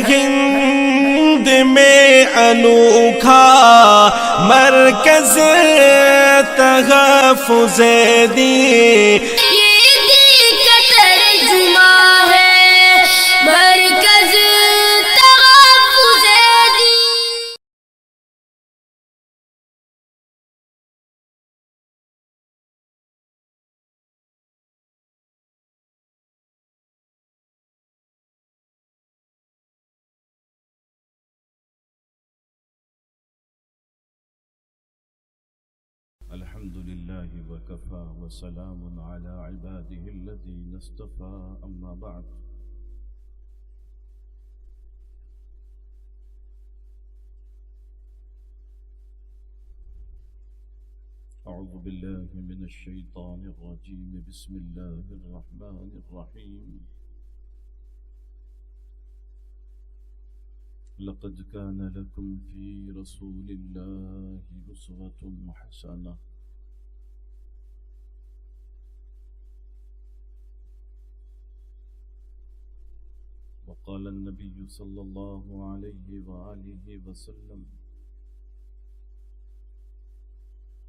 ہند میں انوکھا مرکز تحفظ دین، الحمد لله وكفى وسلام على عباده الذين اصطفى أما بعد أعوذ بالله من الشيطان الرجيم بسم الله الرحمن الرحيم لقد كان لكم في رسول الله أسوة حسنة وقال النبي صلى الله عليه وآله وسلم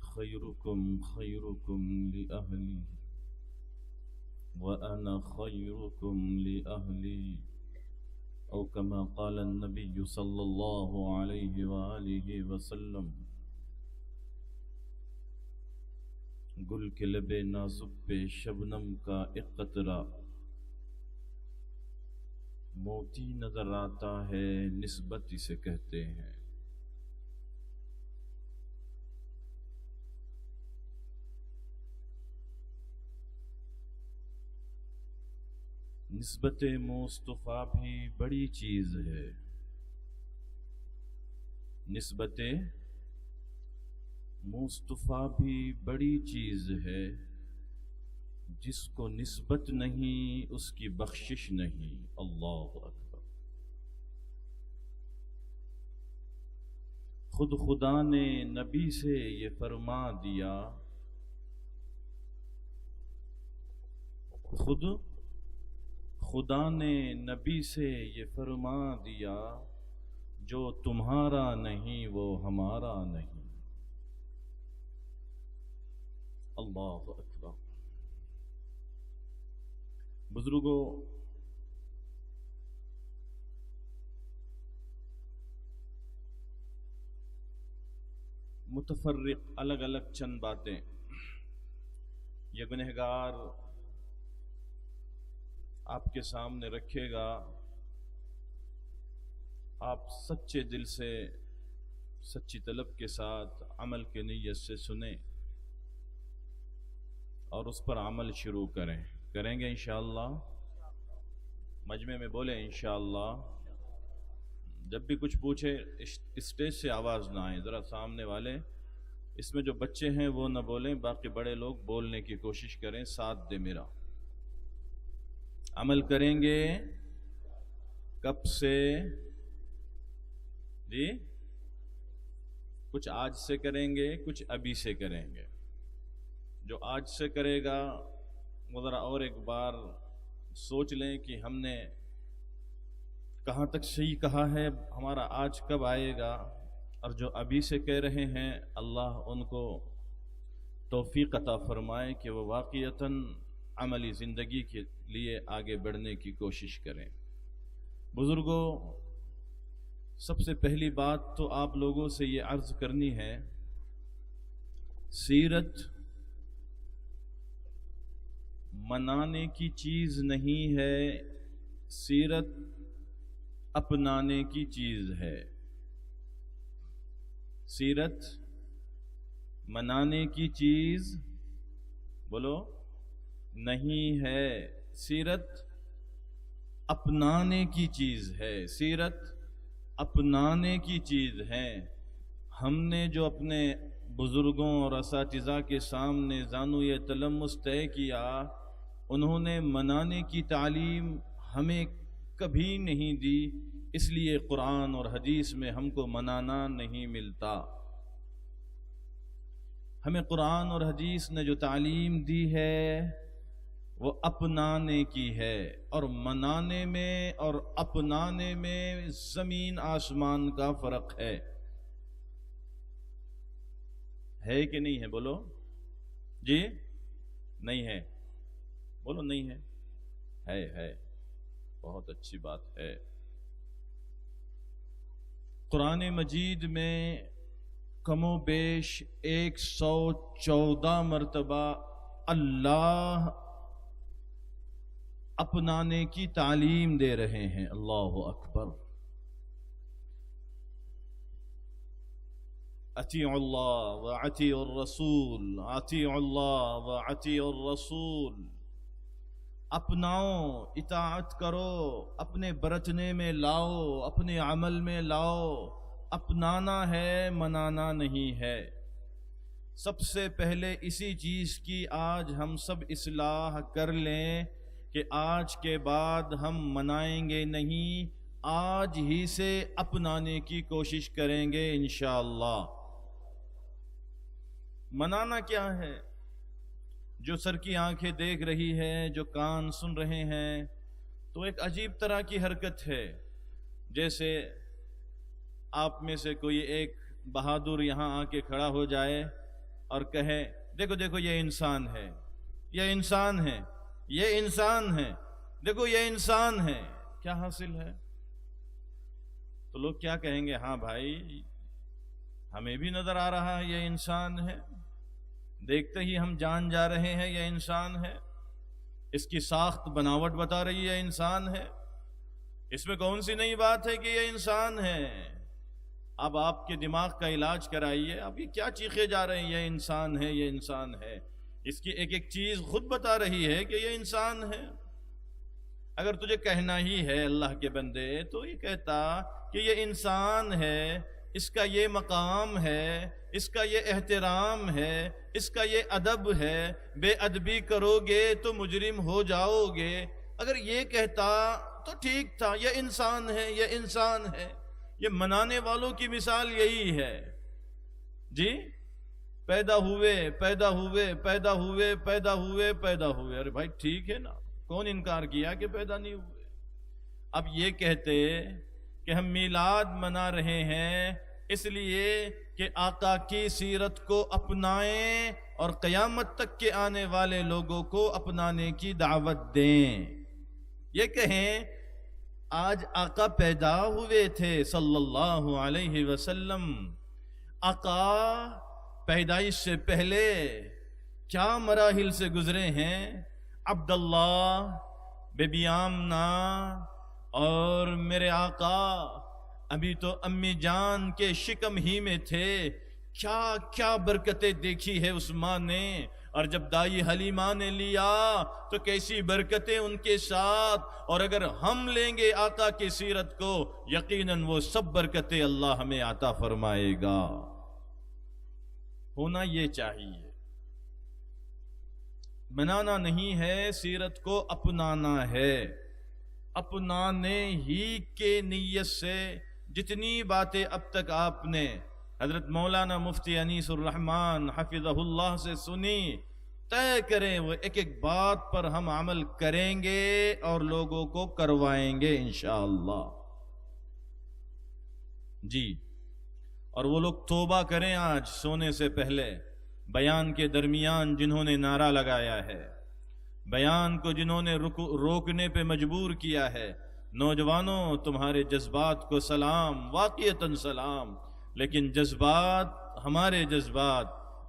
خيركم خيركم لأهلي وأنا خيركم لأهلي أو كما قال النبي صلى الله عليه وآله وسلم گل کے لب نازک پہ شبنم کا ایک قطرہ موتی نظر آتا ہے نسبت اسے کہتے ہیں۔ نسبت مصطفیٰ بھی بڑی چیز ہے، نسبت مصطفیٰ بھی بڑی چیز ہے، جس کو نسبت نہیں اس کی بخشش نہیں۔ اللہ اکبر۔ خود خدا نے نبی سے یہ فرما دیا، خود خدا نے نبی سے یہ فرما دیا، جو تمہارا نہیں وہ ہمارا نہیں۔ اللہ اکبر۔ بزرگوں، متفرق الگ الگ چند باتیں یہ گنہگار آپ کے سامنے رکھے گا، آپ سچے دل سے سچی طلب کے ساتھ عمل کی نیت سے سنیں اور اس پر عمل شروع کریں گے انشاءاللہ۔ مجمع میں بولیں انشاءاللہ۔ جب بھی کچھ پوچھے اسٹیج سے آواز نہ آئے، ذرا سامنے والے، اس میں جو بچے ہیں وہ نہ بولیں، باقی بڑے لوگ بولنے کی کوشش کریں، ساتھ دے میرا۔ عمل کریں گے کب سے؟ جی کچھ آج سے کریں گے، کچھ ابھی سے کریں گے۔ جو آج سے کرے گا وہ ذرا اور ایک بار سوچ لیں کہ ہم نے کہاں تک صحیح کہا ہے، ہمارا آج کب آئے گا۔ اور جو ابھی سے کہہ رہے ہیں، اللہ ان کو توفیق عطا فرمائے کہ وہ واقعتاً عملی زندگی کے لیے آگے بڑھنے کی کوشش کریں۔ بزرگوں، سب سے پہلی بات تو آپ لوگوں سے یہ عرض کرنی ہے، سیرت منانے کی چیز نہیں ہے، سیرت اپنانے کی چیز ہے۔ سیرت منانے کی چیز بولو نہیں ہے، سیرت اپنانے کی چیز ہے، سیرت اپنانے کی چیز ہے۔ ہم نے جو اپنے بزرگوں اور اساتذہ کے سامنے زانو یہ تلمس طے کیا، انہوں نے منانے کی تعلیم ہمیں کبھی نہیں دی، اس لیے قرآن اور حدیث میں ہم کو منانا نہیں ملتا۔ ہمیں قرآن اور حدیث نے جو تعلیم دی ہے وہ اپنانے کی ہے، اور منانے میں اور اپنانے میں زمین آسمان کا فرق ہے کہ نہیں ہے؟ بولو جی، نہیں ہے؟ بولو نہیں ہے، بہت اچھی بات ہے۔ قرآن مجید میں کم و بیش 114 مرتبہ اللہ اپنانے کی تعلیم دے رہے ہیں۔ اللہ اکبر۔ اطیعوا اللہ واطیعوا الرسول، اطیعوا اللہ واطیعوا الرسول۔ اپناؤ، اطاعت کرو، اپنے برتنے میں لاؤ، اپنے عمل میں لاؤ۔ اپنانا ہے، منانا نہیں ہے۔ سب سے پہلے اسی چیز کی آج ہم سب اصلاح کر لیں کہ آج کے بعد ہم منائیں گے نہیں، آج ہی سے اپنانے کی کوشش کریں گے انشاءاللہ۔ منانا کیا ہے؟ جو سر کی آنکھیں دیکھ رہی ہے، جو کان سن رہے ہیں، تو ایک عجیب طرح کی حرکت ہے۔ جیسے آپ میں سے کوئی ایک بہادر یہاں آ کے کھڑا ہو جائے اور کہے دیکھو دیکھو یہ انسان ہے، یہ انسان ہے، یہ انسان ہے، دیکھو یہ انسان ہے۔ کیا حاصل ہے؟ تو لوگ کیا کہیں گے؟ ہاں بھائی، ہمیں بھی نظر آ رہا ہے یہ انسان ہے، دیکھتے ہی ہم جان جا رہے ہیں یہ انسان ہے، اس کی ساخت بناوٹ بتا رہی ہے انسان ہے، اس میں کون سی نئی بات ہے کہ یہ انسان ہے۔ اب آپ کے دماغ کا علاج کرائیے، اب یہ کیا چیخے جا رہے ہیں یہ انسان ہے، یہ انسان ہے؟ اس کی ایک ایک چیز خود بتا رہی ہے کہ یہ انسان ہے۔ اگر تجھے کہنا ہی ہے اللہ کے بندے تو یہ کہتا کہ یہ انسان ہے، اس کا یہ مقام ہے، اس کا یہ احترام ہے، اس کا یہ ادب ہے، بے ادبی کرو گے تو مجرم ہو جاؤ گے۔ اگر یہ کہتا تو ٹھیک تھا، یہ انسان ہے، یہ انسان ہے۔ یہ منانے والوں کی مثال یہی ہے جی، پیدا ہوئے پیدا ہوئے پیدا ہوئے پیدا ہوئے پیدا ہوئے۔ ارے بھائی ٹھیک ہے نا، کون انکار کیا کہ پیدا نہیں ہوئے؟ اب یہ کہتے کہ ہم میلاد منا رہے ہیں اس لیے کہ آقا کی سیرت کو اپنائیں اور قیامت تک کے آنے والے لوگوں کو اپنانے کی دعوت دیں۔ یہ کہیں آج آقا پیدا ہوئے تھے صلی اللہ علیہ وسلم، آقا پیدائش سے پہلے کیا مراحل سے گزرے ہیں، عبداللہ، بی بی آمنہ اور میرے آقا ابھی تو امی جان کے شکم ہی میں تھے، کیا کیا برکتیں دیکھی ہے اس ماں نے، اور جب دائی حلیمہ نے لیا تو کیسی برکتیں ان کے ساتھ، اور اگر ہم لیں گے آقا کی سیرت کو یقیناً وہ سب برکتیں اللہ ہمیں عطا فرمائے گا۔ ہونا یہ چاہیے، منانا نہیں ہے، سیرت کو اپنانا ہے۔ اپنانے ہی کے نیت سے جتنی باتیں اب تک آپ نے حضرت مولانا مفتی انیس الرحمن حفظہ اللہ سے سنی، طے کریں وہ ایک ایک بات پر ہم عمل کریں گے اور لوگوں کو کروائیں گے انشاءاللہ جی۔ اور وہ لوگ توبہ کریں آج سونے سے پہلے، بیان کے درمیان جنہوں نے نعرہ لگایا ہے، بیان کو جنہوں نے روکنے پہ مجبور کیا ہے، نوجوانوں تمہارے جذبات کو سلام، واقعتاً سلام، لیکن جذبات، ہمارے جذبات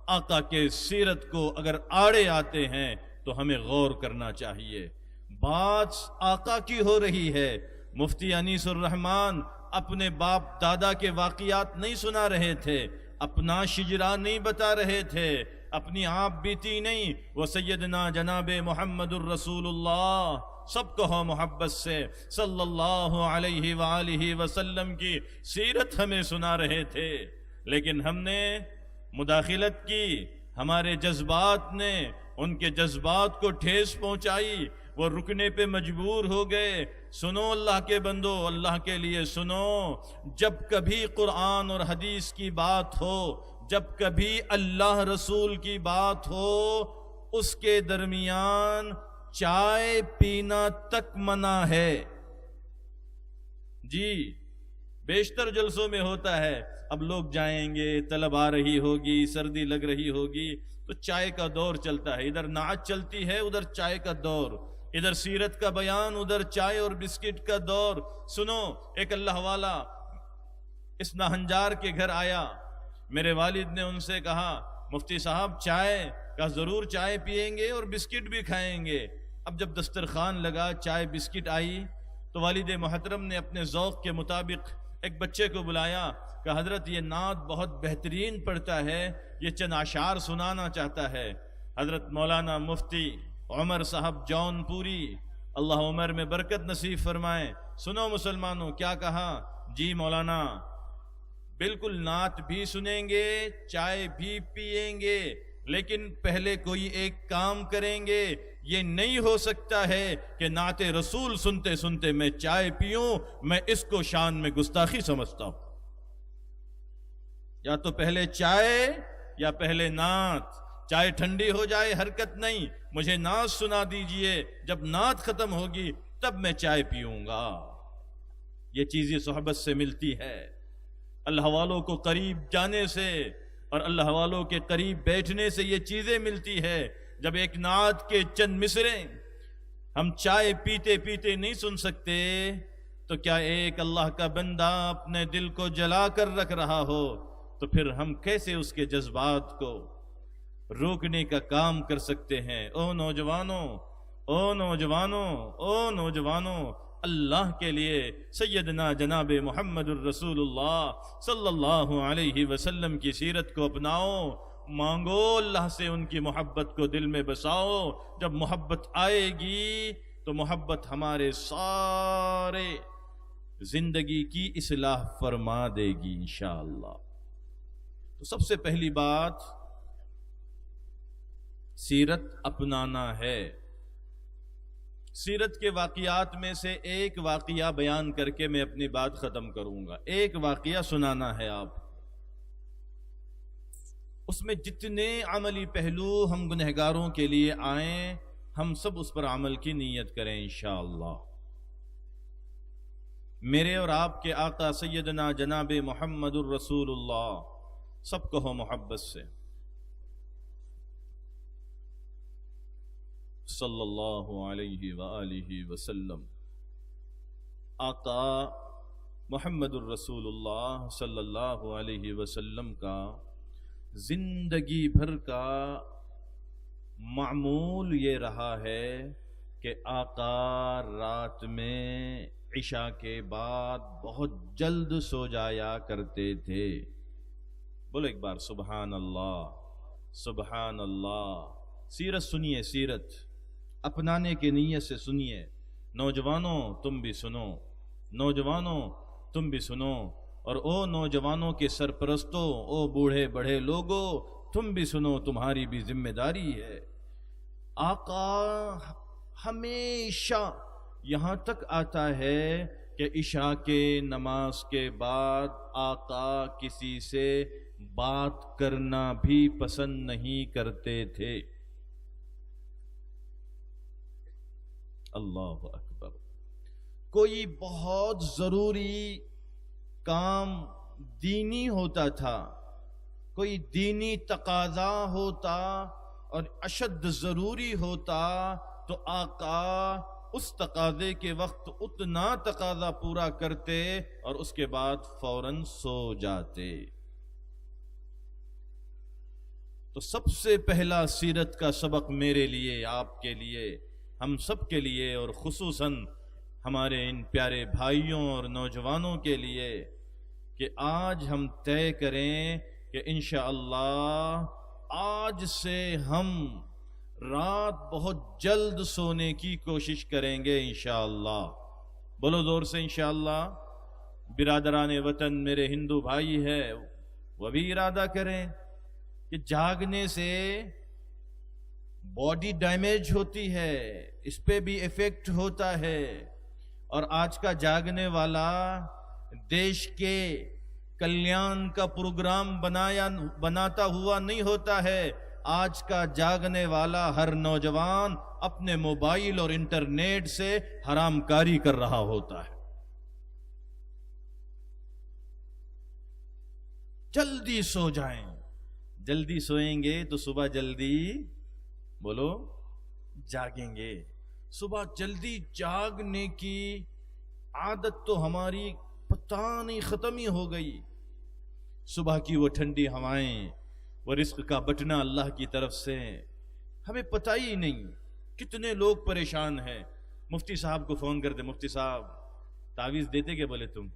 آقا کے سیرت کو اگر آڑے آتے ہیں تو ہمیں غور کرنا چاہیے۔ بات آقا کی ہو رہی ہے، مفتی انیس الرحمن اپنے باپ دادا کے واقعات نہیں سنا رہے تھے، اپنا شجرا نہیں بتا رہے تھے، اپنی آپ بیتی نہیں، وہ سیدنا جناب محمد الرسول اللہ، سب کہو محبت سے، صلی اللہ علیہ وآلہ وسلم کی سیرت ہمیں سنا رہے تھے، لیکن ہم نے مداخلت کی، ہمارے جذبات نے ان کے جذبات کو ٹھیس پہنچائی، وہ رکنے پہ مجبور ہو گئے۔ سنو اللہ کے بندو، اللہ کے لیے سنو، جب کبھی قرآن اور حدیث کی بات ہو، جب کبھی اللہ رسول کی بات ہو، اس کے درمیان چائے پینا تک منع ہے. جی بیشتر جلسوں میں ہوتا ہے، اب لوگ جائیں گے، طلب آ رہی ہوگی، سردی لگ رہی ہوگی تو چائے کا دور چلتا ہے، ادھر نعت چلتی ہے ادھر چائے کا دور، ادھر سیرت کا بیان ادھر چائے اور بسکٹ کا دور. سنو، ایک اللہ والا اس ناہنجار کے گھر آیا، میرے والد نے ان سے کہا مفتی صاحب چائے کا، ضرور چائے پیئیں گے اور بسکٹ بھی کھائیں گے. اب جب دسترخوان لگا، چائے بسکٹ آئی تو والد محترم نے اپنے ذوق کے مطابق ایک بچے کو بلایا کہ حضرت یہ نعت بہت بہترین پڑھتا ہے، یہ چند اشعار سنانا چاہتا ہے. حضرت مولانا مفتی عمر صاحب جون پوری، اللہ عمر میں برکت نصیب فرمائے. سنو مسلمانوں، کیا کہا؟ جی مولانا، بالکل نعت بھی سنیں گے، چائے بھی پیئیں گے، لیکن پہلے کوئی ایک کام کریں گے. یہ نہیں ہو سکتا ہے کہ نعت رسول سنتے سنتے میں چائے پیوں، میں اس کو شان میں گستاخی سمجھتا ہوں. یا تو پہلے چائے یا پہلے نعت. چائے ٹھنڈی ہو جائے حرکت نہیں، مجھے نعت سنا دیجئے، جب نعت ختم ہوگی تب میں چائے پیوں گا. یہ چیزیں صحبت سے ملتی ہے، اللہ والوں کو قریب جانے سے اور اللہ والوں کے قریب بیٹھنے سے یہ چیزیں ملتی ہے. جب ایک نعت کے چند مصرے ہم چائے پیتے پیتے نہیں سن سکتے تو کیا ایک اللہ کا بندہ اپنے دل کو جلا کر رکھ رہا ہو تو پھر ہم کیسے اس کے جذبات کو روکنے کا کام کر سکتے ہیں؟ او نوجوانوں، او نوجوانوں، او نوجوانوں، اللہ کے لیے سیدنا جناب محمد الرسول اللہ صلی اللہ علیہ وسلم کی سیرت کو اپناؤ، مانگو اللہ سے ان کی محبت کو دل میں بساؤ. جب محبت آئے گی تو محبت ہمارے سارے زندگی کی اصلاح فرما دے گی انشاءاللہ. تو سب سے پہلی بات سیرت اپنانا ہے. سیرت کے واقعات میں سے ایک واقعہ بیان کر کے میں اپنی بات ختم کروں گا. ایک واقعہ سنانا ہے آپ، اس میں جتنے عملی پہلو ہم گنہگاروں کے لیے آئیں ہم سب اس پر عمل کی نیت کریں انشاءاللہ. میرے اور آپ کے آقا سیدنا جناب محمد الرسول اللہ، سب کہو محبت سے، صلی اللہ علیہ وآلہ وسلم. آقا محمد الرسول اللہ صلی اللہ علیہ وسلم کا زندگی بھر کا معمول یہ رہا ہے کہ آقا رات میں عشاء کے بعد بہت جلد سو جایا کرتے تھے. بولو ایک بار سبحان اللہ، سبحان اللہ. سیرت سنیے، سیرت اپنانے کی نیت سے سنیے. نوجوانوں تم بھی سنو، نوجوانوں تم بھی سنو، اور او نوجوانوں کے سرپرستوں، او بوڑھے بڑھے لوگوں تم بھی سنو، تمہاری بھی ذمہ داری ہے. آقا ہمیشہ یہاں تک آتا ہے کہ عشاء کے نماز کے بعد آقا کسی سے بات کرنا بھی پسند نہیں کرتے تھے. اللہ اکبر. کوئی بہت ضروری کام دینی ہوتا تھا، کوئی دینی تقاضا ہوتا اور اشد ضروری ہوتا تو آقا اس تقاضے کے وقت اتنا تقاضا پورا کرتے اور اس کے بعد فوراً سو جاتے. تو سب سے پہلا سیرت کا سبق میرے لیے، آپ کے لیے، ہم سب کے لیے، اور خصوصاً ہمارے ان پیارے بھائیوں اور نوجوانوں کے لیے کہ آج ہم طے کریں کہ انشاءاللہ آج سے ہم رات بہت جلد سونے کی کوشش کریں گے انشاءاللہ. بولو زور سے انشاءاللہ. برادران وطن میرے ہندو بھائی ہے وہ بھی ارادہ کریں کہ جاگنے سے باڈی ڈیمیج ہوتی ہے، اس پہ بھی ایفیکٹ ہوتا ہے، اور آج کا جاگنے والا دیش کے کلیان کا پروگرام بناتا ہوا نہیں ہوتا ہے، آج کا جاگنے والا ہر نوجوان اپنے موبائل اور انٹرنیٹ سے حرام کاری کر رہا ہوتا ہے. جلدی سو جائیں. جلدی سوئیں گے تو صبح جلدی بولو جاگیں گے. صبح جلدی جاگنے کی عادت تو ہماری پتہ نہیں ختم ہی ہو گئی. صبح کی وہ ٹھنڈی ہوائیں، وہ رزق کا بٹنا اللہ کی طرف سے، ہمیں پتہ ہی نہیں. کتنے لوگ پریشان ہیں. مفتی صاحب کو فون کرتے، مفتی صاحب تعویذ دیتے کہ بولے تم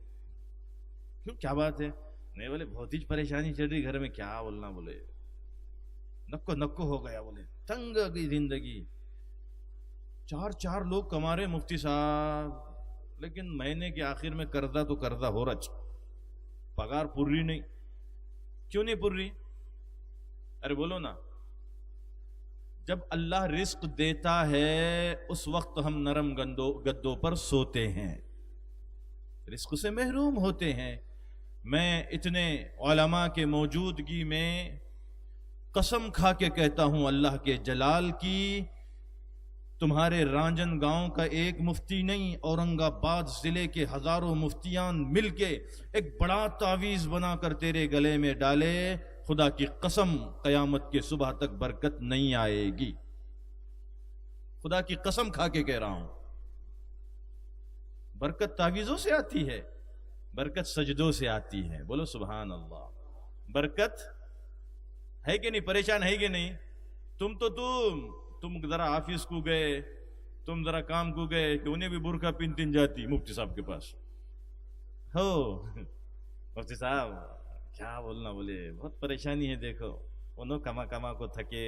کیوں، کیا بات ہے؟ نہیں بولے بہت ہی پریشانی چل رہی گھر میں. کیا بولنا؟ بولے نکو نکو ہو گیا، بولے تنگ آ گئی زندگی. چار لوگ کما رہے مفتی صاحب، لیکن مہینے کے آخر میں قرضہ تو قرضہ ہو رہا، پگار پور رہی نہیں. کیوں نہیں پور رہی؟ ارے بولو نا. جب اللہ رزق دیتا ہے اس وقت ہم نرم گدوں پر سوتے ہیں، رزق سے محروم ہوتے ہیں. میں اتنے علماء کے موجودگی میں قسم کھا کے کہتا ہوں اللہ کے جلال کی، تمہارے رانجن گاؤں کا ایک مفتی نہیں، اورنگ آباد ضلع کے ہزاروں مفتیان مل کے ایک بڑا تعویذ بنا کر تیرے گلے میں ڈالے، خدا کی قسم قیامت کے صبح تک برکت نہیں آئے گی. خدا کی قسم کھا کے کہہ رہا ہوں. برکت تعویذوں سے آتی ہے، برکت سجدوں سے آتی ہے. بولو سبحان اللہ. برکت ہے کہ نہیں؟ پریشان ہے کہ نہیں؟ تم ذرا آفس کو گئے، تم ذرا کام کو گئے کہ انہیں بھی برقع پہنتی جاتی مفتی صاحب کے پاس ہو. مفتی صاحب کیا بولنا، بولے بہت پریشانی ہے، دیکھو انہوں کما کو تھکے،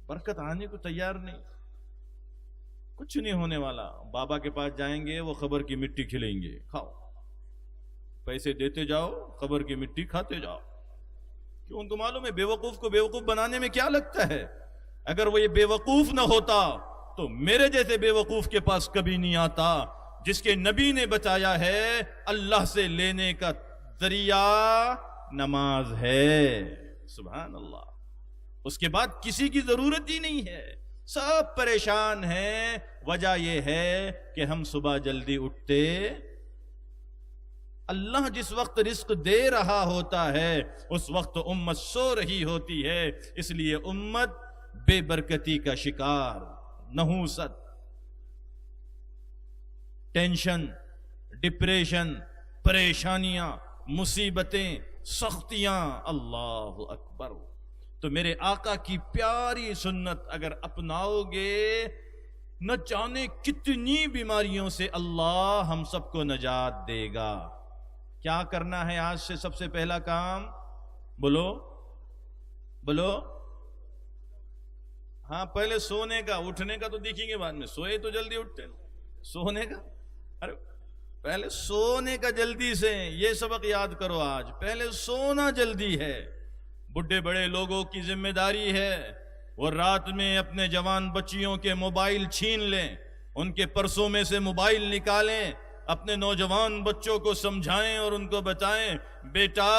برکت آنے کو تیار نہیں. کچھ نہیں ہونے والا. بابا کے پاس جائیں گے، وہ خبر کی مٹی کھلیں گے، کھاؤ، پیسے دیتے جاؤ، خبر کی مٹی کھاتے جاؤ. کیوں؟ ان کو معلوم ہے بیوقوف کو بیوقوف بنانے میں کیا لگتا ہے. اگر وہ یہ بیوقوف نہ ہوتا تو میرے جیسے بیوقوف کے پاس کبھی نہیں آتا. جس کے نبی نے بتایا ہے اللہ سے لینے کا ذریعہ نماز ہے، سبحان اللہ، اس کے بعد کسی کی ضرورت ہی نہیں ہے. سب پریشان ہیں. وجہ یہ ہے کہ ہم صبح جلدی اٹھتے. اللہ جس وقت رزق دے رہا ہوتا ہے اس وقت امت سو رہی ہوتی ہے. اس لیے امت بے برکتی کا شکار، نحوست، ٹینشن، ڈپریشن، پریشانیاں، مصیبتیں، سختیاں. اللہ اکبر. تو میرے آقا کی پیاری سنت اگر اپناؤ گے، نہ جانے کتنی بیماریوں سے اللہ ہم سب کو نجات دے گا. کیا کرنا ہے آج سے؟ سب سے پہلا کام بولو ہاں، پہلے سونے کا. اٹھنے کا تو دیکھیں گے بعد میں، سوئے تو جلدی اٹھتے. سونے کا، ارے پہلے سونے کا جلدی سے. یہ سبق یاد کرو آج. پہلے سونا جلدی ہے. بڈھے بڑے لوگوں کی ذمہ داری ہے وہ رات میں اپنے جوان بچیوں کے موبائل چھین لیں، ان کے پرسوں میں سے موبائل نکالیں، اپنے نوجوان بچوں کو سمجھائیں اور ان کو بتائیں بیٹا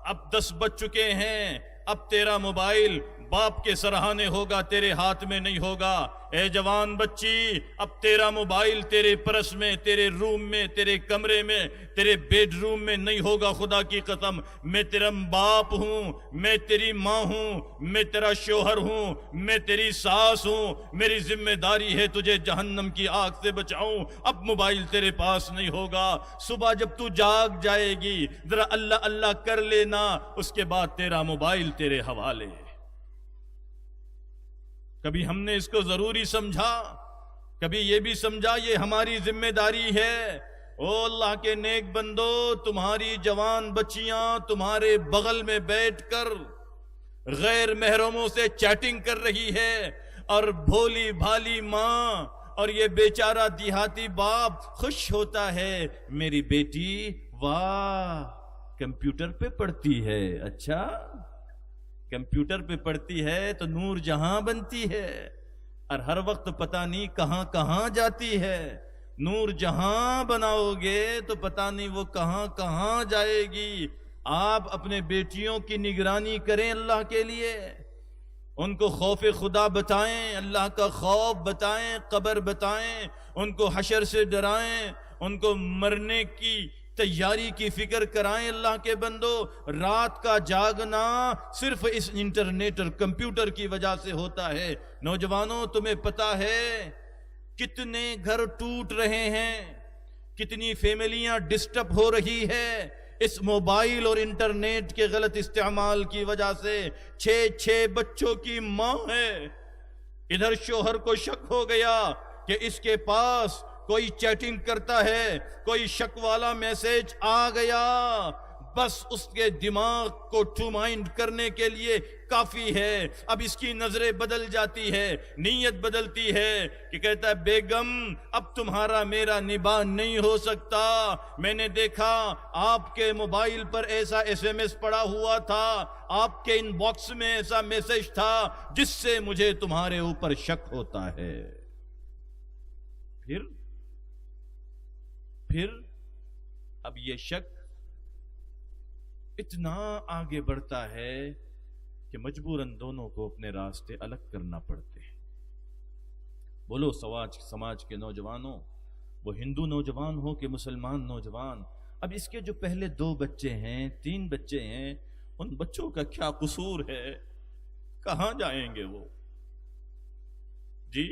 اب 10 بج چکے ہیں، اب تیرا موبائل باپ کے سرہانے ہوگا، تیرے ہاتھ میں نہیں ہوگا. اے جوان بچی، اب تیرا موبائل تیرے پرس میں، تیرے روم میں، تیرے کمرے میں، تیرے بیڈ روم میں نہیں ہوگا. خدا کی قسم، میں تیرا باپ ہوں، میں تیری ماں ہوں، میں تیرا شوہر ہوں، میں تیری ساس ہوں. میری ذمہ داری ہے تجھے جہنم کی آگ سے بچاؤں. اب موبائل تیرے پاس نہیں ہوگا. صبح جب تو جاگ جائے گی ذرا اللہ اللہ کر لینا، اس کے بعد تیرا موبائل تیرے حوالے. کبھی ہم نے اس کو ضروری سمجھا؟ کبھی یہ بھی سمجھا یہ ہماری ذمہ داری ہے؟ او اللہ کے نیک بندو، تمہاری جوان بچیاں تمہارے بغل میں بیٹھ کر غیر محرموں سے چیٹنگ کر رہی ہے، اور بھولی بھالی ماں اور یہ بیچارہ دیہاتی باپ خوش ہوتا ہے، میری بیٹی واہ کمپیوٹر پہ پڑھتی ہے. اچھا کمپیوٹر پہ پڑھتی ہے تو نور جہاں بنتی ہے، اور ہر وقت پتہ نہیں کہاں کہاں جاتی ہے. نور جہاں بناؤ گے تو پتہ نہیں وہ کہاں کہاں جائے گی. آپ اپنے بیٹیوں کی نگرانی کریں اللہ کے لیے، ان کو خوف خدا بتائیں، اللہ کا خوف بتائیں، قبر بتائیں، ان کو حشر سے ڈرائیں، ان کو مرنے کی تیاری کی فکر کرائیں۔ اللہ کے بندو، رات کا جاگنا صرف اس انٹرنیٹ اور کمپیوٹر کی وجہ سے ہوتا ہے۔ نوجوانوں، تمہیں پتا ہے کتنے گھر ٹوٹ رہے ہیں، کتنی فیملیاں ڈسٹرب ہو رہی ہے اس موبائل اور انٹرنیٹ کے غلط استعمال کی وجہ سے۔ 6 بچوں کی ماں ہے، ادھر شوہر کو شک ہو گیا کہ اس کے پاس کوئی چیٹنگ کرتا ہے، کوئی شک والا میسج آ گیا، بس اس کے دماغ کو ٹو مائنڈ کرنے کے لیے کافی ہے۔ اب اس کی نظریں بدل جاتی ہے، نیت بدلتی ہے کہ کہتا ہے بیگم اب تمہارا میرا نباہ نہیں ہو سکتا، میں نے دیکھا آپ کے موبائل پر ایسا SMS پڑا ہوا تھا، آپ کے ان باکس میں ایسا میسج تھا جس سے مجھے تمہارے اوپر شک ہوتا ہے۔ پھر اب یہ شک اتنا آگے بڑھتا ہے کہ مجبوراً دونوں کو اپنے راستے الگ کرنا پڑتے ہیں۔ بولو سماج کے نوجوانوں، وہ ہندو نوجوان ہو کہ مسلمان نوجوان، اب اس کے جو پہلے 2 بچے ہیں، 3 بچے ہیں، ان بچوں کا کیا قصور ہے؟ کہاں جائیں گے وہ؟ جی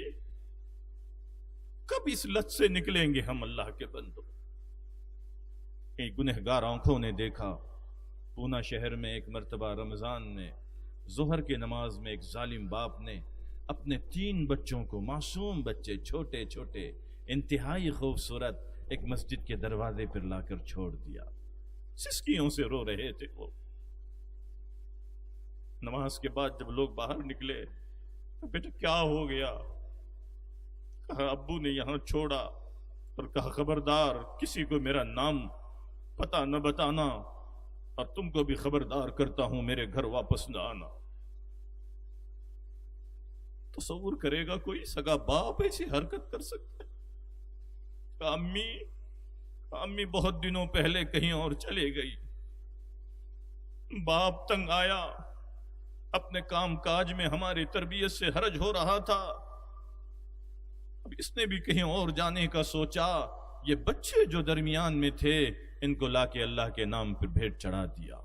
کب اس لت سے نکلیں گے ہم اللہ کے بندو؟ ایک گنہگار آنکھوں نے دیکھا پونا شہر میں ایک مرتبہ رمضان میں ظہر کی نماز میں ایک ظالم باپ نے اپنے 3 بچوں کو، معصوم بچے، چھوٹے چھوٹے، انتہائی خوبصورت، ایک مسجد کے دروازے پر لا کر چھوڑ دیا۔ سسکیوں سے رو رہے تھے وہ۔ نماز کے بعد جب لوگ باہر نکلے، بیٹا کیا ہو گیا؟ کہا ابو نے یہاں چھوڑا اور کہا خبردار کسی کو میرا نام پتہ نہ بتانا، اور تم کو بھی خبردار کرتا ہوں میرے گھر واپس نہ آنا۔ تصور کرے گا کوئی سگا باپ ایسی حرکت کر سکتا ہے؟ امی بہت دنوں پہلے کہیں اور چلے گئی، باپ تنگ آیا، اپنے کام کاج میں ہماری تربیت سے حرج ہو رہا تھا، اب اس نے بھی کہیں اور جانے کا سوچا، یہ بچے جو درمیان میں تھے ان کو لا کے اللہ کے نام پر بھیٹ چڑھا دیا۔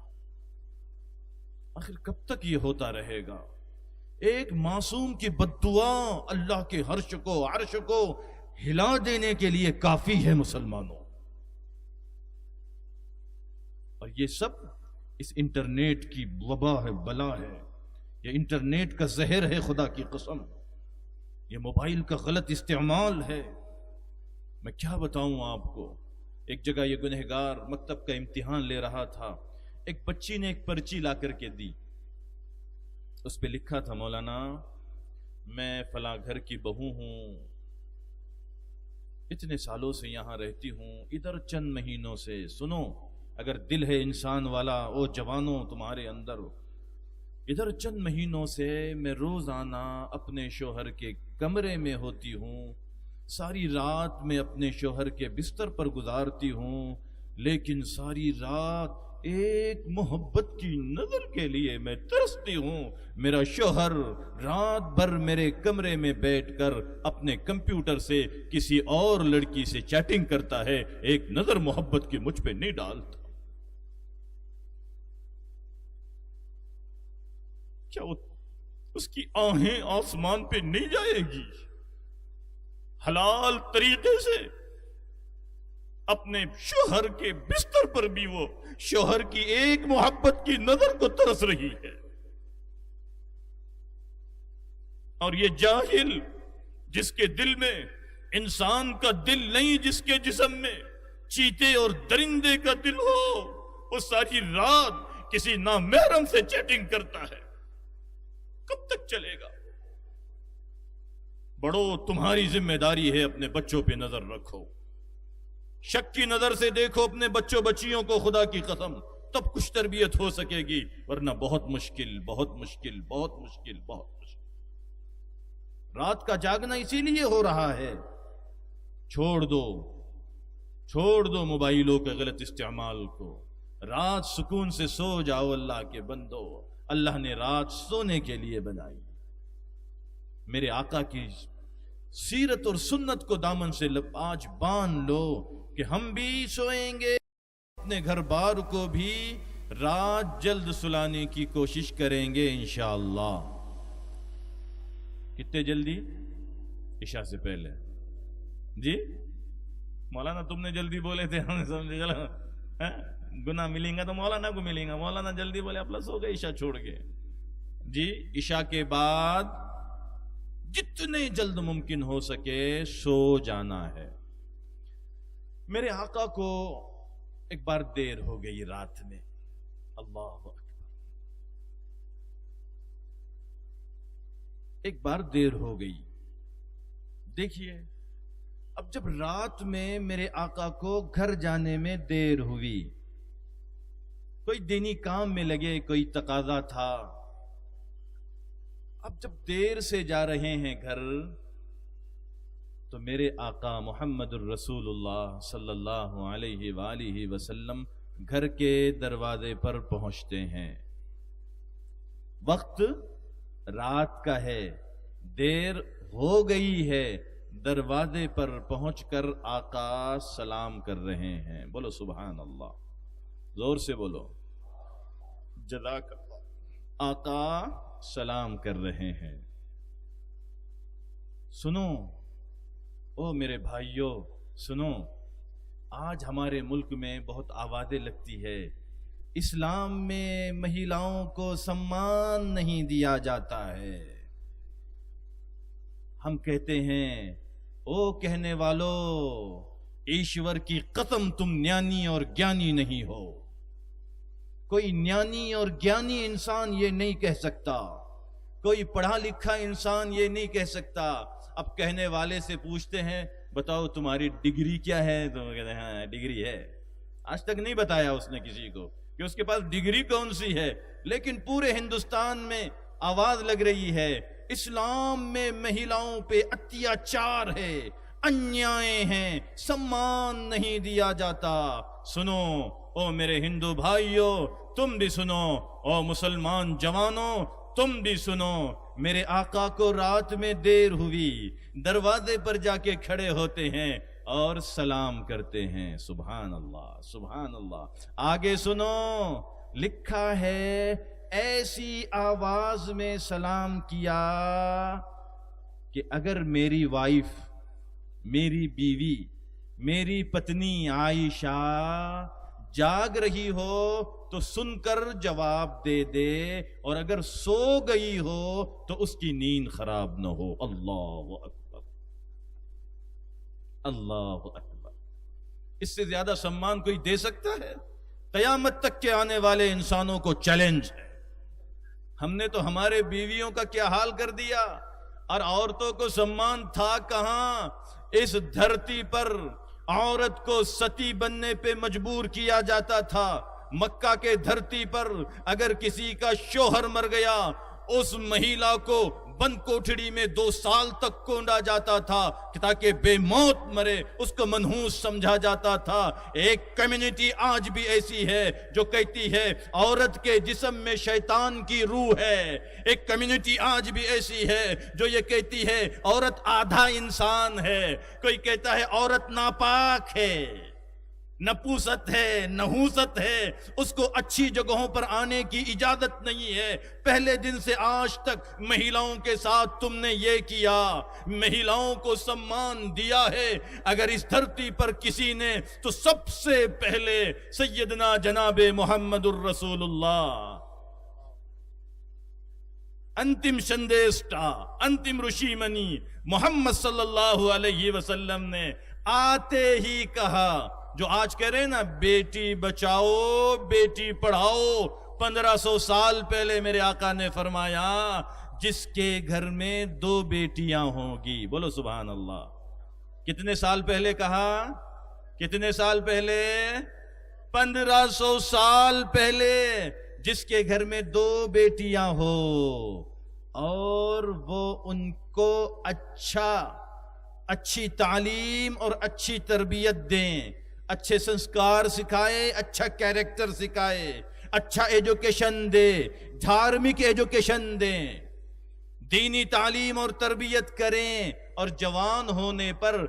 آخر کب تک یہ ہوتا رہے گا؟ ایک معصوم کی بددعا اللہ کے عرش کو ہلا دینے کے لیے کافی ہے مسلمانوں۔ اور یہ سب اس انٹرنیٹ کی وبا ہے، بلا ہے، یہ انٹرنیٹ کا زہر ہے، خدا کی قسم یہ موبائل کا غلط استعمال ہے۔ میں کیا بتاؤں آپ کو، ایک جگہ یہ گنہگار مکتب کا امتحان لے رہا تھا، ایک بچی نے ایک پرچی لا کر کے دی، اس پہ لکھا تھا مولانا میں فلاں گھر کی بہو ہوں، اتنے سالوں سے یہاں رہتی ہوں، ادھر چند مہینوں سے، سنو اگر دل ہے انسان والا، او جوانوں تمہارے اندر، ادھر چند مہینوں سے میں روزانہ اپنے شوہر کے کمرے میں ہوتی ہوں، ساری رات میں اپنے شوہر کے بستر پر گزارتی ہوں، لیکن ساری رات ایک محبت کی نظر کے لیے میں ترستی ہوں، میرا شوہر رات بھر میرے کمرے میں بیٹھ کر اپنے کمپیوٹر سے کسی اور لڑکی سے چیٹنگ کرتا ہے، ایک نظر محبت کی مجھ پہ نہیں ڈالتا۔ کیا اس کی آہیں آسمان پہ نہیں جائے گی؟ حلال طریقے سے اپنے شوہر کے بستر پر بھی وہ شوہر کی ایک محبت کی نظر کو ترس رہی ہے، اور یہ جاہل جس کے دل میں انسان کا دل نہیں، جس کے جسم میں چیتے اور درندے کا دل ہو، وہ ساری رات کسی نامحرم سے چیٹنگ کرتا ہے، کب تک چلے گا؟ بڑو تمہاری ذمہ داری ہے، اپنے بچوں پہ نظر رکھو، شک کی نظر سے دیکھو اپنے بچوں بچیوں کو، خدا کی قسم تب کچھ تربیت ہو سکے گی، ورنہ بہت مشکل بہت مشکل بہت مشکل بہت مشکل۔ رات کا جاگنا اسی لیے ہو رہا ہے۔ چھوڑ دو موبائلوں کے غلط استعمال کو، رات سکون سے سو جاؤ اللہ کے بندو، اللہ نے رات سونے کے لیے بنائی۔ میرے آقا کی سیرت اور سنت کو دامن سے آج باندھ لو کہ ہم بھی سوئیں گے، اپنے گھر بار کو بھی رات جلد سلانے کی کوشش کریں گے انشاءاللہ۔ کتنے جلدی؟ عشاء سے پہلے۔ جی مولانا تم نے جلدی بولے تھے، ہم نے سمجھے چلا گناہ ملیں گا تو مولانا کو ملیں گا، مولانا جلدی بولے پلس ہو گئے عشاء چھوڑ کے۔ جی عشاء کے بعد جتنے جلد ممکن ہو سکے سو جانا ہے۔ میرے آقا کو ایک بار دیر ہو گئی رات میں، اللہ اکبر، ایک بار دیر ہو گئی۔ دیکھیے اب جب رات میں میرے آقا کو گھر جانے میں دیر ہوئی، کوئی دینی کام میں لگے، کوئی تقاضا تھا، اب جب دیر سے جا رہے ہیں گھر تو میرے آقا محمد الرسول اللہ صلی اللہ علیہ وآلہ وسلم گھر کے دروازے پر پہنچتے ہیں۔ وقت رات کا ہے، دیر ہو گئی ہے، دروازے پر پہنچ کر آقا سلام کر رہے ہیں۔ بولو سبحان اللہ، زور سے بولو جزاک اللہ۔ آقا سلام کر رہے ہیں۔ سنو او میرے بھائیوں، سنو، آج ہمارے ملک میں بہت آوازیں لگتی ہے، اسلام میں مہیلاؤں کو سمان نہیں دیا جاتا ہے۔ ہم کہتے ہیں او کہنے والو، ایشور کی قسم تم نیانی اور گیانی نہیں ہو۔ کوئی نیانی اور گیانی انسان یہ نہیں کہہ سکتا، کوئی پڑھا لکھا انسان یہ نہیں کہہ سکتا۔ اب کہنے والے سے پوچھتے ہیں بتاؤ تمہاری ڈگری کیا ہے، تو وہ کہتے ہیں ہاں ڈگری ہے۔ آج تک نہیں بتایا اس نے کسی کو کہ اس کے پاس ڈگری کون سی ہے، لیکن پورے ہندوستان میں آواز لگ رہی ہے اسلام میں مہیلاؤں پہ اتیاچار ہے، انیائیں ہیں، سمان نہیں دیا جاتا۔ سنو او میرے ہندو بھائیوں، تم بھی سنو، او مسلمان جوانوں تم بھی سنو۔ میرے آقا کو رات میں دیر ہوئی، دروازے پر جا کے کھڑے ہوتے ہیں اور سلام کرتے ہیں۔ سبحان اللہ سبحان اللہ۔ آگے سنو، لکھا ہے ایسی آواز میں سلام کیا کہ اگر میری وائف، میری بیوی، میری پتنی عائشہ جاگ رہی ہو تو سن کر جواب دے دے، اور اگر سو گئی ہو تو اس کی نیند خراب نہ ہو۔ اللہ اکبر اللہ اکبر۔ اس سے زیادہ سمان کوئی دے سکتا ہے؟ قیامت تک کے آنے والے انسانوں کو چیلنج ہے۔ ہم نے تو ہمارے بیویوں کا کیا حال کر دیا، اور عورتوں کو سمان تھا کہاں؟ اس دھرتی پر عورت کو ستی بننے پہ مجبور کیا جاتا تھا۔ مکہ کے دھرتی پر اگر کسی کا شوہر مر گیا، اس مہیلا کو بند کوٹھڑی میں 2 سال تک کونڈا جاتا تھا تاکہ بے موت مرے، اس کو منحوس سمجھا جاتا تھا۔ ایک کمیونٹی آج بھی ایسی ہے جو کہتی ہے عورت کے جسم میں شیطان کی روح ہے۔ ایک کمیونٹی آج بھی ایسی ہے جو یہ کہتی ہے عورت آدھا انسان ہے۔ کوئی کہتا ہے عورت ناپاک ہے، نپوست ہے، نحوست ہے، اس کو اچھی جگہوں پر آنے کی اجازت نہیں ہے۔ پہلے دن سے آج تک مہیلاؤں کے ساتھ تم نے یہ کیا، مہیلاؤں کو سمان دیا ہے۔ اگر اس دھرتی پر کسی نے تو سب سے پہلے سیدنا جناب محمد الرسول اللہ، انتم شندیسٹا، انتم رشی منی محمد صلی اللہ علیہ وسلم نے آتے ہی کہا، جو آج کہہ رہے ہیں نا بیٹی بچاؤ بیٹی پڑھاؤ، 1500 سال پہلے میرے آقا نے فرمایا جس کے گھر میں 2 بیٹیاں ہوں گی۔ بولو سبحان اللہ۔ کتنے سال پہلے کہا؟ کتنے سال پہلے؟ 1500 سال پہلے۔ جس کے گھر میں 2 بیٹیاں ہو اور وہ ان کو اچھی تعلیم اور اچھی تربیت دیں، اچھے سنسکار سکھائے، اچھا کیریکٹر سکھائے، اچھا ایجوکیشن دے، دھارمک ایجوکیشن دیں، دینی تعلیم اور تربیت کریں، اور جوان ہونے پر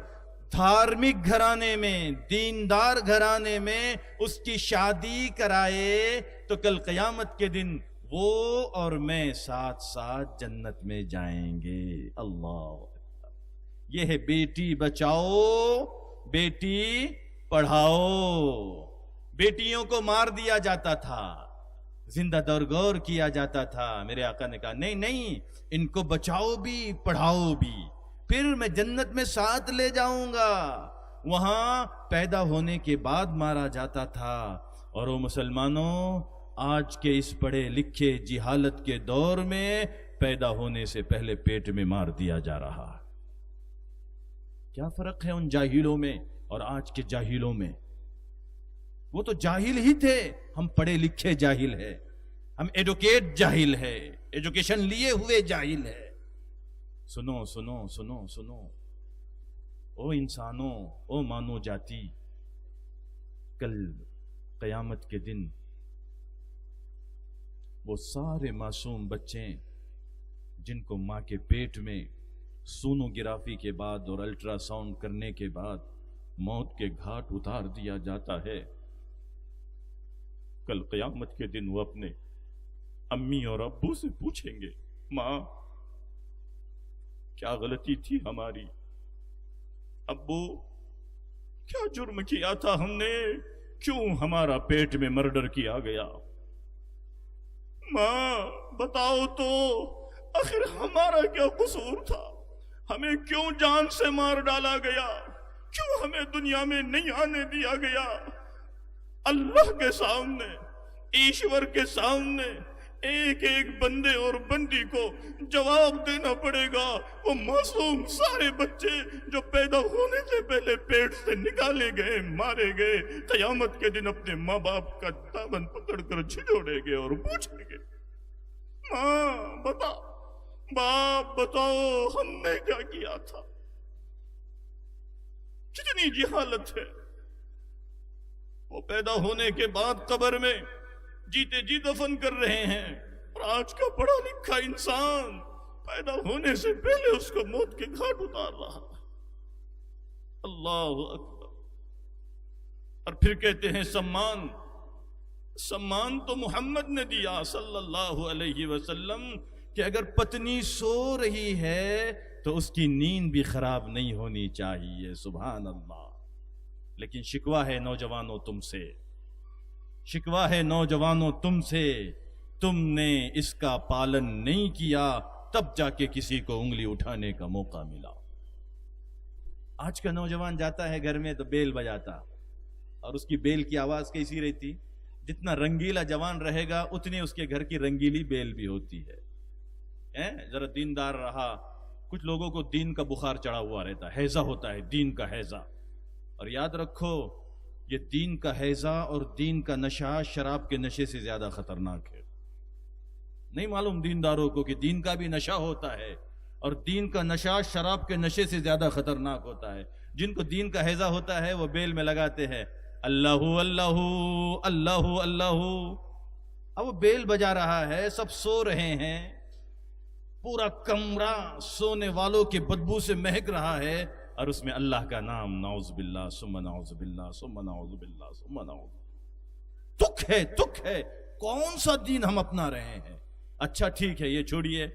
دھارمک گھرانے میں، دیندار گھرانے میں اس کی شادی کرائے، تو کل قیامت کے دن وہ اور میں ساتھ ساتھ جنت میں جائیں گے۔ اللہ، یہ ہے بیٹی بچاؤ بیٹی پڑھاؤ۔ بیٹیوں کو مار دیا جاتا تھا، زندہ درگور کیا جاتا تھا، میرے آقا نے کہا نہیں نہیں، ان کو بچاؤ بھی پڑھاؤ بھی، پھر میں جنت میں ساتھ لے جاؤں گا۔ وہاں پیدا ہونے کے بعد مارا جاتا تھا، اور وہ مسلمانوں آج کے اس پڑھے لکھے جہالت کے دور میں پیدا ہونے سے پہلے پیٹ میں مار دیا جا رہا۔ کیا فرق ہے ان جاہلوں میں اور آج کے جاہلوں میں؟ وہ تو جاہل ہی تھے، ہم پڑھے لکھے جاہل ہیں، ہم ایڈوکیٹ جاہل ہے، ایجوکیشن لیے ہوئے جاہل ہے۔ سنو سنو سنو سنو، او انسانوں، او مانو جاتی، کل قیامت کے دن وہ سارے معصوم بچے جن کو ماں کے پیٹ میں سونوگرافی کے بعد اور الٹرا ساؤنڈ کرنے کے بعد موت کے گھاٹ اتار دیا جاتا ہے، کل قیامت کے دن وہ اپنے امی اور ابو سے پوچھیں گے، ماں کیا غلطی تھی ہماری؟ ابو کیا جرم کیا تھا ہم نے؟ کیوں ہمارا پیٹ میں مرڈر کیا گیا؟ ماں بتاؤ تو، آخر ہمارا کیا قصور تھا؟ ہمیں کیوں جان سے مار ڈالا گیا؟ کیوں ہمیں دنیا میں نہیں آنے دیا گیا؟ اللہ کے سامنے، ایشور کے سامنے ایک ایک بندے اور بندی کو جواب دینا پڑے گا۔ وہ معصوم سارے بچے جو پیدا ہونے سے پہلے پیٹ سے نکالے گئے، مارے گئے، قیامت کے دن اپنے ماں باپ کا دامن پکڑ کر جھنجوڑیں گے اور پوچھیں گے، ماں بتا، باپ بتاؤ ہم نے کیا کیا تھا؟ کتنی جہالت ہے۔ وہ پیدا ہونے کے بعد قبر میں جیتے جی دفن کر رہے ہیں، اور آج کا پڑھا لکھا انسان پیدا ہونے سے پہلے اس کو موت کے گھاٹ اتار رہا ہے۔ اللہ اکبر۔ اور پھر کہتے ہیں سمان، سمان تو محمد نے دیا صلی اللہ علیہ وسلم کہ اگر پتنی سو رہی ہے تو اس کی نیند بھی خراب نہیں ہونی چاہیے۔ سبحان اللہ۔ لیکن شکوہ ہے نوجوانوں تم سے، شکوہ ہے نوجوانوں تم سے، تم نے اس کا پالن نہیں کیا، تب جا کے کسی کو انگلی اٹھانے کا موقع ملا۔ آج کا نوجوان جاتا ہے گھر میں تو بیل بجاتا، اور اس کی بیل کی آواز کیسی رہتی؟ جتنا رنگیلا جوان رہے گا اتنی اس کے گھر کی رنگیلی بیل بھی ہوتی ہے۔ ذرا دیندار رہا، کچھ لوگوں کو دین کا بخار چڑھا ہوا رہتا ہے، ہیضہ ہوتا ہے، دین کا ہیضہ۔ اور یاد رکھو، یہ دین کا ہیضہ اور دین کا نشہ شراب کے نشے سے زیادہ خطرناک ہے۔ نہیں معلوم دینداروں کو کہ دین کا بھی نشہ ہوتا ہے، اور دین کا نشہ شراب کے نشے سے زیادہ خطرناک ہوتا ہے۔ جن کو دین کا ہیضہ ہوتا ہے وہ بیل میں لگاتے ہیں اللہ اللہ اللہ اللہ، اب وہ بیل بجا رہا ہے، سب سو رہے ہیں، پورا کمرہ سونے والوں کے بدبو سے مہک رہا ہے، اور اس میں اللہ کا نام، نعوذ باللہ ثم نعوذ باللہ ثم نعوذ باللہ ثم نعوذ۔ تک ہے، تک ہے، کون سا دین ہم اپنا رہے ہیں؟ اچھا ٹھیک ہے، یہ چھوڑیے،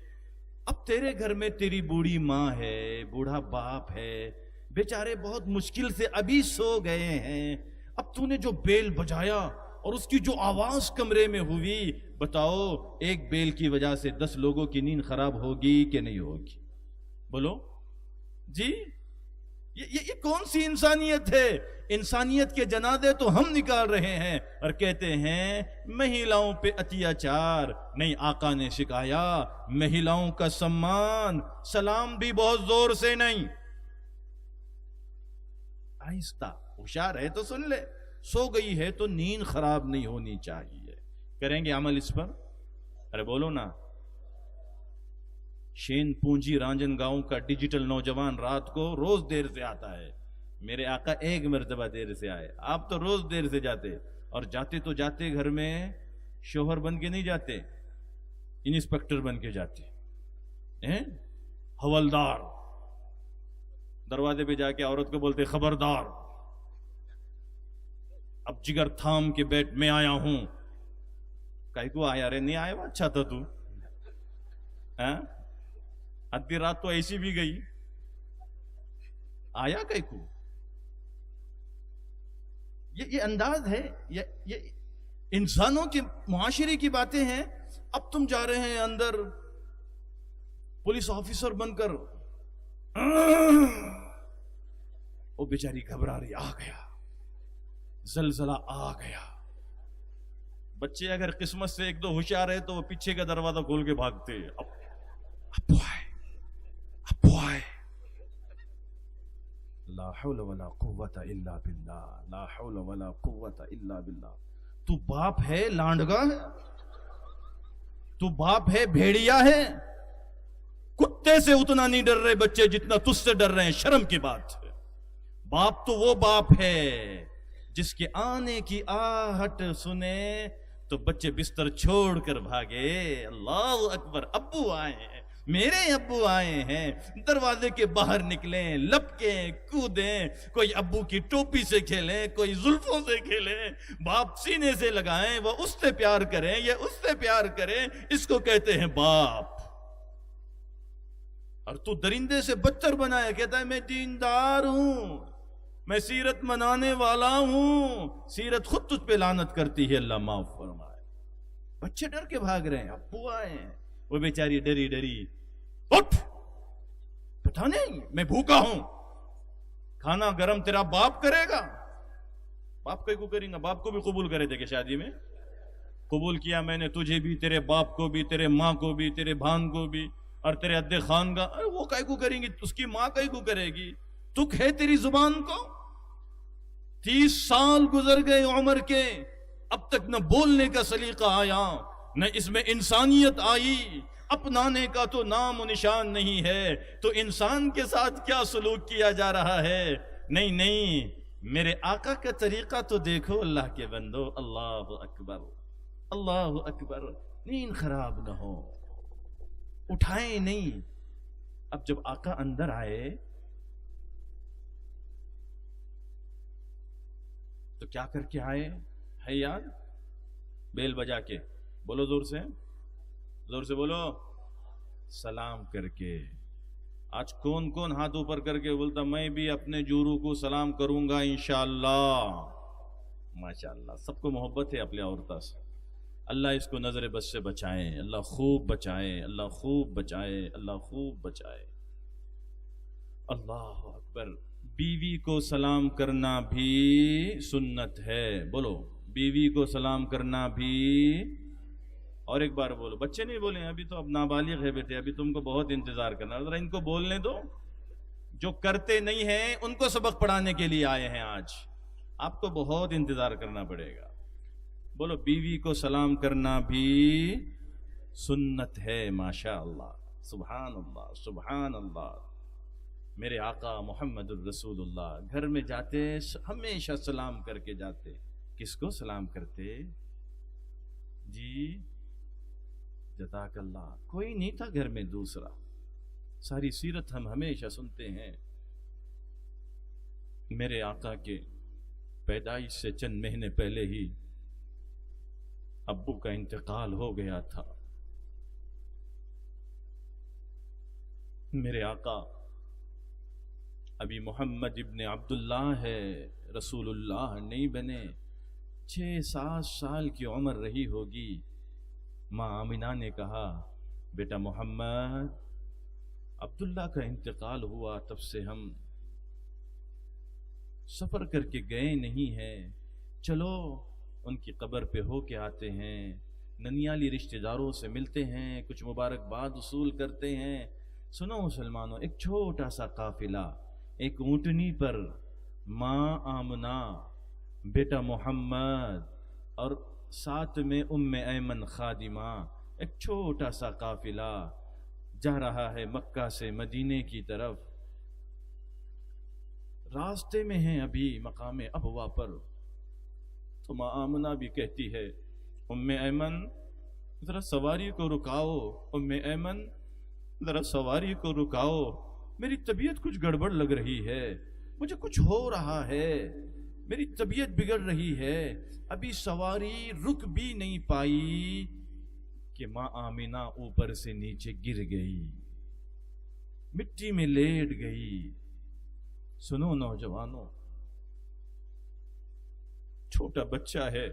اب تیرے گھر میں تیری بوڑھی ماں ہے، بوڑھا باپ ہے، بیچارے بہت مشکل سے ابھی سو گئے ہیں، اب تو نے جو بیل بجایا اور اس کی جو آواز کمرے میں ہوئی، بتاؤ ایک بیل کی وجہ سے 10 لوگوں کی نیند خراب ہوگی کہ نہیں ہوگی؟ بولو جی، یہ کون سی انسانیت ہے؟ انسانیت کے جنازے تو ہم نکال رہے ہیں، اور کہتے ہیں مہیلاؤں پہ اتیاچار نہیں۔ آقا نے سکھایا مہیلاؤں کا سمان، سلام بھی بہت زور سے نہیں، آہستہ، ہوشیار ہے تو سن لے، سو گئی ہے تو نیند خراب نہیں ہونی چاہیے۔ کریں گے عمل اس پر؟ ارے بولو نا۔ شین پونجی رانجن گاؤں کا ڈیجیٹل نوجوان رات کو روز دیر سے آتا ہے، میرے آقا ایک مرتبہ دیر سے آئے. آپ تو روز دیر سے جاتے, اور جاتے تو جاتے گھر میں شوہر بن کے نہیں جاتے, انسپیکٹر بن کے جاتے ہیں, حوالدار. دروازے پہ جا کے عورت کو بولتے خبردار, اب جگر تھام کے بیٹھ, میں آیا ہوں. کہیں کو آیا رے, نہیں آیا, اچھا تھا تو, ادھی رات تو ایسی بھی گئی, آیا کہیں کو. یہ انداز ہے, یہ انسانوں کے معاشرے کی باتیں ہیں. اب تم جا رہے ہیں اندر پولیس آفیسر بن کر, وہ بیچاری گھبرا رہی, آ گیا زلزلہ, آ گیا. بچے اگر قسمت سے ایک دو ہوشیار ہے تو وہ پیچھے کا دروازہ کھول کے بھاگتے, ابو آئے, ابو آئے. لا حول ولا قوت الا باللہ, لا حول ولا قوت الا باللہ. تو باپ ہے لانڈگا ہے, تو باپ ہے بھیڑیا ہے, کتے سے اتنا نہیں ڈر رہے بچے جتنا تجھ سے ڈر رہے ہیں. شرم کی بات ہے. باپ تو وہ باپ ہے جس کے آنے کی آہٹ سنے تو بچے بستر چھوڑ کر بھاگے. اللہ اکبر, ابو آئے ہیں, میرے ابو آئے ہیں. دروازے کے باہر نکلیں, لپکیں, کودیں, کوئی ابو کی ٹوپی سے کھیلیں, کوئی زلفوں سے کھیلیں, باپ سینے سے لگائیں, وہ اس سے پیار کریں, یہ اس سے پیار کریں. اس کو کہتے ہیں باپ. اور تو درندے سے بدتر بنایا, کہتا ہے میں دیندار ہوں, میں سیرت منانے والا ہوں. سیرت خود تجھ پہ لعنت کرتی ہے, اللہ معاف فرمائے. بچے ڈر کے بھاگ رہے ہیں, ابو آئے ہیں. وہ بیچاری ڈری ڈری, اٹھ, پتہ نہیں میں بھوکا ہوں, کھانا گرم تیرا باپ کرے گا. باپ کو کریں گا, باپ کو بھی قبول کرے تھے کہ شادی میں قبول کیا میں نے تجھے بھی, تیرے باپ کو بھی, تیرے ماں کو بھی, تیرے بھان کو بھی, اور تیرے ادے خان کا. وہ کائے کو کریں گی, اس کی ماں کائے کو کرے گی. تک ہے تیری زبان کو. 30 سال گزر گئے عمر کے, اب تک نہ بولنے کا سلیقہ آیا, نہ اس میں انسانیت آئی. اپنانے کا تو نام و نشان نہیں ہے, تو انسان کے ساتھ کیا سلوک کیا جا رہا ہے. نہیں نہیں, میرے آقا کا طریقہ تو دیکھو اللہ کے بندو. اللہ اکبر, اللہ اکبر. نیند خراب نہ ہو, اٹھائیں نہیں. اب جب آقا اندر آئے تو کیا کر کے آئے ہے یاد؟ بیل بجا کے, بولو زور سے, زور سے بولو, سلام کر کے. آج کون کون ہاتھ اوپر کر کے بولتا میں بھی اپنے جورو کو سلام کروں گا انشاءاللہ. ماشاءاللہ, سب کو محبت ہے اپنے عورتوں سے. اللہ اس کو نظر بد سے بچائے, اللہ خوب بچائے, اللہ خوب بچائے, اللہ خوب بچائے. اللہ اکبر. بیوی کو سلام کرنا بھی سنت ہے. بولو, بیوی کو سلام کرنا بھی. اور ایک بار بولو, بچے نہیں بولیں, ابھی تو اب نابالغ ہے بیٹے, ابھی تم کو بہت انتظار کرنا. ذرا ان کو بولنے دو, جو کرتے نہیں ہیں ان کو سبق پڑھانے کے لیے آئے ہیں آج. آپ کو بہت انتظار کرنا پڑے گا. بولو, بیوی کو سلام کرنا بھی سنت ہے. ماشاء اللہ, سبحان اللہ, سبحان اللہ. میرے آقا محمد الرسول اللہ گھر میں جاتے ہمیشہ سلام کر کے جاتے. کس کو سلام کرتے جی؟ جزاک اللہ. کوئی نہیں تھا گھر میں دوسرا. ساری سیرت ہم ہمیشہ سنتے ہیں. میرے آقا کے پیدائش سے چند مہینے پہلے ہی ابو کا انتقال ہو گیا تھا. میرے آقا ابھی محمد ابن عبداللہ ہے, رسول اللہ نہیں بنے. 6-7 سال کی عمر رہی ہوگی. ماں آمنہ نے کہا بیٹا محمد, عبداللہ کا انتقال ہوا تب سے ہم سفر کر کے گئے نہیں ہیں, چلو ان کی قبر پہ ہو کے آتے ہیں, ننیالی رشتہ داروں سے ملتے ہیں, کچھ مبارکباد وصول کرتے ہیں. سنو مسلمانوں, ایک چھوٹا سا قافلہ ایک اونٹنی پر, ماں آمنہ, بیٹا محمد اور ساتھ میں ام ایمن خادمہ, ایک چھوٹا سا قافلہ جا رہا ہے مکہ سے مدینے کی طرف. راستے میں ہیں ابھی مقام ابوا پر، تو ماں آمنہ بھی کہتی ہے ام ایمن ذرا سواری کو رکاؤ، ام ایمن ذرا سواری کو رکاؤ، میری طبیعت کچھ گڑبڑ لگ رہی ہے، مجھے کچھ ہو رہا ہے، میری طبیعت بگڑ رہی ہے۔ ابھی سواری رک بھی نہیں پائی کہ ماں آمنہ اوپر سے نیچے گر گئی، مٹی میں لیٹ گئی۔ سنو نوجوانوں، چھوٹا بچہ ہے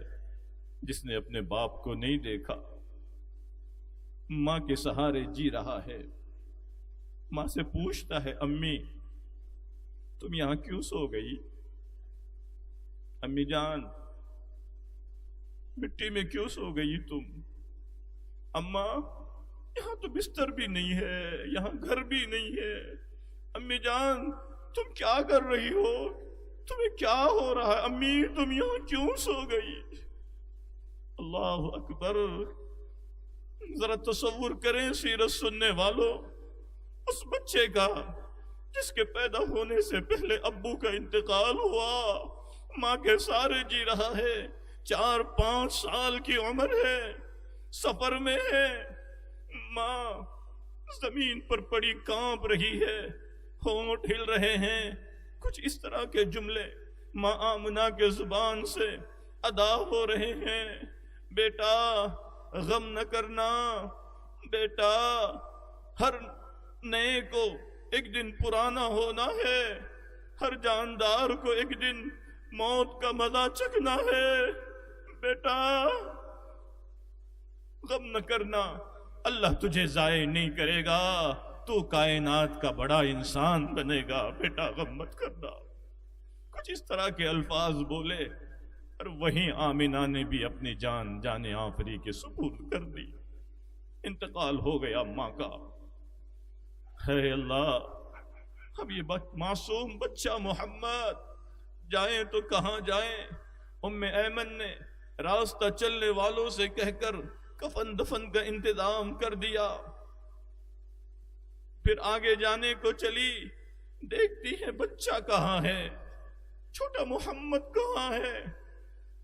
جس نے اپنے باپ کو نہیں دیکھا، ماں کے سہارے جی رہا ہے، ماں سے پوچھتا ہے امی تم یہاں کیوں سو گئی؟ امی جان مٹی میں کیوں سو گئی تم؟ اماں یہاں تو بستر بھی نہیں ہے، یہاں گھر بھی نہیں ہے، امی جان تم کیا کر رہی ہو؟ تمہیں کیا ہو رہا ہے؟ امی تم یہاں کیوں سو گئی؟ اللہ اکبر! ذرا تصور کریں سیرت سننے والوں، اس بچے کا جس کے پیدا ہونے سے پہلے ابو کا انتقال ہوا، ماں کے سارے جی رہا ہے، 4-5 سال کی عمر ہے، سفر میں ہے، ماں زمین پر پڑی کانپ رہی ہے، ہونٹ ہل رہے ہیں، کچھ اس طرح کے جملے ماں آمنہ کے زبان سے ادا ہو رہے ہیں، بیٹا غم نہ کرنا، بیٹا ہر نئے کو ایک دن پرانا ہونا ہے، ہر جاندار کو ایک دن موت کا مزہ چکھنا ہے، بیٹا غم نہ کرنا، اللہ تجھے ضائع نہیں کرے گا، تو کائنات کا بڑا انسان بنے گا، بیٹا غم مت کرنا۔ کچھ اس طرح کے الفاظ بولے، اور وہیں آمنہ نے بھی اپنی جان آفری کے سپرد کر دی، انتقال ہو گیا ماں کا۔ ہے اللہ، اب یہ معصوم بچہ محمد جائیں تو کہاں جائیں؟ ام ایمن نے راستہ چلنے والوں سے کہہ کر کفن دفن کا انتظام کر دیا، پھر آگے جانے کو چلی، دیکھتی ہے بچہ کہاں ہے، چھوٹا محمد کہاں ہے،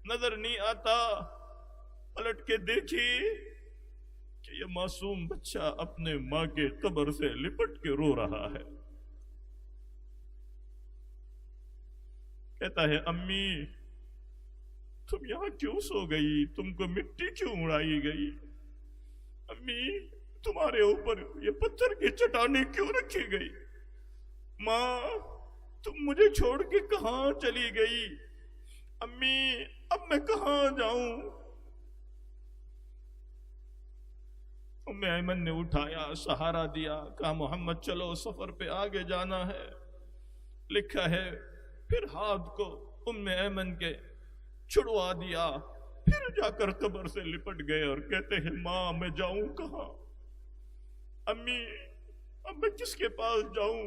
نظر نہیں آتا، پلٹ کے دیکھی کہ یہ معصوم بچہ اپنے ماں کے قبر سے لپٹ کے رو رہا ہے، کہتا ہے امی تم یہاں کیوں سو گئی؟ تم کو مٹی کیوں اڑائی گئی؟ امی تمہارے اوپر یہ پتھر کی چٹانیں کیوں رکھی گئی؟ ماں تم مجھے چھوڑ کے کہاں چلی گئی؟ امی اب میں کہاں جاؤں؟ ام ایمن نے اٹھایا، سہارا دیا، کہا محمد چلو سفر پہ آگے جانا ہے۔ لکھا ہے پھر ہاتھ کو ام ایمن کے چھڑوا دیا، پھر جا کر قبر سے لپٹ گئے اور کہتے ہیں ماں میں جاؤں کہاں؟ امی اب میں کس کے پاس جاؤں؟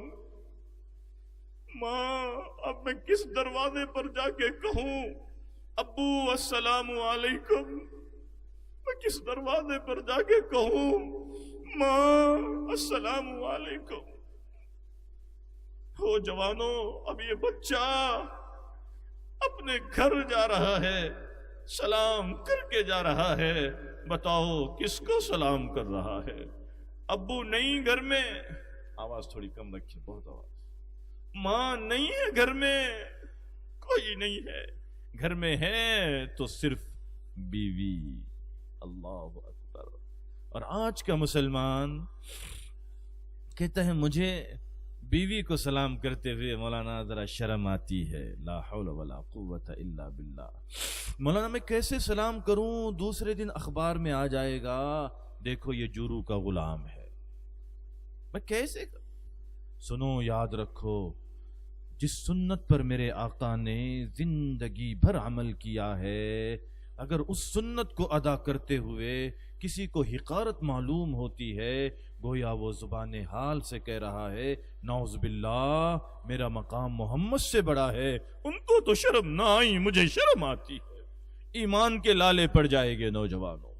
ماں اب میں کس دروازے پر جا کے کہوں ابو السلام علیکم؟ میں کس دروازے پر جا کے کہوں ماں السلام علیکم؟ ہو جوانوں، اب یہ بچہ اپنے گھر جا رہا ہے، سلام کر کے جا رہا ہے، بتاؤ کس کو سلام کر رہا ہے؟ ابو نہیں گھر میں، آواز تھوڑی کم رکھیے، بہت آواز، ماں نہیں ہے گھر میں، کوئی نہیں ہے گھر میں، ہے تو صرف بیوی۔ اللہ اکبر! اور آج کا مسلمان کہتا ہے مجھے بیوی کو سلام کرتے ہوئے مولانا ذرا شرم آتی ہے، لا حول ولا قوت الا باللہ، مولانا میں کیسے سلام کروں؟ دوسرے دن اخبار میں آ جائے گا دیکھو یہ جورو کا غلام ہے، میں کیسے سنو، یاد رکھو جس سنت پر میرے آقا نے زندگی بھر عمل کیا ہے، اگر اس سنت کو ادا کرتے ہوئے کسی کو حقارت معلوم ہوتی ہے، گویا وہ زبان حال سے کہہ رہا ہے نعوذ باللہ میرا مقام محمد سے بڑا ہے، ان کو تو شرم نہ آئی، مجھے شرم آتی ہے۔ ایمان کے لالے پڑ جائے گے نوجوانوں،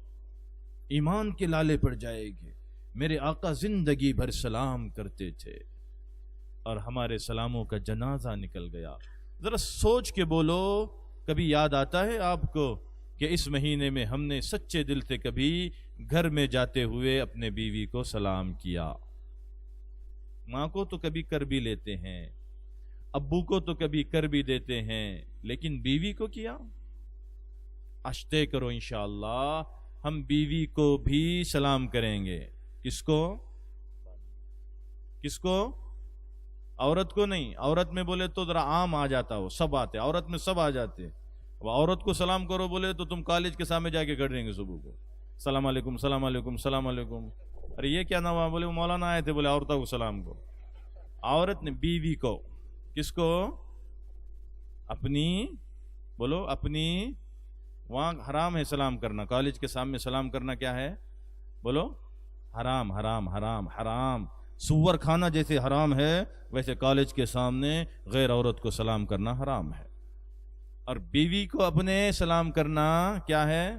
ایمان کے لالے پڑ جائے گے۔ میرے آقا زندگی بھر سلام کرتے تھے، اور ہمارے سلاموں کا جنازہ نکل گیا. ذرا سوچ کے بولو, کبھی یاد آتا ہے آپ کو کہ اس مہینے میں ہم نے سچے دل سے کبھی گھر میں جاتے ہوئے اپنے بیوی کو سلام کیا؟ ماں کو تو کبھی کر بھی لیتے ہیں, ابو کو تو کبھی کر بھی دیتے ہیں, لیکن بیوی کو کیا؟ اشتے کرو انشاءاللہ ہم بیوی کو بھی سلام کریں گے. کس کو؟ کس کو؟ عورت کو نہیں. عورت میں بولے تو ذرا عام آ جاتا, ہو سب آتے, عورت میں سب آ جاتے. اب عورت کو سلام کرو بولے تو تم کالج کے سامنے جا کے کر دیں گے صبح کو, سلام علیکم سلام علیکم سلام علیکم. ارے یہ کیا نام؟ بولے وہ مولانا آئے تھے, بولے عورتوں کو سلام کو. عورت نے بیوی کو, کس کو؟ اپنی. بولو اپنی. وہاں حرام ہے سلام کرنا, کالج کے سامنے سلام کرنا کیا ہے؟ بولو حرام حرام حرام حرام. سور کھانا جیسے حرام ہے ویسے کالج کے سامنے غیر عورت کو سلام کرنا حرام ہے. اور بیوی کو اپنے سلام کرنا کیا ہے؟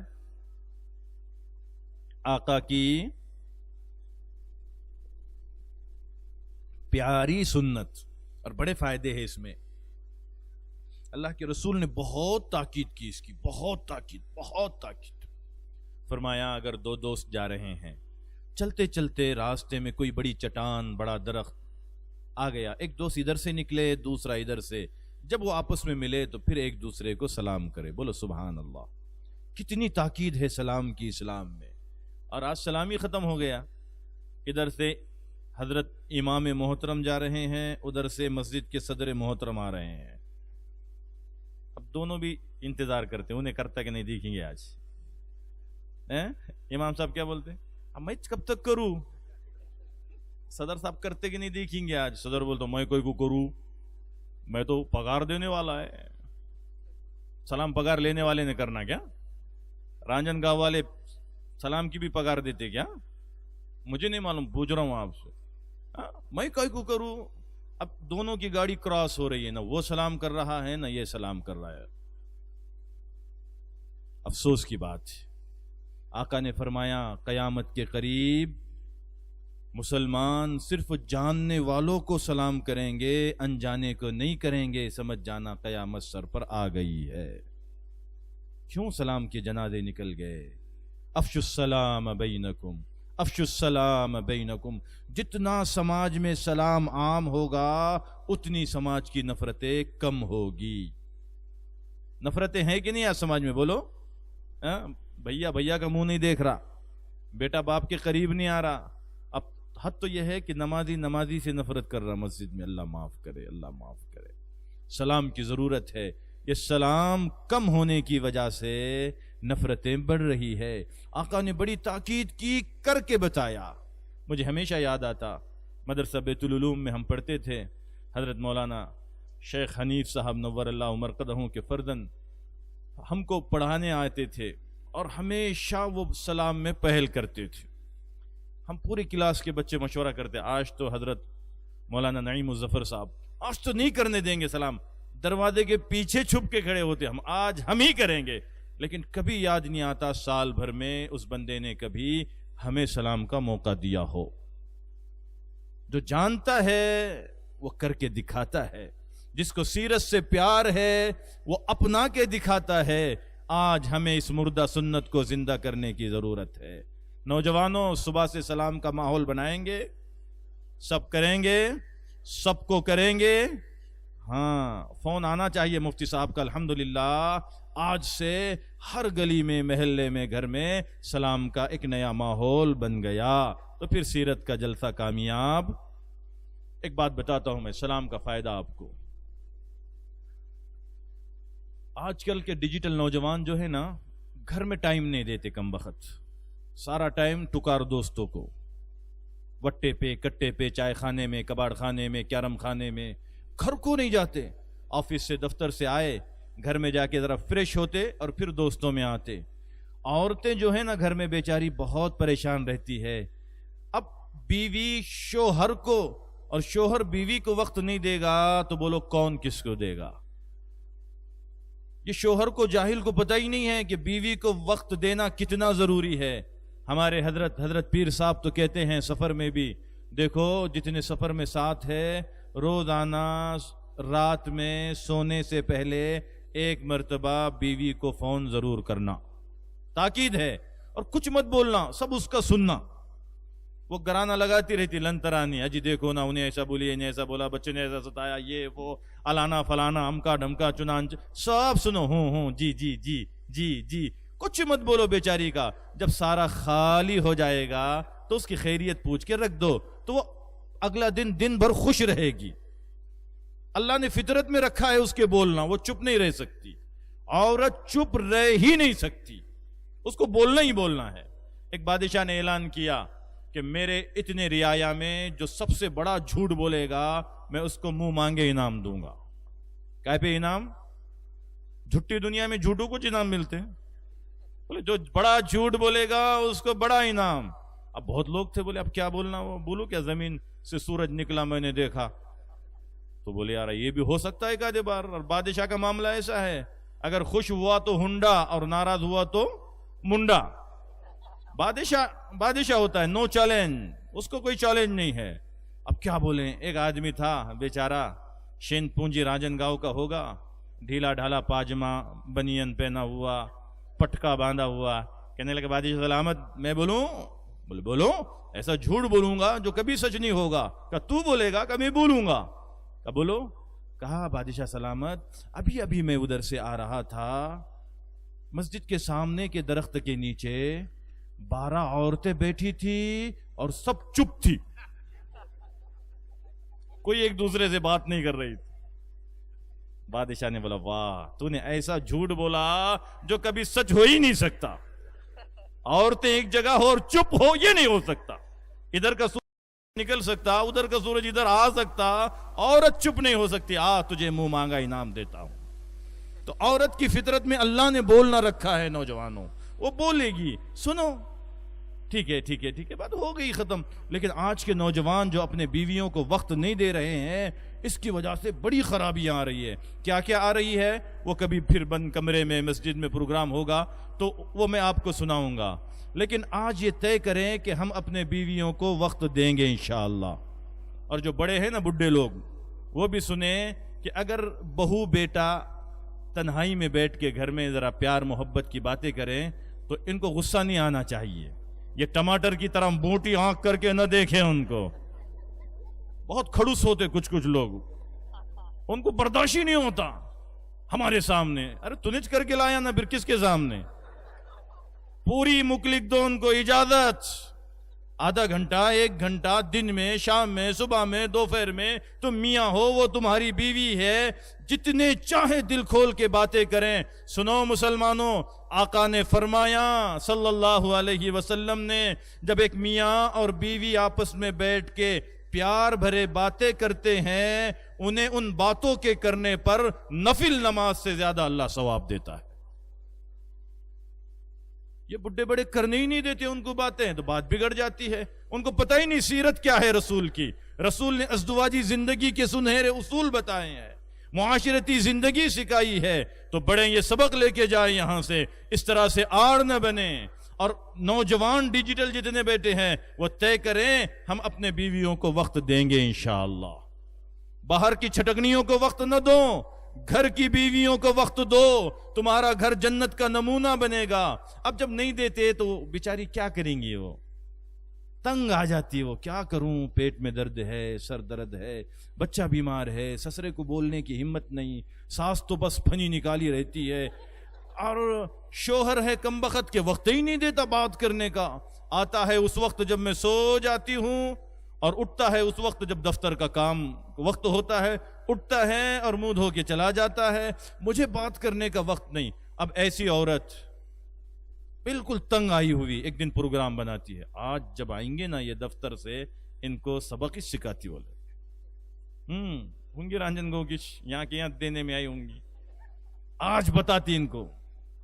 آقا کی پیاری سنت, اور بڑے فائدے ہیں اس میں. اللہ کے رسول نے بہت تاکید کی اس کی, بہت تاکید, بہت تاکید. فرمایا اگر دو دوست جا رہے ہیں, چلتے چلتے راستے میں کوئی بڑی چٹان, بڑا درخت آ گیا, ایک دوست ادھر سے نکلے دوسرا ادھر سے, جب وہ آپس میں ملے تو پھر ایک دوسرے کو سلام کرے. بولو سبحان اللہ. کتنی تاکید ہے سلام کی اسلام میں. اور آج سلام ہی ختم ہو گیا. ادھر سے حضرت امام محترم جا رہے ہیں, ادھر سے مسجد کے صدر محترم آ رہے ہیں. اب دونوں بھی انتظار کرتے, انہیں کرتا کہ نہیں دیکھیں گے آج. امام صاحب کیا بولتے؟ اب میں کب تک کروں؟ صدر صاحب کرتے کہ نہیں دیکھیں گے آج. صدر بولتا میں کوئی کو کروں, میں تو پگار دینے والا ہے. سلام پگار لینے والے نے کرنا کیا؟ رانجن گاؤں والے سلام کی بھی پگار دیتے کیا؟ مجھے نہیں معلوم, پوچھ رہا ہوں آپ سے. میں کوئی کو کروں؟ اب دونوں کی گاڑی کراس ہو رہی ہے, نہ وہ سلام کر رہا ہے نہ یہ سلام کر رہا ہے. افسوس کی بات. آقا نے فرمایا قیامت کے قریب مسلمان صرف جاننے والوں کو سلام کریں گے, انجانے کو نہیں کریں گے. سمجھ جانا قیامت سر پر آ گئی ہے. کیوں سلام کے جنازے نکل گئے؟ افشوا السلام بینکم, افشوا السلام بینکم. جتنا سماج میں سلام عام ہوگا اتنی سماج کی نفرتیں کم ہوگی. نفرتیں ہیں کہ نہیں آج سماج میں؟ بولو. بھیا بھیا کا منہ نہیں دیکھ رہا, بیٹا باپ کے قریب نہیں آ رہا. اب حد تو یہ ہے کہ نمازی نمازی سے نفرت کر رہا مسجد میں. اللہ معاف کرے, اللہ معاف کرے. سلام کی ضرورت ہے. یہ سلام کم ہونے کی وجہ سے نفرتیں بڑھ رہی ہے. آقا نے بڑی تاکید کی, کر کے بتایا. مجھے ہمیشہ یاد آتا, مدرسہ بیت العلوم میں ہم پڑھتے تھے. حضرت مولانا شیخ حنیف صاحب نور اللہ مرقدہ کے فردن ہم کو پڑھانے آتے تھے, اور ہمیشہ وہ سلام میں پہل کرتے تھے. ہم پوری کلاس کے بچے مشورہ کرتے, آج تو حضرت مولانا نعیم الظفر صاحب آج تو نہیں کرنے دیں گے سلام. دروازے کے پیچھے چھپ کے کھڑے ہوتے, آج ہم ہی کریں گے. لیکن کبھی یاد نہیں آتا سال بھر میں اس بندے نے کبھی ہمیں سلام کا موقع دیا ہو. جو جانتا ہے وہ کر کے دکھاتا ہے. جس کو سیرت سے پیار ہے وہ اپنا کے دکھاتا ہے. آج ہمیں اس مردہ سنت کو زندہ کرنے کی ضرورت ہے. نوجوانوں, صبح سے سلام کا ماحول بنائیں گے, سب کریں گے, سب کو کریں گے. ہاں, فون آنا چاہیے مفتی صاحب کا. الحمدللہ آج سے ہر گلی میں, محلے میں, گھر میں سلام کا ایک نیا ماحول بن گیا. تو پھر سیرت کا جلسہ کامیاب. ایک بات بتاتا ہوں میں, سلام کا فائدہ آپ کو. آج کل کے ڈیجیٹل نوجوان جو ہے نا, گھر میں ٹائم نہیں دیتے کم وقت. سارا ٹائم ٹکار دوستوں کو, وٹے پہ, کٹے پہ, چائے خانے میں, کباڑ خانے میں, کیرم خانے میں. گھر کو نہیں جاتے. آفس سے, دفتر سے آئے, گھر میں جا کے ذرا فریش ہوتے اور پھر دوستوں میں آتے. عورتیں جو ہیں نا گھر میں بیچاری بہت پریشان رہتی ہے. اب بیوی شوہر کو اور شوہر بیوی کو وقت نہیں دے گا تو بولو کون کس کو دے گا؟ یہ شوہر کو, جاہل کو پتہ ہی نہیں ہے کہ بیوی کو وقت دینا کتنا ضروری ہے. ہمارے حضرت پیر صاحب تو کہتے ہیں سفر میں بھی, دیکھو جتنے سفر میں ساتھ ہے روزانہ رات میں سونے سے پہلے 1 مرتبہ بیوی کو فون ضرور کرنا، تاکید ہے، اور کچھ مت بولنا، سب اس کا سننا۔ وہ گرانا لگاتی رہتی لنترانی، اجی دیکھو نا انہیں ایسا بولی، انہیں ایسا بولا، بچے نے ایسا ستایا، یہ وہ الانا فلانا ہمکا ڈھمکا چنانچہ، سب سنو، ہوں جی جی جی جی جی، کچھ مت بولو بیچاری کا۔ جب سارا خالی ہو جائے گا تو اس کی خیریت پوچھ کے رکھ دو، تو وہ اگلا دن بھر خوش رہے گی۔ اللہ نے فطرت میں رکھا ہے اس کے بولنا، وہ چپ نہیں رہ سکتی، عورت چپ رہ ہی نہیں سکتی، اس کو بولنا ہی بولنا ہے۔ ایک بادشاہ نے اعلان کیا کہ میرے اتنے رعایا میں جو سب سے بڑا جھوٹ بولے گا میں اس کو منہ مانگے انعام دوں گا۔ کیا پہ انعام؟ جھوٹی دنیا میں جھوٹوں کو انعام ملتے ہیں، بولے جو بڑا جھوٹ بولے گا اس کو بڑا انعام۔ اب بہت لوگ تھے، بولے اب کیا بولنا، وہ بولو کیا زمین سے سورج نکلا میں نے دیکھا، تو بولے یار یہ بھی ہو سکتا ہے ایک بار۔ اور بادشاہ کا معاملہ ایسا ہے، اگر خوش ہوا تو ہنڈا اور ناراض ہوا تو منڈا۔ بادشاہ ہوتا ہے، نو چیلنج، اس کو کوئی چیلنج نہیں ہے۔ اب کیا بولیں، ایک آدمی تھا بیچارہ، شین پونجی راجن گاؤں کا ہوگا، ڈھیلا ڈھالا پاجما بنین پہنا ہوا، پٹکا باندھا ہوا، کہنے لگا بادشاہ سلامت میں بولوں؟ بولے بولو، ایسا جھوٹ بولوں گا جو کبھی سچ نہیں ہوگا۔ کہا تو بولے گا کہ میں بولوں گا؟ کہا بولو۔ کہا بادشاہ سلامت ابھی میں ادھر سے آ رہا تھا، مسجد کے سامنے کے درخت کے نیچے 12 عورتیں بیٹھی تھی اور سب چپ تھی، کوئی ایک دوسرے سے بات نہیں کر رہی تھی۔ بادشاہ نے بولا واہ، تو نے ایسا جھوٹ بولا جو کبھی سچ ہو ہی نہیں سکتا، عورتیں ایک جگہ ہو اور چپ ہو یہ نہیں ہو سکتا، ادھر کا سورج نکل سکتا، ادھر کا سورج ادھر آ سکتا، عورت چپ نہیں ہو سکتی۔ تجھے منہ مانگا انعام دیتا ہوں۔ تو عورت کی فطرت میں اللہ نے بولنا رکھا ہے نوجوانوں، وہ بولے گی، سنو ٹھیک ہے بات ہو گئی ختم۔ لیکن آج کے نوجوان جو اپنے بیویوں کو وقت نہیں دے رہے ہیں، اس کی وجہ سے بڑی خرابیاں آ رہی ہے۔ کیا آ رہی ہے وہ کبھی پھر بند کمرے میں مسجد میں پروگرام ہوگا تو وہ میں آپ کو سناؤں گا، لیکن آج یہ طے کریں کہ ہم اپنے بیویوں کو وقت دیں گے انشاءاللہ۔ اور جو بڑے ہیں نا بڈھے لوگ، وہ بھی سنیں کہ اگر بہو بیٹا تنہائی میں بیٹھ کے گھر میں ذرا پیار محبت کی باتیں کریں تو ان کو غصہ نہیں آنا چاہیے، یہ ٹماٹر کی طرح موٹی آنکھ کر کے نہ دیکھیں ان کو، بہت کھڑوس ہوتے کچھ لوگ، ان کو برداشت ہی نہیں ہوتا ہمارے سامنے۔ ارے تنج کر کے لایا نا، پھر کس کے سامنے؟ پوری مکلک دو ان کو اجازت، آدھا گھنٹہ 1 گھنٹہ دن میں، شام میں، صبح میں، دوپہر میں، تم میاں ہو وہ تمہاری بیوی ہے، جتنے چاہے دل کھول کے باتیں کریں۔ سنو مسلمانوں، آقا نے فرمایا صلی اللہ علیہ وسلم نے، جب ایک میاں اور بیوی آپس میں بیٹھ کے پیار بھرے باتیں کرتے ہیں، انہیں ان باتوں کے کرنے پر نفل نماز سے زیادہ اللہ ثواب دیتا ہے۔ یہ بڑے بڑے کرنے ہی نہیں دیتے ان کو باتیں، تو بات بگڑ جاتی ہے، ان کو پتہ ہی نہیں سیرت کیا ہے رسول کی۔ رسول نے ازدواجی زندگی کے سنہرے اصول بتائے ہیں، معاشرتی زندگی سکھائی ہے، تو بڑے یہ سبق لے کے جائیں یہاں سے، اس طرح سے آڑ نہ بنیں۔ اور نوجوان ڈیجیٹل جتنے بیٹے ہیں وہ طے کریں ہم اپنے بیویوں کو وقت دیں گے انشاءاللہ، باہر کی چھٹکنیوں کو وقت نہ دو، گھر کی بیویوں کو وقت دو، تمہارا گھر جنت کا نمونہ بنے گا۔ اب جب نہیں دیتے تو بیچاری کیا کریں گی، وہ تنگ آ جاتی ہے، وہ کیا کروں، پیٹ میں درد ہے، سر درد ہے، بچہ بیمار ہے، سسرے کو بولنے کی ہمت نہیں، ساس تو بس پھنی نکالی رہتی ہے، اور شوہر ہے کمبخت کے وقت ہی نہیں دیتا بات کرنے کا، آتا ہے اس وقت جب میں سو جاتی ہوں اور اٹھتا ہے اس وقت جب دفتر کا کام وقت ہوتا ہے، اٹھتا ہے اور منہ دھو کے چلا جاتا ہے، مجھے بات کرنے کا وقت نہیں۔ اب ایسی عورت بالکل تنگ آئی ہوئی ایک دن پروگرام بناتی ہے، آج جب آئیں گے نا یہ دفتر سے ان کو سبق ہی سکھاتی، بولے ہوں گی رانجن گو کی یہاں کے یہاں دینے میں آئی ہوں گی، آج بتاتی ان کو،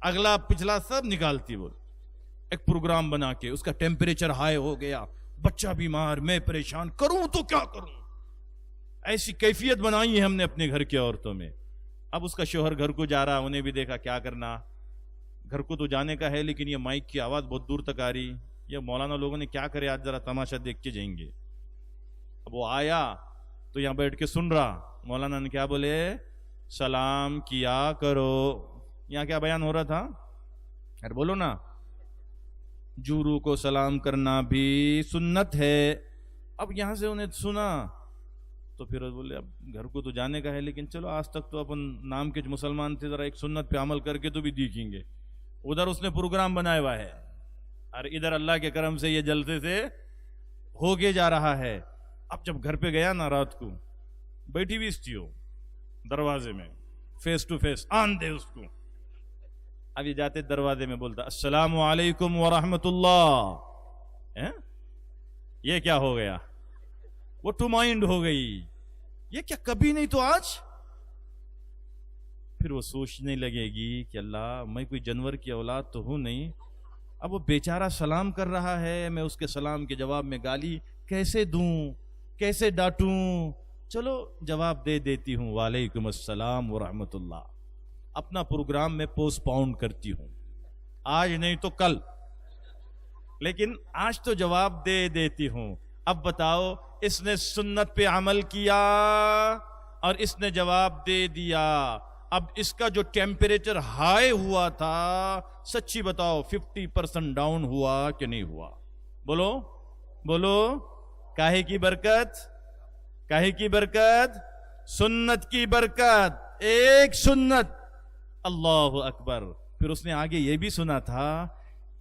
اگلا پچھلا سب نکالتی، بول ایک پروگرام بنا کے، اس کا ٹیمپریچر ہائی ہو گیا، بچہ بیمار، میں پریشان، کروں تو کیا کروں، ایسی کیفیت بنائی ہے ہم نے اپنے گھر کی عورتوں میں۔ اب اس کا شوہر گھر کو جا رہا، انہیں بھی دیکھا کیا کرنا، گھر کو تو جانے کا ہے لیکن یہ مائک کی آواز بہت دور تک آ رہی، یہ مولانا لوگوں نے کیا کرے آج ذرا تماشا دیکھ کے جائیں گے۔ اب وہ آیا تو یہاں بیٹھ کے سن رہا, مولانا نے کیا بولے, سلام کیا کرو. یہاں کیا بیان ہو رہا تھا, ارے بولو نا, جورو کو سلام کرنا بھی سنت ہے. اب یہاں سے انہیں سنا تو پھر بولے اب گھر کو تو جانے کا ہے, لیکن چلو آج تک تو اپن نام کے جو مسلمان تھے, ذرا ایک سنت پہ عمل کر کے تو بھی دیکھیں گے. ادھر اس نے پروگرام بنایا ہوا ہے اور ادھر اللہ کے کرم سے یہ جلسے سے ہوگے جا رہا ہے. اب جب گھر پہ گیا نا, رات کو بیٹھی بھی تھی ہو دروازے میں, فیس ٹو فیس آن دے اس کو. اب یہ جاتے دروازے میں بولتا السلام علیکم ورحمت اللہ. یہ کیا ہو گیا, وہ ٹو مائنڈ ہو گئی, یہ کیا کبھی نہیں تو آج. پھر وہ سوچنے لگے گی کہ اللہ میں کوئی جانور کی اولاد تو ہوں نہیں, اب وہ بیچارہ سلام کر رہا ہے, میں اس کے سلام کے جواب میں گالی کیسے دوں, کیسے ڈانٹوں. چلو جواب دے دیتی ہوں, وعلیکم السلام ورحمت اللہ. اپنا پروگرام میں پوسٹ پون کرتی ہوں, آج نہیں تو کل, لیکن آج تو جواب دے دیتی ہوں. اب بتاؤ, اس نے سنت پہ عمل کیا اور اس نے جواب دے دیا. اب اس کا جو ٹیمپریچر ہائی ہوا تھا, سچی بتاؤ 50% ڈاؤن ہوا کہ نہیں ہوا؟ بولو بولو. کاہے کی برکت, کاہے کی برکت, سنت کی برکت. ایک سنت, اللہ اکبر. پھر اس نے آگے یہ بھی سنا تھا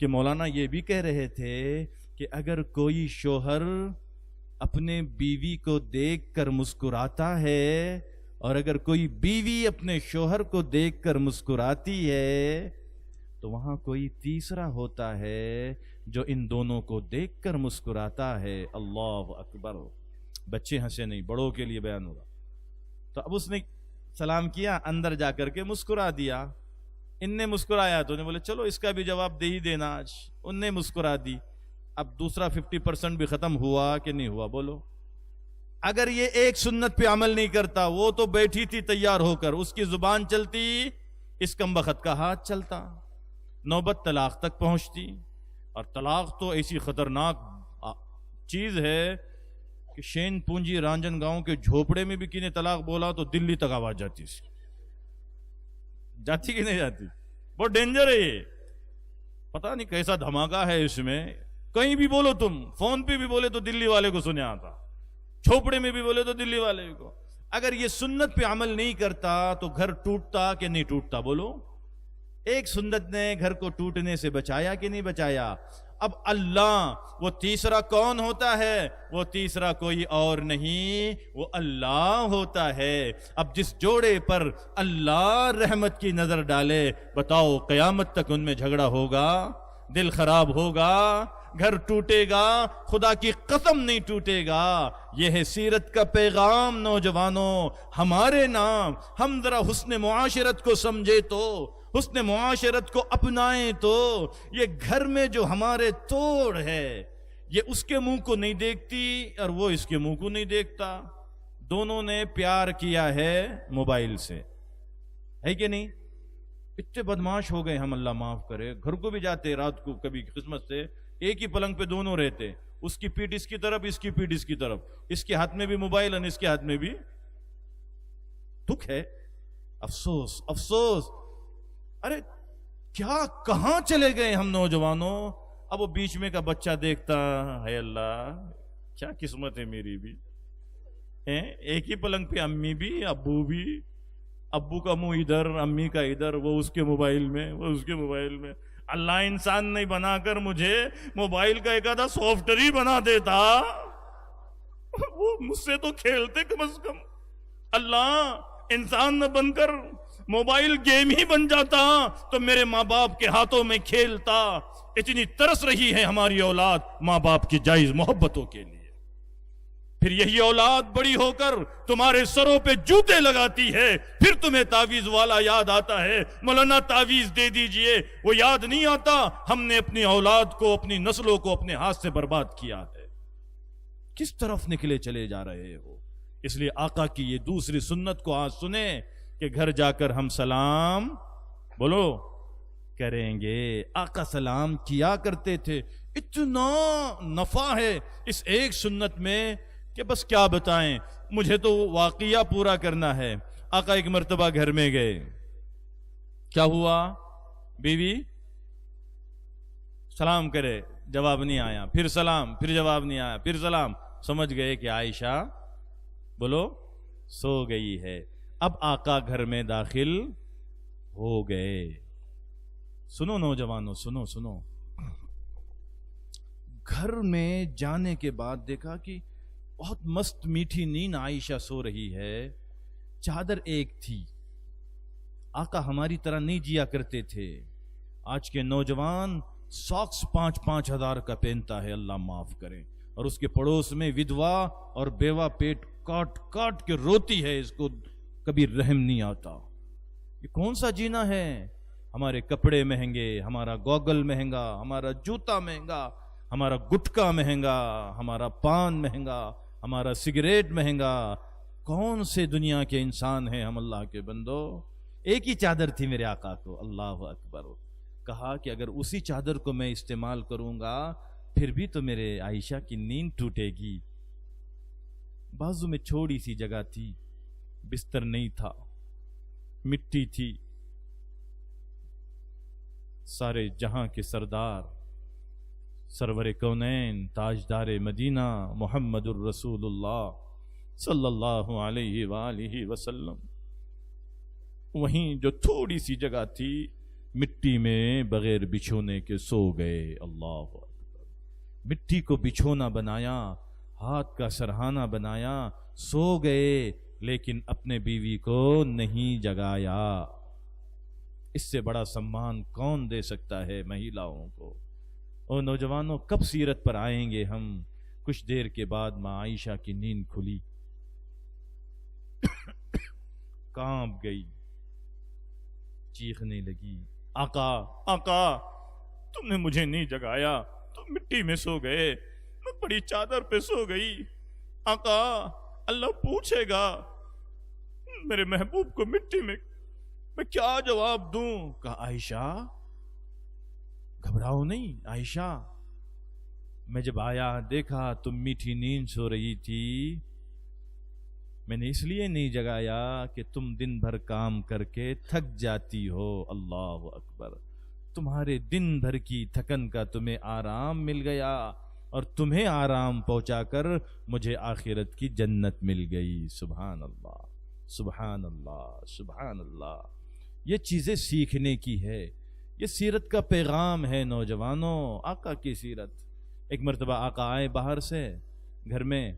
کہ مولانا یہ بھی کہہ رہے تھے کہ اگر کوئی شوہر اپنے بیوی کو دیکھ کر مسکراتا ہے اور اگر کوئی بیوی اپنے شوہر کو دیکھ کر مسکراتی ہے تو وہاں کوئی تیسرا ہوتا ہے جو ان دونوں کو دیکھ کر مسکراتا ہے. اللہ اکبر. بچے ہنسے نہیں, بڑوں کے لیے بیان ہوگا. تو اب اس نے سلام کیا, اندر جا کر کے مسکرا دیا. ان نے مسکرایا تو انہیں بولے چلو اس کا بھی جواب دے ہی دینا آج. ان نے مسکرا دی. اب دوسرا 50% بھی ختم ہوا کہ نہیں ہوا؟ بولو. اگر یہ ایک سنت پہ عمل نہیں کرتا, وہ تو بیٹھی تھی تیار ہو کر, اس کی زبان چلتی, اس کمبخت کا ہاتھ چلتا, نوبت طلاق تک پہنچتی. اور طلاق تو ایسی خطرناک چیز ہے کہ شین پونجی رانجن گاؤں کے جھوپڑے میں بھی کسی طلاق بولا تو دلی تک آواز جاتی, جاتی کہ نہیں جاتی؟ بہت ڈینجر ہے یہ, پتہ نہیں کیسا دھماکہ ہے اس میں. کہیں بھی بولو تم, فون پہ بھی بولے تو دلی والے کو سنے آتا, جھوپڑے میں بھی بولے تو دلی والے کو. اگر یہ سنت پہ عمل نہیں کرتا تو گھر ٹوٹتا کہ نہیں ٹوٹتا؟ بولو. ایک سنت نے گھر کو ٹوٹنے سے بچایا کہ نہیں بچایا؟ اب اللہ, وہ تیسرا کون ہوتا ہے؟ وہ تیسرا کوئی اور نہیں, وہ اللہ ہوتا ہے. اب جس جوڑے پر اللہ رحمت کی نظر ڈالے, بتاؤ قیامت تک ان میں جھگڑا ہوگا, دل خراب ہوگا, گھر ٹوٹے گا؟ خدا کی قسم نہیں ٹوٹے گا. یہ ہے سیرت کا پیغام نوجوانوں, ہمارے نام. ہم ذرا حسن معاشرت کو سمجھے تو, حسن معاشرت کو اپنائیں تو. یہ گھر میں جو ہمارے توڑ ہے, یہ اس کے منہ کو نہیں دیکھتی اور وہ اس کے منہ کو نہیں دیکھتا. دونوں نے پیار کیا ہے موبائل سے, ہے کہ نہیں؟ اتنے بدماش ہو گئے ہم, اللہ معاف کرے. گھر کو بھی جاتے رات کو کبھی قسمت سے, ایک ہی پلنگ پہ دونوں رہتے, اس کی پیٹھ اس کی طرف, اس کی پیٹھ اس کی طرف, اس کے ہاتھ میں بھی موبائل اور اس کے ہاتھ میں بھی. دکھ ہے, افسوس افسوس. ارے کیا کہاں چلے گئے ہم نوجوانوں؟ اب وہ بیچ میں کا بچہ دیکھتا ہے, اللہ کیا قسمت ہے میری بھی. ایک ہی پلنگ پہ امی بھی ابو بھی, ابو کا منہ ادھر, امی کا ادھر, وہ اس کے موبائل میں, وہ اس کے موبائل میں. اللہ انسان نہیں بنا کر مجھے موبائل کا ایک آدھا سافٹ ویئر ہی بنا دیتا, وہ مجھ سے تو کھیلتے کم از کم. اللہ انسان نہ بن کر موبائل گیم ہی بن جاتا تو میرے ماں باپ کے ہاتھوں میں کھیلتا. اتنی ترس رہی ہے ہماری اولاد ماں باپ کی جائز محبتوں کے لیے. پھر یہی اولاد بڑی ہو کر تمہارے سروں پہ جوتے لگاتی ہے, پھر تمہیں تعویذ والا یاد آتا ہے, مولانا تعویذ دے دیجئے. وہ یاد نہیں آتا ہم نے اپنی اولاد کو, اپنی نسلوں کو اپنے ہاتھ سے برباد کیا ہے. کس طرف نکلے چلے جا رہے ہو؟ اس لیے آقا کی یہ دوسری سنت کو آج سنیں کہ گھر جا کر ہم سلام بولو کریں گے. آقا سلام کیا کرتے تھے. اتنا نفع ہے اس ایک سنت میں کہ بس کیا بتائیں، مجھے تو واقعہ پورا کرنا ہے۔ آقا ایک مرتبہ گھر میں گئے، کیا ہوا؟ بیوی سلام کرے، جواب نہیں آیا، پھر سلام، پھر جواب نہیں آیا، پھر سلام، سمجھ گئے کہ عائشہ بولو سو گئی ہے۔ اب آقا گھر میں داخل ہو گئے۔ سنو نوجوانوں، سنو سنو، گھر میں جانے کے بعد دیکھا کہ بہت مست میٹھی نیند عائشہ سو رہی ہے، چادر ایک تھی۔ آقا ہماری طرح نہیں جیا کرتے تھے، آج کے نوجوان ساکس 5-5 ہزار کا پہنتا ہے، اللہ معاف کرے، اور اس کے پڑوس میں ودوا اور بیوہ پیٹ کاٹ کاٹ کے روتی ہے، اس کو کبھی رحم نہیں آتا۔ یہ کون سا جینا ہے؟ ہمارے کپڑے مہنگے، ہمارا گوگل مہنگا، ہمارا جوتا مہنگا، ہمارا گٹکا مہنگا، ہمارا پان مہنگا، ہمارا سگریٹ مہنگا۔ کون سے دنیا کے انسان ہیں ہم اللہ کے بندو؟ ایک ہی چادر تھی میرے آقا کو، اللہ اکبر۔ کہا کہ اگر اسی چادر کو میں استعمال کروں گا پھر بھی تو میرے عائشہ کی نیند ٹوٹے گی۔ بازو میں چھوڑی سی جگہ تھی، بستر نہیں تھا، مٹی تھی۔ سارے جہاں کے سردار، سرور کونین، تاجدار مدینہ، محمد الرسول اللہ صلی اللہ علیہ وآلہ وسلم، وہیں جو تھوڑی سی جگہ تھی مٹی میں بغیر بچھونے کے سو گئے۔ اللہ اکبر۔ مٹی کو بچھونا بنایا، ہاتھ کا سرہانہ بنایا، سو گئے، لیکن اپنے بیوی کو نہیں جگایا۔ اس سے بڑا سمان کون دے سکتا ہے مہیلاؤں کو؟ اور نوجوانوں، کب سیرت پر آئیں گے ہم؟ کچھ دیر کے بعد ماں عائشہ کی نیند کھلی، کانپ گئی، چیخنے لگی، آقا آقا تم نے مجھے نہیں جگایا، تم مٹی میں سو گئے، میں بڑی چادر پہ سو گئی، آقا اللہ پوچھے گا میرے محبوب کو مٹی میں کیا جواب دوں؟ کہا عائشہ گھبراؤ نہیں عائشہ، میں جب آیا دیکھا تم میٹھی نیند سو رہی تھی، میں نے اس لیے نہیں جگایا کہ تم دن بھر کام کر کے تھک جاتی ہو۔ اللہ اکبر۔ تمہارے دن بھر کی تھکن کا تمہیں آرام مل گیا، اور تمہیں آرام پہنچا کر مجھے آخرت کی جنت مل گئی۔ سبحان اللہ، سبحان اللہ، سبحان اللہ۔ یہ چیزیں سیکھنے کی ہے، یہ سیرت کا پیغام ہے نوجوانوں، آقا کی سیرت۔ ایک مرتبہ آقا آئے باہر سے، گھر میں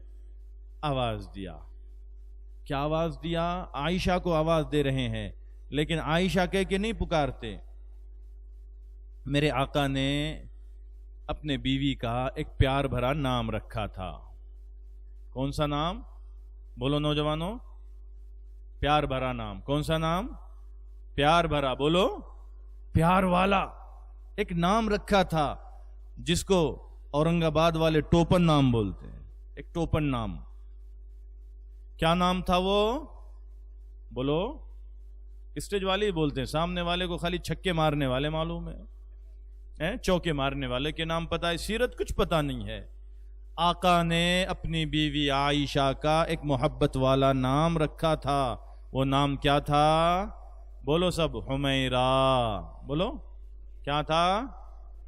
آواز دیا۔ کیا آواز دیا؟ عائشہ کو آواز دے رہے ہیں، لیکن عائشہ کہہ کے نہیں پکارتے۔ میرے آقا نے اپنے بیوی کا ایک پیار بھرا نام رکھا تھا۔ کون سا نام؟ بولو نوجوانوں، پیار بھرا نام۔ کون سا نام؟ پیار بھرا، بولو پیار والا۔ ایک نام رکھا تھا جس کو اورنگ آباد والے ٹوپن نام بولتے ہیں، ایک ٹوپن نام۔ کیا نام تھا وہ؟ بولو، اسٹیج والے ہی بولتے ہیں، سامنے والے کو خالی چھکے مارنے والے معلوم ہے، چوکے مارنے والے کے نام پتہ ہے، سیرت کچھ پتہ نہیں ہے۔ آقا نے اپنی بیوی عائشہ کا ایک محبت والا نام رکھا تھا، وہ نام کیا تھا؟ بولو سب، حمیرہ۔ بولو کیا تھا؟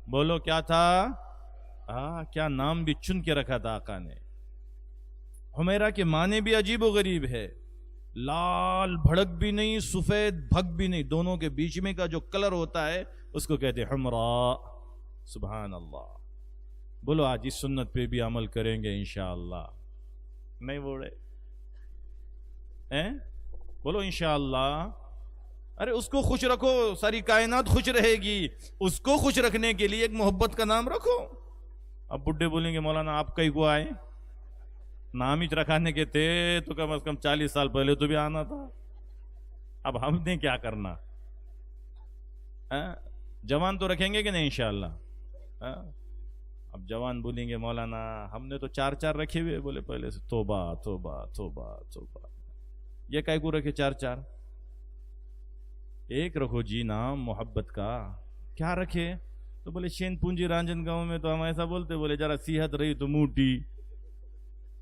بولو کیا تھا؟ کیا نام بھی چن کے رکھا تھا آقا نے۔ حمیرہ کے معنی بھی عجیب و غریب ہے، لال بھڑک بھی نہیں، سفید بھگ بھی نہیں، دونوں کے بیچ میں کا جو کلر ہوتا ہے اس کو کہتے ہیں حمراء۔ سبحان اللہ۔ بولو آج اس سنت پہ بھی عمل کریں گے انشاءاللہ، نہیں بولے؟ بولو انشاءاللہ۔ ارے اس کو خوش رکھو، ساری کائنات خوش رہے گی، اس کو خوش رکھنے کے لیے ایک محبت کا نام رکھو۔ اب بڈھے بولیں گے مولانا آپ کئی کو آئے، نام ہی رکھانے کے تھے تو کم از کم 40 سال پہلے تو بھی آنا تھا، اب ہم نے کیا کرنا؟ جوان تو رکھیں گے کہ نہیں انشاءاللہ؟ اب جوان بولیں گے مولانا ہم نے تو 4 رکھے ہوئے، بولے پہلے سے توبہ توبہ توبہ توبہ۔ یہ کئی کو رکھے 4؟ ایک رکھو جی نام محبت کا۔ کیا رکھے؟ تو بولے شین پونجی رانجن گاؤں میں تو ہم ایسا بولتے، بولے ذرا صحت رہی تو موٹی،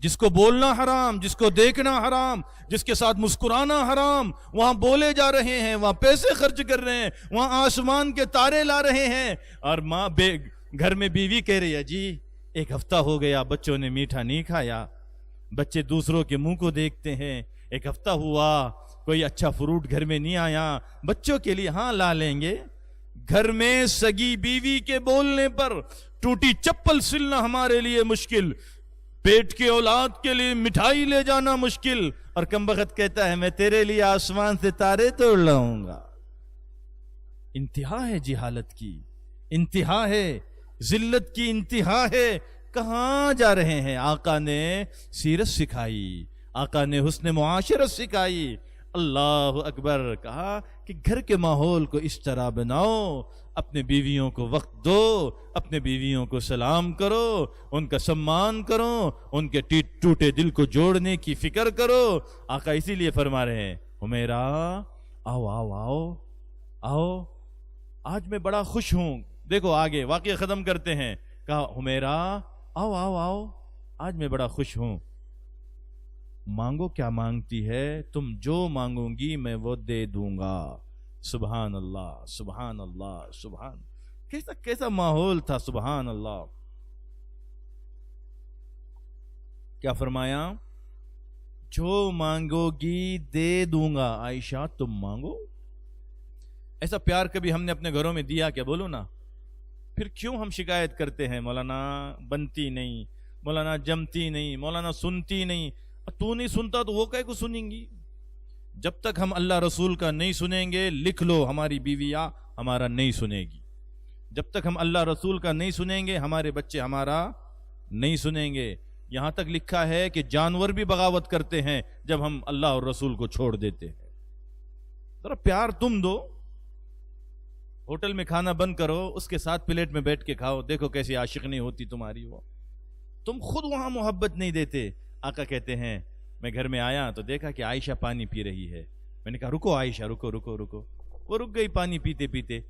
جس کو بولنا حرام، جس کو دیکھنا حرام، جس کے ساتھ مسکرانا حرام، وہاں بولے جا رہے ہیں، وہاں پیسے خرچ کر رہے ہیں، وہاں آسمان کے تارے لا رہے ہیں، اور ماں گھر میں بیوی کہہ رہی ہے جی ایک ہفتہ ہو گیا بچوں نے میٹھا نہیں کھایا، بچے دوسروں کے منہ کو دیکھتے ہیں، ایک ہفتہ ہوا کوئی اچھا فروٹ گھر میں نہیں آیا، بچوں کے لیے ہاں لا لیں گے۔ گھر میں سگی بیوی کے بولنے پر ٹوٹی چپل سلنا ہمارے لیے مشکل، پیٹ کے اولاد کے لیے مٹھائی لے جانا مشکل، اور کمبخت کہتا ہے میں تیرے لیے آسمان سے تارے توڑ لاؤں گا۔ انتہا ہے جہالت کی، انتہا ہے ذلت کی، انتہا ہے۔ کہاں جا رہے ہیں؟ آقا نے سیرت سکھائی، آقا نے حسن معاشرت سکھائی۔ اللہ اکبر، کہا کہ گھر کے ماحول کو اس طرح بناؤ، اپنے بیویوں کو وقت دو، اپنے بیویوں کو سلام کرو، ان کا سمان کرو، ان کے ٹوٹے دل کو جوڑنے کی فکر کرو۔ آقا اسی لیے فرما رہے ہیں حمیرہ آؤ آؤ آؤ آؤ، آج میں بڑا خوش ہوں۔ دیکھو آگے واقعہ ختم کرتے ہیں، کہا حمیرہ آؤ آؤ آؤ، آج میں بڑا خوش ہوں، مانگو کیا مانگتی ہے، تم جو مانگوں گی میں وہ دے دوں گا۔ سبحان اللہ سبحان اللہ سبحان، کیسا ماحول تھا، سبحان اللہ۔ کیا فرمایا؟ جو مانگو گی دے دوں گا، عائشہ تم مانگو۔ ایسا پیار کبھی ہم نے اپنے گھروں میں دیا کیا؟ بولو نا۔ پھر کیوں ہم شکایت کرتے ہیں مولانا بنتی نہیں، مولانا جمتی نہیں، مولانا سنتی نہیں؟ تو نہیں سنتا تو وہ کہے کو سنیں گی؟ جب تک ہم اللہ رسول کا نہیں سنیں گے، لکھ لو ہماری بیویاں ہمارا نہیں سنے گی۔ جب تک ہم اللہ رسول کا نہیں سنیں گے، ہمارے بچے ہمارا نہیں سنیں گے۔ یہاں تک لکھا ہے کہ جانور بھی بغاوت کرتے ہیں جب ہم اللہ اور رسول کو چھوڑ دیتے ہیں۔ ذرا پیار تم دو، ہوٹل میں کھانا بند کرو، اس کے ساتھ پلیٹ میں بیٹھ کے کھاؤ، دیکھو کیسی عاشق نہیں ہوتی تمہاری وہ۔ تم خود وہاں محبت نہیں دیتے۔ آقا کہتے ہیں میں گھر میں آیا تو دیکھا کہ عائشہ پانی پی رہی ہے، میں نے کہا رکو عائشہ، رکو رکو رکو۔ وہ رک گئی پانی پیتے پیتے،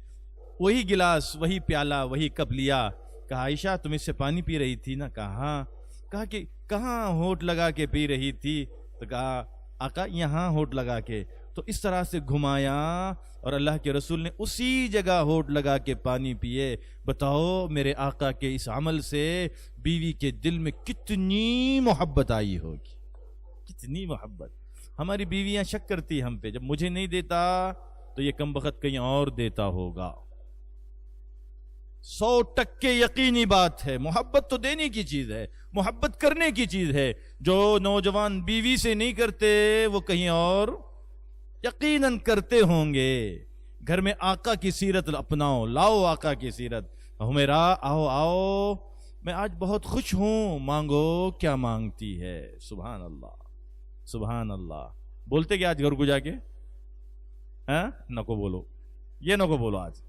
وہی گلاس وہی پیالہ وہی کپ لیا، کہا عائشہ تم اس سے پانی پی رہی تھی نا؟ کہا کہا کہ کہاں ہونٹ لگا کے پی رہی تھی؟ تو کہا آقا یہاں ہونٹ لگا کے۔ تو اس طرح سے گھمایا اور اللہ کے رسول نے اسی جگہ ہونٹ لگا کے پانی پیے۔ بتاؤ میرے آقا کے اس عمل سے بیوی کے دل میں کتنی محبت آئی ہوگی، کتنی محبت۔ ہماری بیویاں شک کرتی ہم پہ، جب مجھے نہیں دیتا تو یہ کمبخت کہیں اور دیتا ہوگا۔ 100% یقینی بات ہے، محبت تو دینے کی چیز ہے، محبت کرنے کی چیز ہے۔ جو نوجوان بیوی سے نہیں کرتے وہ کہیں اور یقیناً کرتے ہوں گے۔ گھر میں آقا کی سیرت اپناؤ، لاؤ آقا کی سیرت۔ حمیرہ آؤ آؤ، میں آج بہت خوش ہوں، مانگو کیا مانگتی ہے۔ سبحان اللہ سبحان اللہ۔ بولتے کیا آج گھر کو جا کے؟ نکو بولو، یہ نکو بولو آج،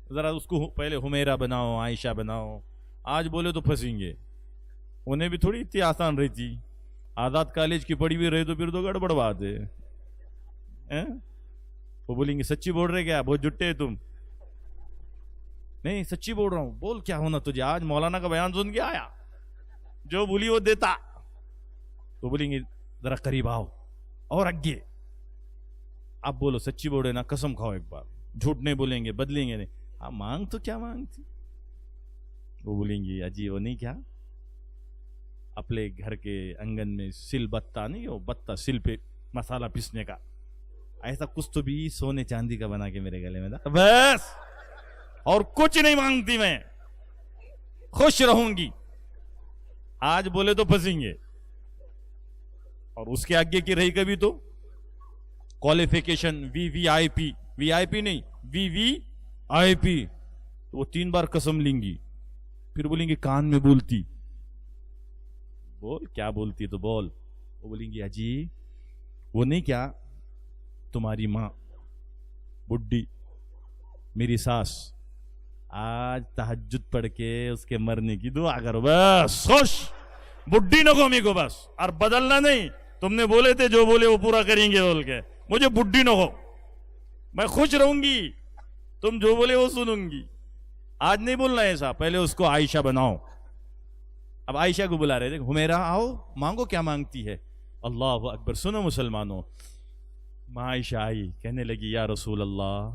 ذرا اس کو پہلے حمیرہ بناؤ، عائشہ بناؤ۔ آج بولے تو پھنسیں گے، انہیں بھی تھوڑی اتنی آسان رہتی۔ آزاد کالج کی پڑھی بھی رہے تو پھر تو گڑبڑ بات ہے۔ وہ بولیں گے سچی بول رہے کیا؟ بہت جھٹے ہیں تم۔ نہیں سچی بول رہا ہوں۔ بول کیا ہونا تجھے؟ آج مولانا کا بیان سن کے آیا، جو بولی وہ دیتا۔ تو بولیں گے ذرا قریب آؤ اور اگے۔ آپ بولو سچی بول رہے نا، قسم کھاؤ ایک بار، جھوٹ نہیں بولیں گے، بدلیں گے نہیں۔ ہاں مانگ تو کیا مانگتی؟ وہ بولیں گے اجی وہ نہیں کیا، اپنے گھر کے انگن میں سل بتہ نہیں، وہ بتہ سل پہ مسالہ پیسنے کا، ایسا کچھ تو بھی سونے چاندی کا بنا کے میرے گلے میں تھا، بس اور کچھ نہیں مانگتی، میں خوش رہوں گی۔ آج بولے تو پھنسیں گے، اور اس کے آگے کی رہی کبھی تو کوالیفیکیشن وی آئی پی نہیں VIP، تو وہ 3 بار قسم لیں گی، پھر بولیں گے کان میں بولتی، بول کیا بولتی تو بول۔ وہ بولیں گی اجی وہ نہیں کیا، تمہاری ماں بڈھی میری ساس آج تہجد پڑھ کے اس کے مرنے کی دعا کرو، بس خوش۔ بڈھی نہ کو می کو بس، اور بدلنا نہیں، تم نے بولے تھے جو بولے وہ پورا کریں گے بول کے، مجھے بڈھی نہ ہو، میں خوش رہوں گی، تم جو بولے وہ سنوں گی۔ آج نہیں بولنا ایسا، پہلے اس کو عائشہ بناؤ، اب عائشہ کو بلا رہے تھے، حمیرہ آؤ مانگو کیا مانگتی ہے. اللہ اکبر. سنو مسلمانوں، ماں عائشہ آئی، کہنے لگی یا رسول اللہ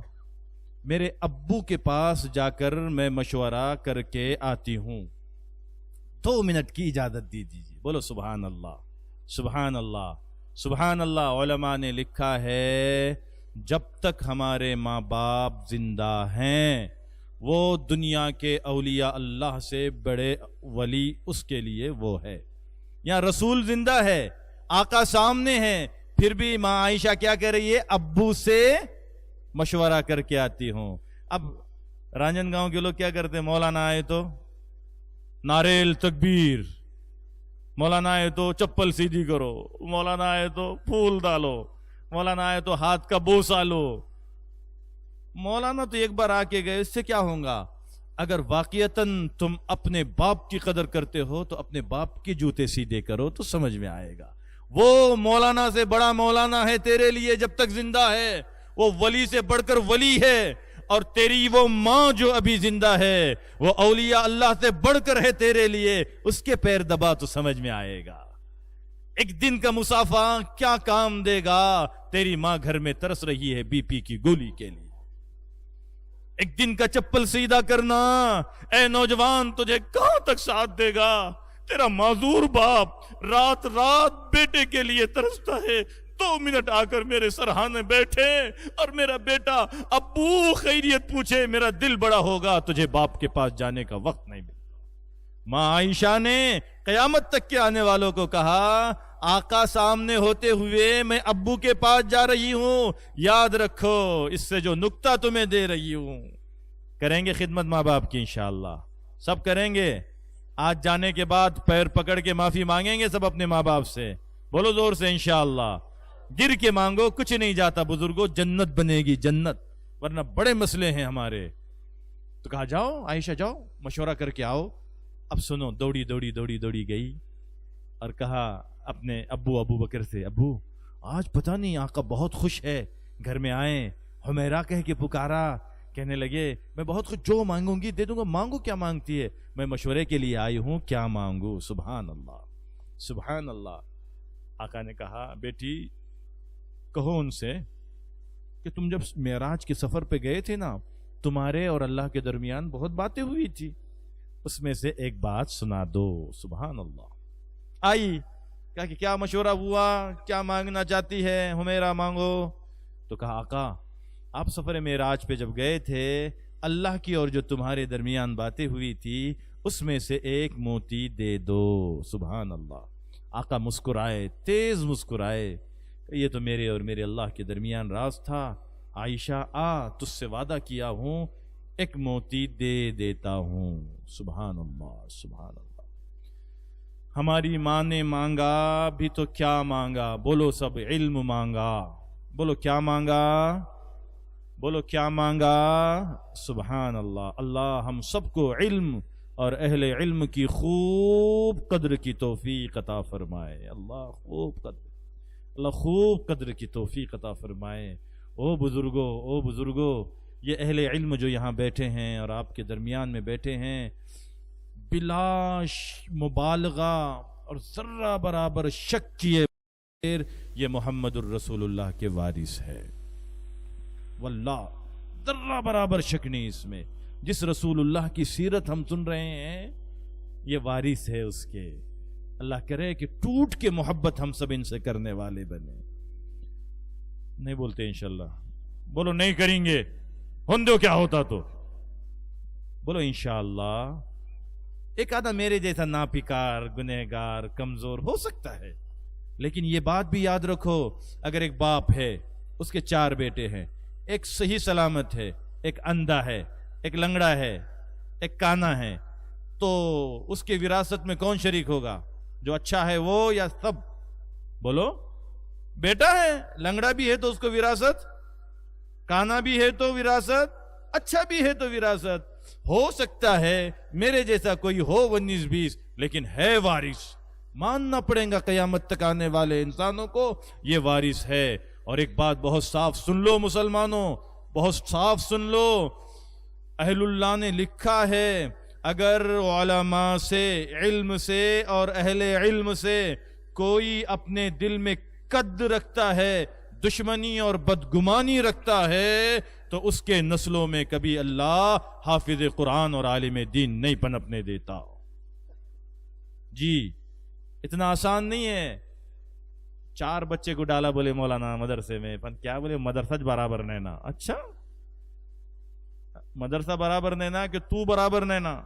میرے ابو کے پاس جا کر میں مشورہ کر کے آتی ہوں، 2 منٹ کی اجازت دی دیجیے. بولو سبحان اللہ، سبحان اللہ، سبحان اللہ. علماء نے لکھا ہے جب تک ہمارے ماں باپ زندہ ہیں وہ دنیا کے اولیاء اللہ سے بڑے ولی اس کے لیے وہ ہے. یہاں رسول زندہ ہے، آقا سامنے ہے، پھر بھی ماں عائشہ کیا کہہ رہی ہے؟ ابو سے مشورہ کر کے آتی ہوں. اب رانجن گاؤں کے لوگ کیا کرتے ہیں؟ مولانا آئے تو ناریل تکبیر، مولانا آئے تو چپل سیدھی کرو، مولانا آئے تو پھول ڈالو، مولانا آئے تو ہاتھ کا بوسہ لو. مولانا تو ایک بار آ کے گئے، اس سے کیا ہوگا؟ اگر واقعتاً تم اپنے باپ کی قدر کرتے ہو تو اپنے باپ کے جوتے سیدھے کرو تو سمجھ میں آئے گا. وہ مولانا سے بڑا مولانا ہے تیرے لیے جب تک زندہ ہے، وہ ولی سے بڑھ کر ولی ہے، اور تیری وہ ماں جو ابھی زندہ ہے وہ اولیاء اللہ سے بڑھ کر ہے تیرے لیے. اس کے پیر دبا تو سمجھ میں آئے گا. ایک دن کا مسافہ کیا کام دے گا؟ تیری ماں گھر میں ترس رہی ہے بی پی کی گولی کے لیے. ایک دن کا چپل سیدھا کرنا اے نوجوان تجھے کہاں تک ساتھ دے گا؟ تیرا معذور باپ رات رات بیٹے کے لیے ترستا ہے. 2 منٹ آ کر میرے سرہانے بیٹھے اور میرا بیٹا ابو خیریت پوچھے، میرا دل بڑا ہوگا. تجھے باپ کے پاس جانے کا وقت نہیں ملتا. ماں عائشہ نے قیامت تک کے آنے والوں کو کہا آقا سامنے ہوتے ہوئے میں ابو کے پاس جا رہی ہوں، یاد رکھو اس سے جو نکتہ تمہیں دے رہی ہوں. کریں گے خدمت ماں باپ کی انشاءاللہ، سب کریں گے. آج جانے کے بعد پیر پکڑ کے معافی مانگیں گے سب اپنے ماں باپ سے. بولو زور سے انشاءاللہ. گر کے مانگو، کچھ نہیں جاتا بزرگوں، جنت بنے گی جنت، ورنہ بڑے مسئلے ہیں ہمارے. تو کہا جاؤ عائشہ جاؤ مشورہ کر کے آؤ. اب سنو، دوڑی دوڑی دوڑی دوڑی گئی اور کہا اپنے ابو بکر سے، ابو آج پتہ نہیں آقا بہت خوش ہے، گھر میں آئے، حمیرہ کہہ کے پکارا. کہنے لگے میں بہت خوش، جو مانگوں گی دے دوں گا. مانگو کیا مانگتی ہے؟ میں مشورے کے لیے آئی ہوں، کیا مانگو؟ سبحان اللہ، سبحان اللہ. آقا نے کہا بیٹی کہو ان سے کہ تم جب معراج کے سفر پہ گئے تھے نا، تمہارے اور اللہ کے درمیان بہت باتیں ہوئی تھی، اس میں سے ایک بات سنا دو. سبحان اللہ. آئی، کہا کہ کیا مشورہ ہوا، کیا مانگنا چاہتی ہے حمیرہ؟ مانگو. تو کہا آقا آپ سفر معراج پہ جب گئے تھے، اللہ کی اور جو تمہارے درمیان باتیں ہوئی تھی اس میں سے ایک موتی دے دو. سبحان اللہ. آقا مسکرائے، تیز مسکرائے. یہ تو میرے اور میرے اللہ کے درمیان راز تھا. عائشہ آ، تجھ سے وعدہ کیا ہوں ایک موتی دے دیتا ہوں. سبحان اللہ، سبحان اللہ. ہماری ماں نے مانگا بھی تو کیا مانگا؟ بولو سب، علم مانگا. بولو کیا مانگا؟ بولو کیا مانگا؟ سبحان اللہ. اللہ ہم سب کو علم اور اہل علم کی خوب قدر کی توفیق عطا فرمائے. اللہ خوب قدر کی توفیق عطا فرمائے. او بزرگو یہ اہل علم جو یہاں بیٹھے ہیں اور آپ کے درمیان میں بیٹھے ہیں، بلا مبالغہ اور ذرہ برابر شک کیے بغیر یہ محمد الرسول اللہ کے وارث ہے. واللہ ذرہ برابر شک نہیں اس میں. جس رسول اللہ کی سیرت ہم سن رہے ہیں یہ وارث ہے اس کے. اللہ کرے کہ ٹوٹ کے محبت ہم سب ان سے کرنے والے بنے. نہیں بولتے انشاءاللہ؟ بولو نہیں کریں گے. ہندو کیا ہوتا تو بولو انشاءاللہ. ایک آدھا میرے جیسا ناپکار، گنہگار، کمزور ہو سکتا ہے، لیکن یہ بات بھی یاد رکھو اگر ایک باپ ہے، اس کے 4 بیٹے ہیں، ایک صحیح سلامت ہے، ایک اندھا ہے، ایک لنگڑا ہے، ایک کانا ہے، تو اس کے وراثت میں کون شریک ہوگا؟ جو اچھا ہے وہ یا سب؟ بولو. بیٹا ہے، لنگڑا بھی ہے تو اس کو وراثت، کانا بھی ہے تو وراثت، اچھا بھی ہے تو وراثت. ہو سکتا ہے میرے جیسا کوئی ہو 19-20، لیکن ہے وارث. ماننا پڑے گا قیامت تک آنے والے انسانوں کو یہ وارث ہے. اور ایک بات بہت صاف سن لو مسلمانوں، بہت صاف سن لو. اہل اللہ نے لکھا ہے اگر علماء سے، علم سے اور اہل علم سے کوئی اپنے دل میں قد رکھتا ہے، دشمنی اور بدگمانی رکھتا ہے، تو اس کے نسلوں میں کبھی اللہ حافظ قرآن اور عالم دین نہیں پنپنے دیتا۔ جی اتنا آسان نہیں ہے۔ 4 بچے کو ڈالا بولے مولانا مدرسے میں، کیا بولے مدرسہ برابر نینا۔ اچھا مدرسہ برابر نینا کہ تو برابر نینا؟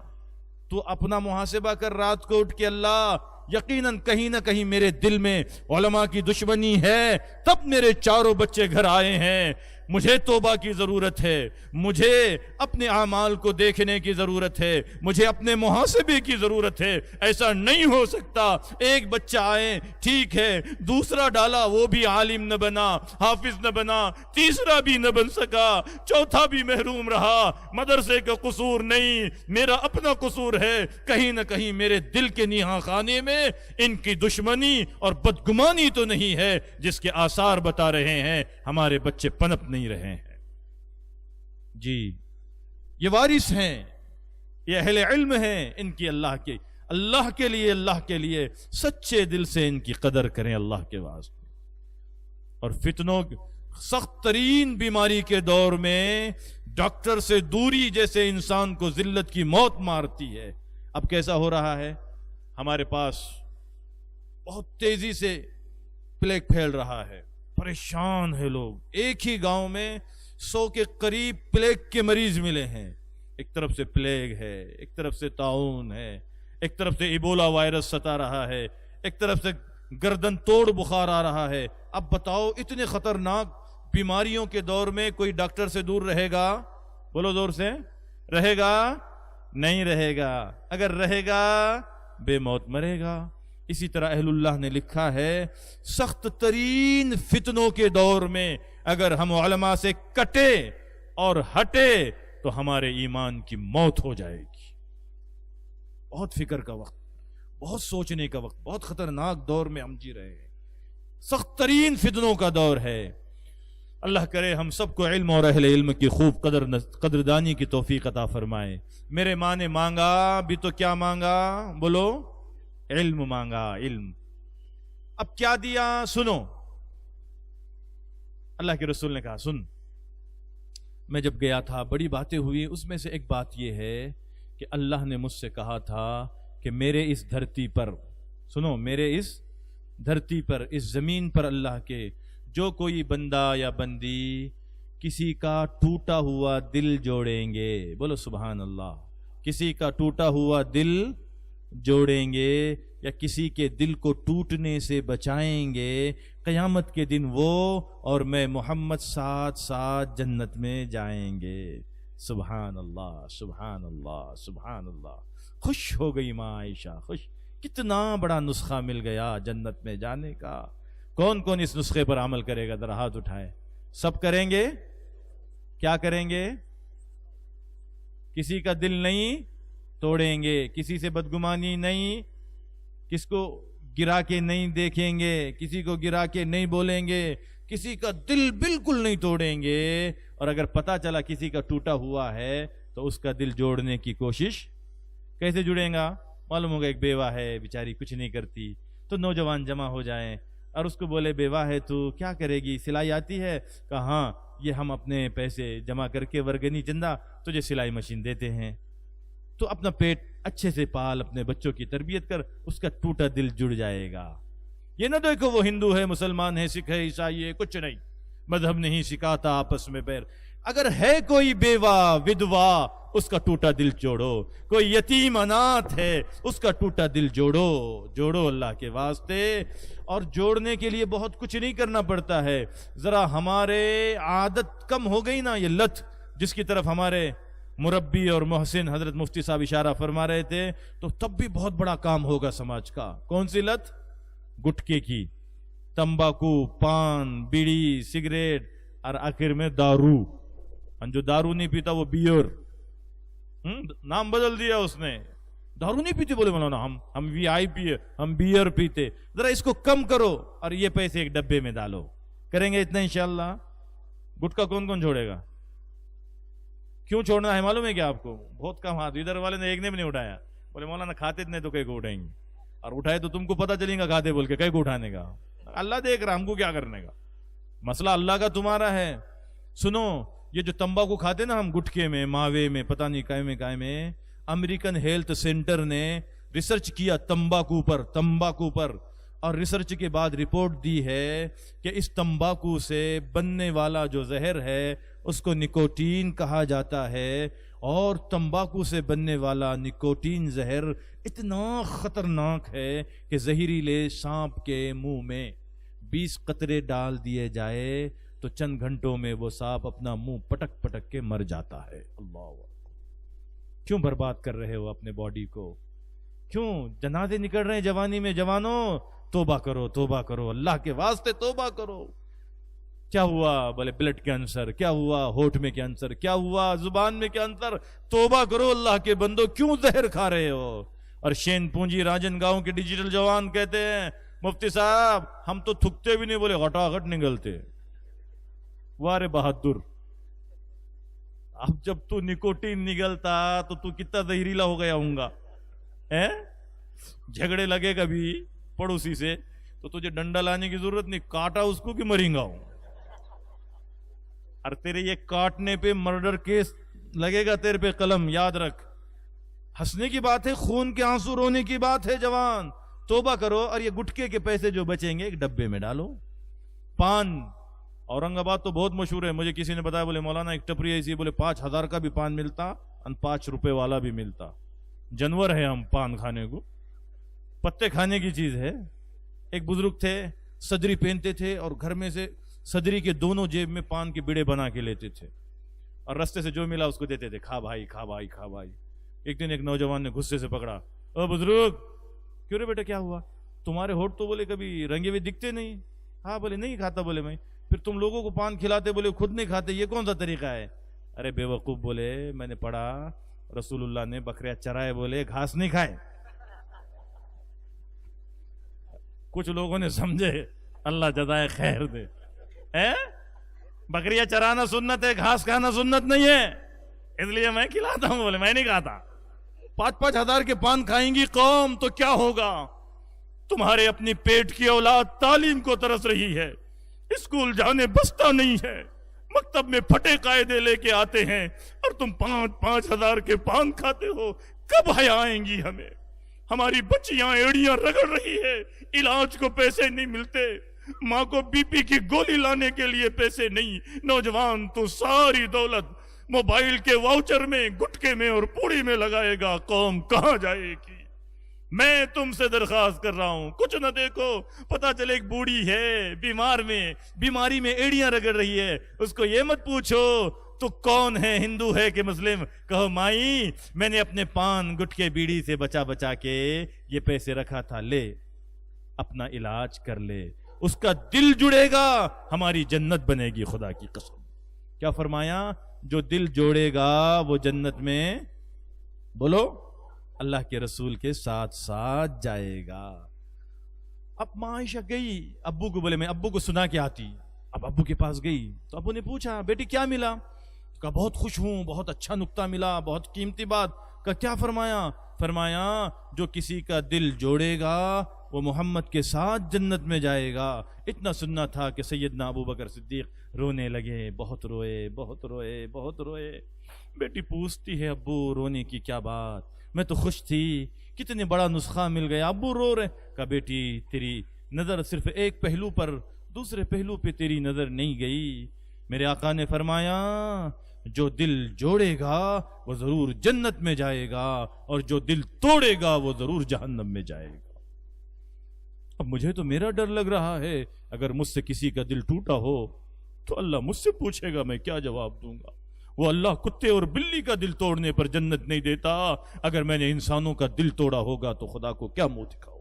تو اپنا محاسبہ کر رات کو اٹھ کے، اللہ یقیناً کہیں نہ کہیں میرے دل میں علماء کی دشمنی ہے، تب میرے 4 بچے گھر آئے ہیں۔ مجھے توبہ کی ضرورت ہے، مجھے اپنے اعمال کو دیکھنے کی ضرورت ہے، مجھے اپنے محاسبے کی ضرورت ہے۔ ایسا نہیں ہو سکتا ایک بچہ آئے ٹھیک ہے، دوسرا ڈالا وہ بھی عالم نہ بنا، حافظ نہ بنا، تیسرا بھی نہ بن سکا، چوتھا بھی محروم رہا۔ مدرسے کا قصور نہیں، میرا اپنا قصور ہے۔ کہیں نہ کہیں میرے دل کے نیہا خانے میں ان کی دشمنی اور بدگمانی تو نہیں ہے، جس کے آثار بتا رہے ہیں ہمارے بچے پنپ نہیں رہے ہیں۔ جی یہ وارث ہیں، یہ اہل علم ہیں، ان کی اللہ کے لیے سچے دل سے ان کی قدر کریں اللہ کے واسطے۔ اور فتنوں سخت ترین بیماری کے دور میں ڈاکٹر سے دوری جیسے انسان کو ذلت کی موت مارتی ہے۔ اب کیسا ہو رہا ہے؟ ہمارے پاس بہت تیزی سے پلیگ پھیل رہا ہے، پریشان ہے لوگ۔ ایک ہی گاؤں میں 100 کے قریب پلیگ کے مریض ملے ہیں۔ ایک طرف سے پلیگ ہے، ایک طرف سے طاعون ہے، ایک طرف سے ایبولا وائرس ستا رہا ہے، ایک طرف سے گردن توڑ بخار آ رہا ہے۔ اب بتاؤ اتنے خطرناک بیماریوں کے دور میں کوئی ڈاکٹر سے دور رہے گا؟ بولو زور سے، رہے گا؟ نہیں رہے گا۔ اگر رہے گا بے موت مرے گا۔ اسی طرح اہل اللہ نے لکھا ہے سخت ترین فتنوں کے دور میں اگر ہم علماء سے کٹے اور ہٹے تو ہمارے ایمان کی موت ہو جائے گی۔ بہت فکر کا وقت، بہت سوچنے کا وقت، بہت خطرناک دور میں ہم جی رہے ہیں، سخت ترین فتنوں کا دور ہے۔ اللہ کرے ہم سب کو علم اور اہل علم کی خوب قدردانی کی توفیق عطا فرمائے۔ میرے ماں نے مانگا بھی تو کیا مانگا؟ بولو، علم مانگا، علم۔ اب کیا دیا؟ سنو، اللہ کے رسول نے کہا سن۔ میں جب گیا تھا بڑی باتیں ہوئی، اس میں سے ایک بات یہ ہے کہ اللہ نے مجھ سے کہا تھا کہ میرے اس دھرتی پر، سنو، میرے اس دھرتی پر، اس زمین پر اللہ کے جو کوئی بندہ یا بندی کسی کا ٹوٹا ہوا دل جوڑیں گے، بولو سبحان اللہ، کسی کا ٹوٹا ہوا دل جوڑیں گے یا کسی کے دل کو ٹوٹنے سے بچائیں گے، قیامت کے دن وہ اور میں محمد ساتھ ساتھ جنت میں جائیں گے۔ سبحان اللہ، سبحان اللہ، سبحان اللہ۔ خوش ہو گئی ماں عائشہ، خوش، کتنا بڑا نسخہ مل گیا جنت میں جانے کا۔ کون کون اس نسخے پر عمل کرے گا؟ ذرا ہاتھ اٹھائے۔ سب کریں گے؟ کیا کریں گے؟ کسی کا دل نہیں توڑیں گے، کسی سے بدگمانی نہیں، کس کو گرا کے نہیں دیکھیں گے، کسی کو گرا کے نہیں بولیں گے، کسی کا دل بالکل نہیں توڑیں گے۔ اور اگر پتہ چلا کسی کا ٹوٹا ہوا ہے تو اس کا دل جوڑنے کی کوشش کیسے جڑیں گا؟ معلوم ہوگا ایک بیوہ ہے بیچاری کچھ نہیں کرتی، تو نوجوان جمع ہو جائیں اور اس کو بولے بیوہ ہے تو کیا کرے گی؟ سلائی آتی ہے؟ کہا ہاں، یہ ہم اپنے پیسے جمع کر کے ورگنی چندہ تجھے سلائی مشین دیتے ہیں، تو اپنا پیٹ اچھے سے پال، اپنے بچوں کی تربیت کر، اس کا ٹوٹا دل جڑ جائے گا۔ یہ نہ دیکھو وہ ہندو ہے، مسلمان ہے، سکھ ہے، عیسائی ہے، کچھ نہیں، مذہب نہیں سکھاتا آپس میں پیر۔ اگر ہے کوئی بیوہ ودوا، اس کا ٹوٹا دل جوڑو، کوئی یتیم انات ہے، اس کا ٹوٹا دل جوڑو اللہ کے واسطے۔ اور جوڑنے کے لیے بہت کچھ نہیں کرنا پڑتا ہے، ذرا ہمارے عادت کم ہو گئی نا، یہ لت جس کی طرف ہمارے مربی اور محسن حضرت مفتی صاحب اشارہ فرما رہے تھے، تو تب بھی بہت بڑا کام ہوگا سماج کا۔ کون سی لت؟ گٹکے کی، تمباکو، پان، بیڑی، سگریٹ، اور آخر میں دارو۔ جو دارو نہیں پیتا وہ بیئر، نام بدل دیا اس نے، دارو نہیں پیتے، بولے مولانا ہم وی آئی پی ہے، ہم بیئر پیتے۔ ذرا اس کو کم کرو اور یہ پیسے ایک ڈبے میں ڈالو، کریں گے اتنا انشاءاللہ؟ گٹکا کون کون چھوڑے گا؟ کیوں چھوڑنا ہے معلوم ہے کیا آپ کو؟ بہت کم ہاتھ، ادھر والے نے ایک نے بھی نہیں اٹھایا. بولے مولانا کھاتے اتنے تو کئی کو اٹھائیں گے، اور اٹھائے تو تم کو پتہ چلیں گا کھاتے بول کے کئی کو اٹھانے کا. اللہ دیکھ رہا، ہم کو کیا کرنے کا، مسئلہ اللہ کا تمہارا ہے. سنو، یہ جو تمباکو کھاتے نا ہم گٹکے میں ماوے میں پتہ نہیں کائے میں، امریکن ہیلتھ سینٹر نے ریسرچ کیا تمباکو پر، اور ریسرچ کے بعد رپورٹ دی ہے کہ اس تمباکو سے بننے والا جو زہر ہے اس کو نکوٹین کہا جاتا ہے، اور تمباکو سے بننے والا نکوٹین زہر اتنا خطرناک ہے کہ زہریلے سانپ کے منہ میں 20 قطرے ڈال دیے جائے تو چند گھنٹوں میں وہ سانپ اپنا منہ پٹک پٹک کے مر جاتا ہے. اللہ اکبر. کیوں برباد کر رہے ہو اپنے باڈی کو؟ کیوں جنازے نکل رہے ہیں جوانی میں؟ جوانوں توبہ کرو اللہ کے واسطے توبہ کرو. کیا ہوا؟ بولے بلڈ کینسر. کیا ہوا؟ ہونٹ میں کینسر. کیا ہوا؟ زبان میں کینسر. توبہ کرو اللہ کے بندو، کیوں زہر کھا رہے ہو؟ اور شین پونجی راجن گاؤں کے ڈیجیٹل جوان کہتے ہیں مفتی صاحب ہم تو تھکتے بھی نہیں، بولے غٹاغٹ نگلتے. وارے بہادر، اب جب تو نکوٹین نگلتا تو کتنا زہریلا ہو گیا ہوں گا. جھگڑے لگے کبھی پڑوسی سے تو تجھے ڈنڈا لانے کی ضرورت نہیں، کاٹا اس کو کہ مریں گا ہوں. اور تیرے یہ کاٹنے پہ مرڈر کیس لگے گا تیرے پہ قلم، یاد رکھ. ہنسنے کی بات ہے، خون کے آنسو رونے کی بات ہے. جوان توبہ کرو، اور یہ گٹکے کے پیسے جو بچیں گے ایک ڈبے میں ڈالو. پان اورنگ آباد تو بہت مشہور ہے، مجھے کسی نے بتایا، بولے مولانا ایک ٹپری ایسی، بولے 5,000 کا بھی پان ملتا اور 5 روپے والا بھی ملتا. جانور ہے ہم پان کھانے کو، پتے کھانے کی چیز ہے. ایک بزرگ تھے، صدری پہنتے تھے اور گھر میں سے صدری کے دونوں جیب میں پان کے بیڑے بنا کے لیتے تھے، اور رستے سے جو ملا اس کو دیتے تھے، کھا بھائی کھا بھائی کھا بھائی. ایک دن ایک نوجوان نے غصے سے پکڑا، او بزرگ کیوں رے بیٹا، کیا ہوا؟ تمہارے ہونٹ تو بولے کبھی رنگے ہوئے دکھتے نہیں. ہاں بولے نہیں کھاتا. بولے میں. پھر تم لوگوں کو پان کھلاتے، بولے خود نہیں کھاتے، یہ کون سا طریقہ ہے؟ ارے بے وقوف، بولے میں نے پڑھا رسول اللہ نے بکریاں چرائے، بولے گھاس نہیں کھائے. کچھ لوگوں نے سمجھے، اللہ جزائے خیر دے. بکریاں چرانا سنت ہے، گھاس کھانا سنت نہیں ہے، اس لیے میں کھلاتا ہوں. بولے میں نہیں کھاتا. 5-5 ہزار کے پان کھائیں گی قوم تو کیا ہوگا؟ تمہارے اپنی پیٹ کی اولاد تعلیم کو ترس رہی ہے، اسکول جانے بستا نہیں ہے، مکتب میں پھٹے قاعدے لے کے آتے ہیں، اور تم 5-5 ہزار کے پان کھاتے ہو. کب حیا آئیں گی ہمیں؟ ہماری بچیاں ایڑیاں رگڑ رہی ہے، علاج کو پیسے نہیں ملتے، ماں کو بی پی کی گولی لانے کے لیے پیسے نہیں. نوجوان تو ساری دولت موبائل کے واؤچر میں، گٹکے میں اور پوڑی میں لگائے گا، قوم کہاں جائے گی؟ میں تم سے درخواست کر رہا ہوں، کچھ نہ دیکھو، پتا چلے ایک بوڑھی ہے بیماری میں ایڑیاں رگڑ رہی ہے، اس کو یہ مت پوچھو تو کون ہے، ہندو ہے کہ مسلم، کہو مائی میں نے اپنے پان گٹکے بیڑی سے بچا کے یہ پیسے رکھا تھا، لے اپنا علاج کر لے. اس کا دل جڑے گا، ہماری جنت بنے گی، خدا کی قسم. کیا فرمایا؟ جو دل جوڑے گا وہ جنت میں، بولو، اللہ کے رسول کے ساتھ ساتھ جائے گا. اب ماں عائشہ گئی ابو کو، بولے میں ابو کو سنا کے آتی. اب ابو کے پاس گئی تو ابو نے پوچھا بیٹی کیا ملا؟ کہا بہت خوش ہوں، بہت اچھا نکتہ ملا، بہت قیمتی بات. کہا کیا فرمایا؟ فرمایا جو کسی کا دل جوڑے گا وہ محمد کے ساتھ جنت میں جائے گا. اتنا سننا تھا کہ سیدنا ابو بکر صدیق رونے لگے، بہت روئے بہت روئے بہت روئے. بیٹی پوچھتی ہے ابو رونے کی کیا بات؟ میں تو خوش تھی، کتنے بڑا نسخہ مل گیا، ابو رو رہے. کہا بیٹی تیری نظر صرف ایک پہلو پر، دوسرے پہلو پہ تیری نظر نہیں گئی. میرے آقا نے فرمایا جو دل جوڑے گا وہ ضرور جنت میں جائے گا، اور جو دل توڑے گا وہ ضرور جہنم میں جائے گا. اب مجھے تو میرا ڈر لگ رہا ہے، اگر مجھ سے کسی کا دل ٹوٹا ہو تو اللہ مجھ سے پوچھے گا، میں کیا جواب دوں گا؟ وہ اللہ کتے اور بلی کا دل توڑنے پر جنت نہیں دیتا، اگر میں نے انسانوں کا دل توڑا ہوگا تو خدا کو کیا منہ دکھاؤ؟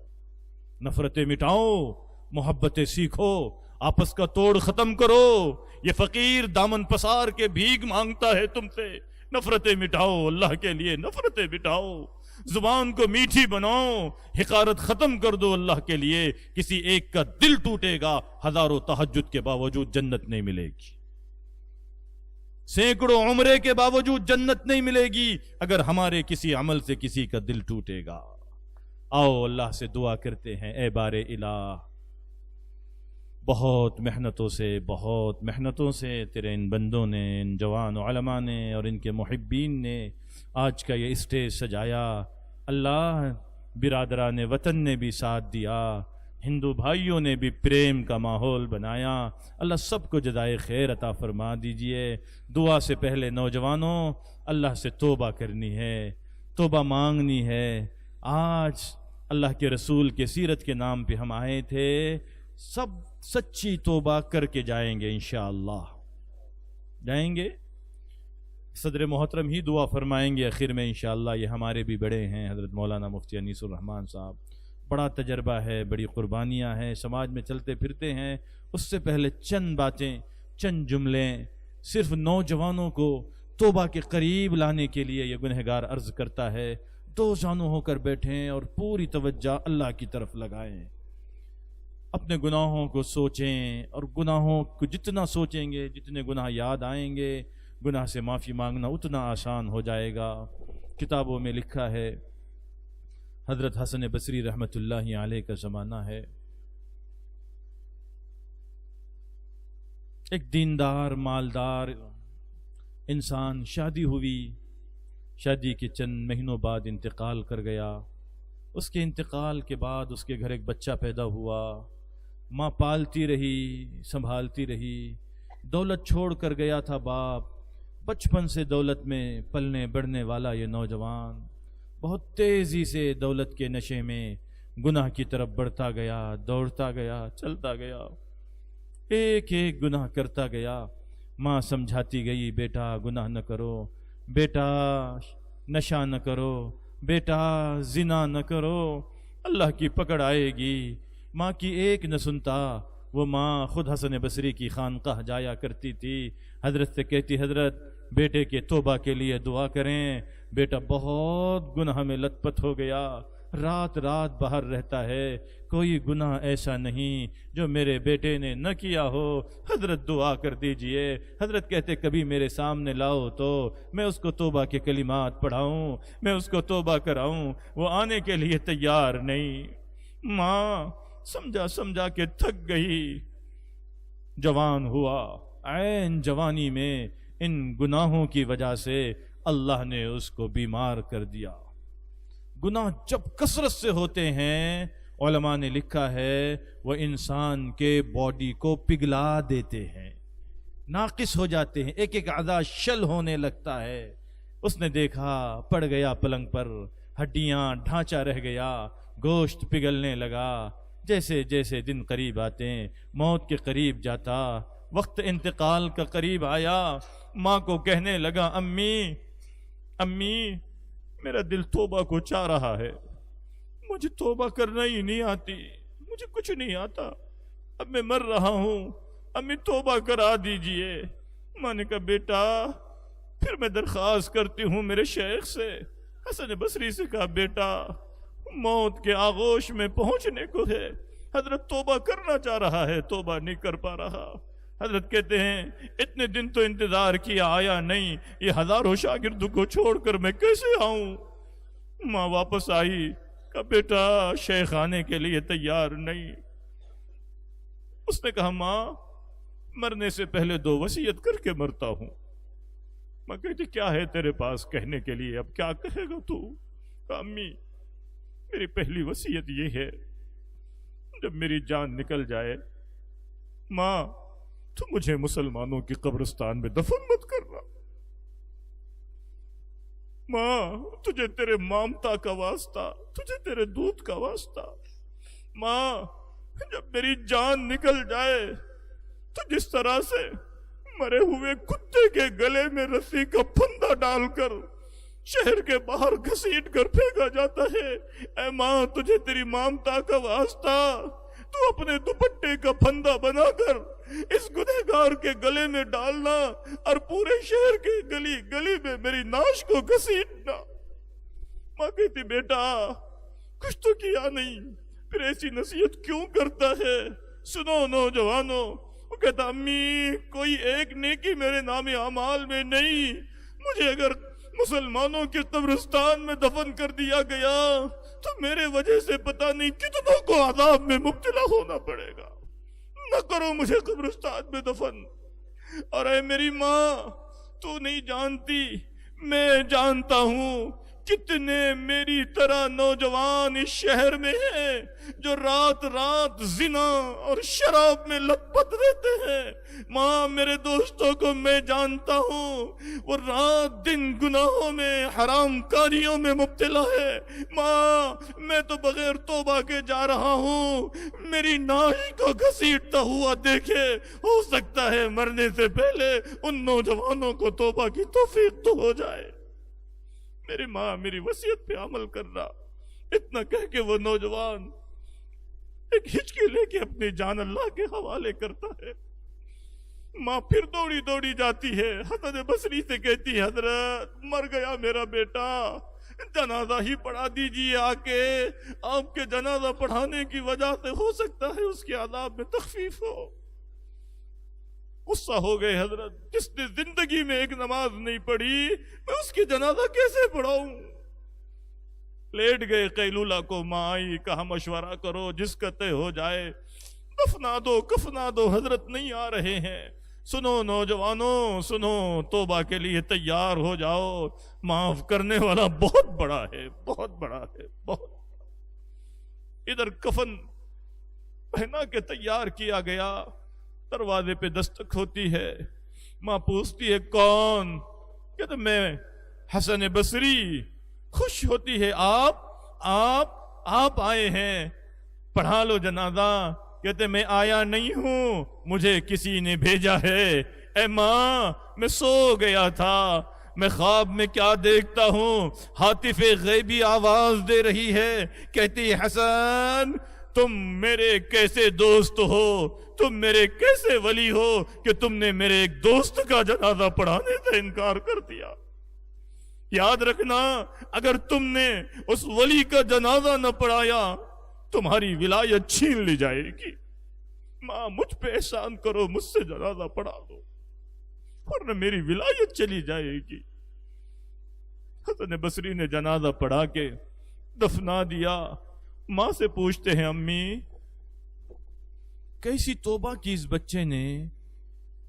نفرتیں مٹاؤ، محبتیں سیکھو، آپس کا توڑ ختم کرو. یہ فقیر دامن پسار کے بھیک مانگتا ہے تم سے. نفرتیں مٹاؤ، اللہ کے لیے نفرتیں مٹاؤ، زبان کو میٹھی بناؤ، حقارت ختم کر دو اللہ کے لیے. کسی ایک کا دل ٹوٹے گا، ہزاروں تہجد کے باوجود جنت نہیں ملے گی. سینکڑوں عمرے کے باوجود جنت نہیں ملے گی اگر ہمارے کسی عمل سے کسی کا دل ٹوٹے گا۔ آؤ اللہ سے دعا کرتے ہیں، اے بار الہ، بہت محنتوں سے تیرے ان بندوں نے، ان جوان علماء نے اور ان کے محبین نے آج کا یہ اسٹیج سجایا۔ اللہ، برادران وطن نے بھی ساتھ دیا، ہندو بھائیوں نے بھی پریم کا ماحول بنایا۔ اللہ سب کو جزائے خیر عطا فرما دیجئے۔ دعا سے پہلے نوجوانوں، اللہ سے توبہ کرنی ہے، توبہ مانگنی ہے۔ آج اللہ کے رسول کے سیرت کے نام پہ ہم آئے تھے، سب سچی توبہ کر کے جائیں گے انشاءاللہ، جائیں گے۔ صدر محترم ہی دعا فرمائیں گے آخر میں انشاءاللہ۔ یہ ہمارے بھی بڑے ہیں، حضرت مولانا مفتی انیس الرحمن صاحب، بڑا تجربہ ہے، بڑی قربانیاں ہیں، سماج میں چلتے پھرتے ہیں۔ اس سے پہلے چند باتیں، چند جملے صرف نوجوانوں کو توبہ کے قریب لانے کے لیے یہ گنہگار عرض کرتا ہے۔ دو زانو ہو کر بیٹھیں اور پوری توجہ اللہ کی طرف لگائیں، اپنے گناہوں کو سوچیں، اور گناہوں کو جتنا سوچیں گے، جتنے گناہ یاد آئیں گے، گناہ سے معافی مانگنا اتنا آسان ہو جائے گا۔ کتابوں میں لکھا ہے، حضرت حسن بصری رحمت اللہ علیہ کا زمانہ ہے، ایک دیندار مالدار انسان، شادی ہوئی، شادی کے چند مہینوں بعد انتقال کر گیا۔ اس کے انتقال کے بعد اس کے گھر ایک بچہ پیدا ہوا، ماں پالتی رہی، سنبھالتی رہی، دولت چھوڑ کر گیا تھا باپ۔ بچپن سے دولت میں پلنے بڑھنے والا یہ نوجوان بہت تیزی سے دولت کے نشے میں گناہ کی طرف بڑھتا گیا، دوڑتا گیا، چلتا گیا، ایک ایک گناہ کرتا گیا۔ ماں سمجھاتی گئی، بیٹا گناہ نہ کرو، بیٹا نشہ نہ کرو، بیٹا زنا نہ کرو، اللہ کی پکڑ آئے گی۔ ماں کی ایک نہ سنتا۔ وہ ماں خود حسن بصری کی خانقاہ جایا کرتی تھی، حضرت سے کہتی، حضرت بیٹے کے توبہ کے لیے دعا کریں، بیٹا بہت گناہ میں لت پت ہو گیا، رات رات باہر رہتا ہے، کوئی گناہ ایسا نہیں جو میرے بیٹے نے نہ کیا ہو، حضرت دعا کر دیجئے۔ حضرت کہتے، کبھی میرے سامنے لاؤ تو میں اس کو توبہ کے کلمات پڑھاؤں، میں اس کو توبہ کراؤں، وہ آنے کے لیے تیار نہیں۔ ماں سمجھا کے تھک گئی، جوان ہوا، عین جوانی میں ان گناہوں کی وجہ سے اللہ نے اس کو بیمار کر دیا۔ گناہ جب کثرت سے ہوتے ہیں، علماء نے لکھا ہے وہ انسان کے باڈی کو پگھلا دیتے ہیں، ناقص ہو جاتے ہیں، ایک ایک اعضاء شل ہونے لگتا ہے۔ اس نے دیکھا، پڑ گیا پلنگ پر، ہڈیاں ڈھانچہ رہ گیا، گوشت پگھلنے لگا۔ جیسے جیسے دن قریب آتے ہیں، موت کے قریب جاتا، وقت انتقال کا قریب آیا، ماں کو کہنے لگا، امی میرا دل توبہ کو چاہ رہا ہے، مجھے توبہ کرنا ہی نہیں آتی، مجھے کچھ نہیں آتا، اب میں مر رہا ہوں، امی توبہ کرا دیجئے۔ ماں نے کہا، بیٹا پھر میں درخواست کرتی ہوں میرے شیخ سے۔ حسن بصری سے کہا، بیٹا موت کے آغوش میں پہنچنے کو ہے، حضرت توبہ کرنا چاہ رہا ہے، توبہ نہیں کر پا رہا۔ حضرت کہتے ہیں، اتنے دن تو انتظار کیا، آیا نہیں، یہ ہزاروں شاگردوں کو چھوڑ کر میں کیسے آؤں؟ ماں واپس آئی، کہا، بیٹا شیخ آنے کے لیے تیار نہیں۔ اس نے کہا، ماں مرنے سے پہلے 2 وصیت کر کے مرتا ہوں۔ ماں کہتی، کیا ہے تیرے پاس کہنے کے لیے، اب کیا کہے گا تو؟ کہا، امی میری پہلی وصیت یہ ہے، جب میری جان نکل جائے، ماں تو مجھے مسلمانوں کی قبرستان میں دفن مت کرنا، ماں تجھے تیرے مامتا کا واسطہ، تجھے تیرے دودھ کا واسطہ، ماں جب میری جان نکل جائے تو جس طرح سے مرے ہوئے کتے کے گلے میں رسی کا پھندا ڈال کر شہر کے باہر گھسیٹ کر پھینکا جاتا ہے، اے ماں تجھے تیری مامتا کا واسطہ، تو اپنے دوپٹے کا پھندا بنا کر اس گنہگار کے گلے میں ڈالنا اور پورے شہر کے گلی گلی میں میری ناش کو گھسیٹنا۔ ماں کہتی، بیٹا کچھ تو کیا نہیں، پھر ایسی نصیحت کیوں کرتا ہے؟ سنو نوجوانوں، وہ کہتا امی کوئی ایک نیکی میرے نام اعمال میں نہیں، مجھے اگر مسلمانوں کے قبرستان میں دفن کر دیا گیا تو میرے وجہ سے پتہ نہیں کتنوں کو عذاب میں مبتلا ہونا پڑے گا، نہ کرو مجھے قبرستان میں دفن۔ اور اے میری ماں، تو نہیں جانتی، میں جانتا ہوں کتنے میری طرح نوجوان اس شہر میں ہیں جو رات رات زنا اور شراب میں لت پت رہتے ہیں۔ ماں، میرے دوستوں کو میں جانتا ہوں، وہ رات دن گناہوں میں، حرام کاریوں میں مبتلا ہے۔ ماں، میں تو بغیر توبہ کے جا رہا ہوں، میری ناش کو گھسیٹتا ہوا دیکھے، ہو سکتا ہے مرنے سے پہلے ان نوجوانوں کو توبہ کی توفیق تو ہو جائے۔ میری ماں میری وصیت پہ عمل کر رہا۔ اتنا کہہ کے وہ نوجوان ایک ہچکی لے کے اپنی جان اللہ کے حوالے کرتا ہے۔ ماں پھر دوڑی دوڑی جاتی ہے، حضرت بصری سے کہتی ہے حضرت مر گیا میرا بیٹا، جنازہ ہی پڑھا دیجیے آ کے، آپ کے جنازہ پڑھانے کی وجہ سے ہو سکتا ہے اس کے عذاب میں تخفیف ہو۔ غصہ ہو گئے حضرت، جس نے زندگی میں ایک نماز نہیں پڑھی میں اس کی جنازہ کیسے پڑھاؤں؟ لیٹ گئے قیلولہ کو، ماں آئی، کہا مشورہ کرو، جس کا طے ہو جائے دفنا دو کفنا دو، حضرت نہیں آ رہے ہیں۔ سنو نوجوانوں، سنو، توبہ کے لیے تیار ہو جاؤ، معاف کرنے والا بہت بڑا ہے، بہت بڑا ہے، بہت۔ ادھر کفن پہنا کے تیار کیا گیا، دروازے پہ دستک ہوتی ہے، ماں پوچھتی ہے کون؟ کہتے میں حسن بصری۔ خوش ہوتی ہے، آپ آئے ہیں، پڑھا لو جنازہ۔ کہتے میں آیا نہیں ہوں، مجھے کسی نے بھیجا ہے۔ اے ماں، میں سو گیا تھا، میں خواب میں کیا دیکھتا ہوں، ہاتف غیبی آواز دے رہی ہے، کہتی حسن تم میرے کیسے دوست ہو، تم میرے کیسے ولی ہو کہ تم نے میرے ایک دوست کا جنازہ پڑھانے سے انکار کر دیا۔ یاد رکھنا، اگر تم نے اس ولی کا جنازہ نہ پڑھایا تمہاری ولایت چھین لی جائے گی۔ ماں مجھ پہ احسان کرو، مجھ سے جنازہ پڑھا دو ورنہ میری ولایت چلی جائے گی۔ حسن بصری نے جنازہ پڑھا کے دفنا دیا۔ ماں سے پوچھتے ہیں امی کیسی توبہ کی اس بچے نے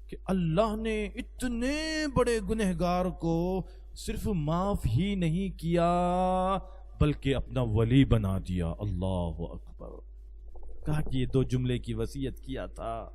کہ اللہ نے اتنے بڑے گنہگار کو صرف معاف ہی نہیں کیا بلکہ اپنا ولی بنا دیا۔ اللہ اکبر۔ کہا کہ یہ 2 جملے کی وصیت کیا تھا،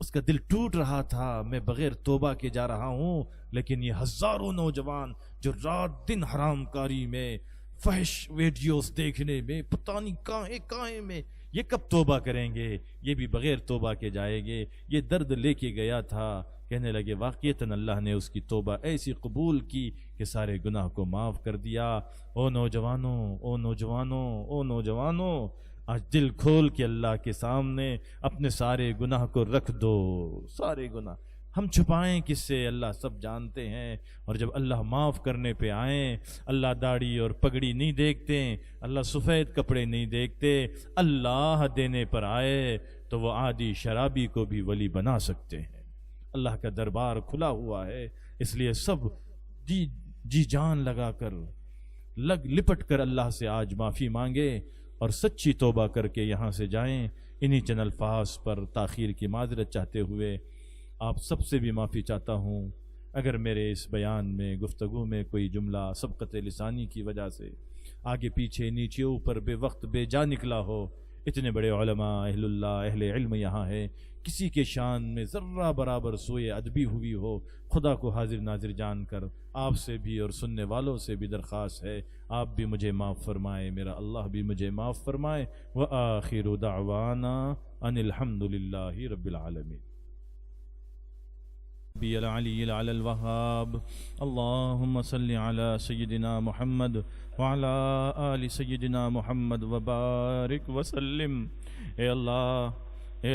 اس کا دل ٹوٹ رہا تھا، میں بغیر توبہ کے جا رہا ہوں، لیکن یہ ہزاروں نوجوان جو رات دن حرام کاری میں، فحش ویڈیوز دیکھنے میں، پتہ نہیں کہاں میں، یہ کب توبہ کریں گے؟ یہ بھی بغیر توبہ کے جائیں گے۔ یہ درد لے کے گیا تھا۔ کہنے لگے واقعتاً اللہ نے اس کی توبہ ایسی قبول کی کہ سارے گناہ کو معاف کر دیا۔ او نوجوانوں، او نوجوانوں، او نوجوانوں، آج دل کھول کے اللہ کے سامنے اپنے سارے گناہ کو رکھ دو۔ سارے گناہ ہم چھپائیں کس سے؟ اللہ سب جانتے ہیں۔ اور جب اللہ معاف کرنے پہ آئیں، اللہ داڑھی اور پگڑی نہیں دیکھتے، اللہ سفید کپڑے نہیں دیکھتے، اللہ دینے پر آئے تو وہ عادی شرابی کو بھی ولی بنا سکتے ہیں۔ اللہ کا دربار کھلا ہوا ہے، اس لیے سب جی جان لگا کر لپٹ کر اللہ سے آج معافی مانگے اور سچی توبہ کر کے یہاں سے جائیں۔ انہی چند الفاظ پر تاخیر کی معذرت چاہتے ہوئے آپ سب سے بھی معافی چاہتا ہوں اگر میرے اس بیان میں، گفتگو میں کوئی جملہ سبقت لسانی کی وجہ سے آگے پیچھے، نیچے اوپر، بے وقت بے جا نکلا ہو۔ اتنے بڑے علماء، اہل اللہ، اہل علم یہاں ہے، کسی کے شان میں ذرہ برابر سوئے ادبی ہوئی ہو، خدا کو حاضر ناظر جان کر آپ سے بھی اور سننے والوں سے بھی درخواست ہے آپ بھی مجھے معاف فرمائے، میرا اللہ بھی مجھے معاف فرمائے۔ وآخر دعوانا ان الحمد للہ رب العالمین۔ ربی العلی العلی الوہاب، اللہم صلی علی سیدنا محمد وعلی آل سیدنا محمد وبارک وسلم۔ اے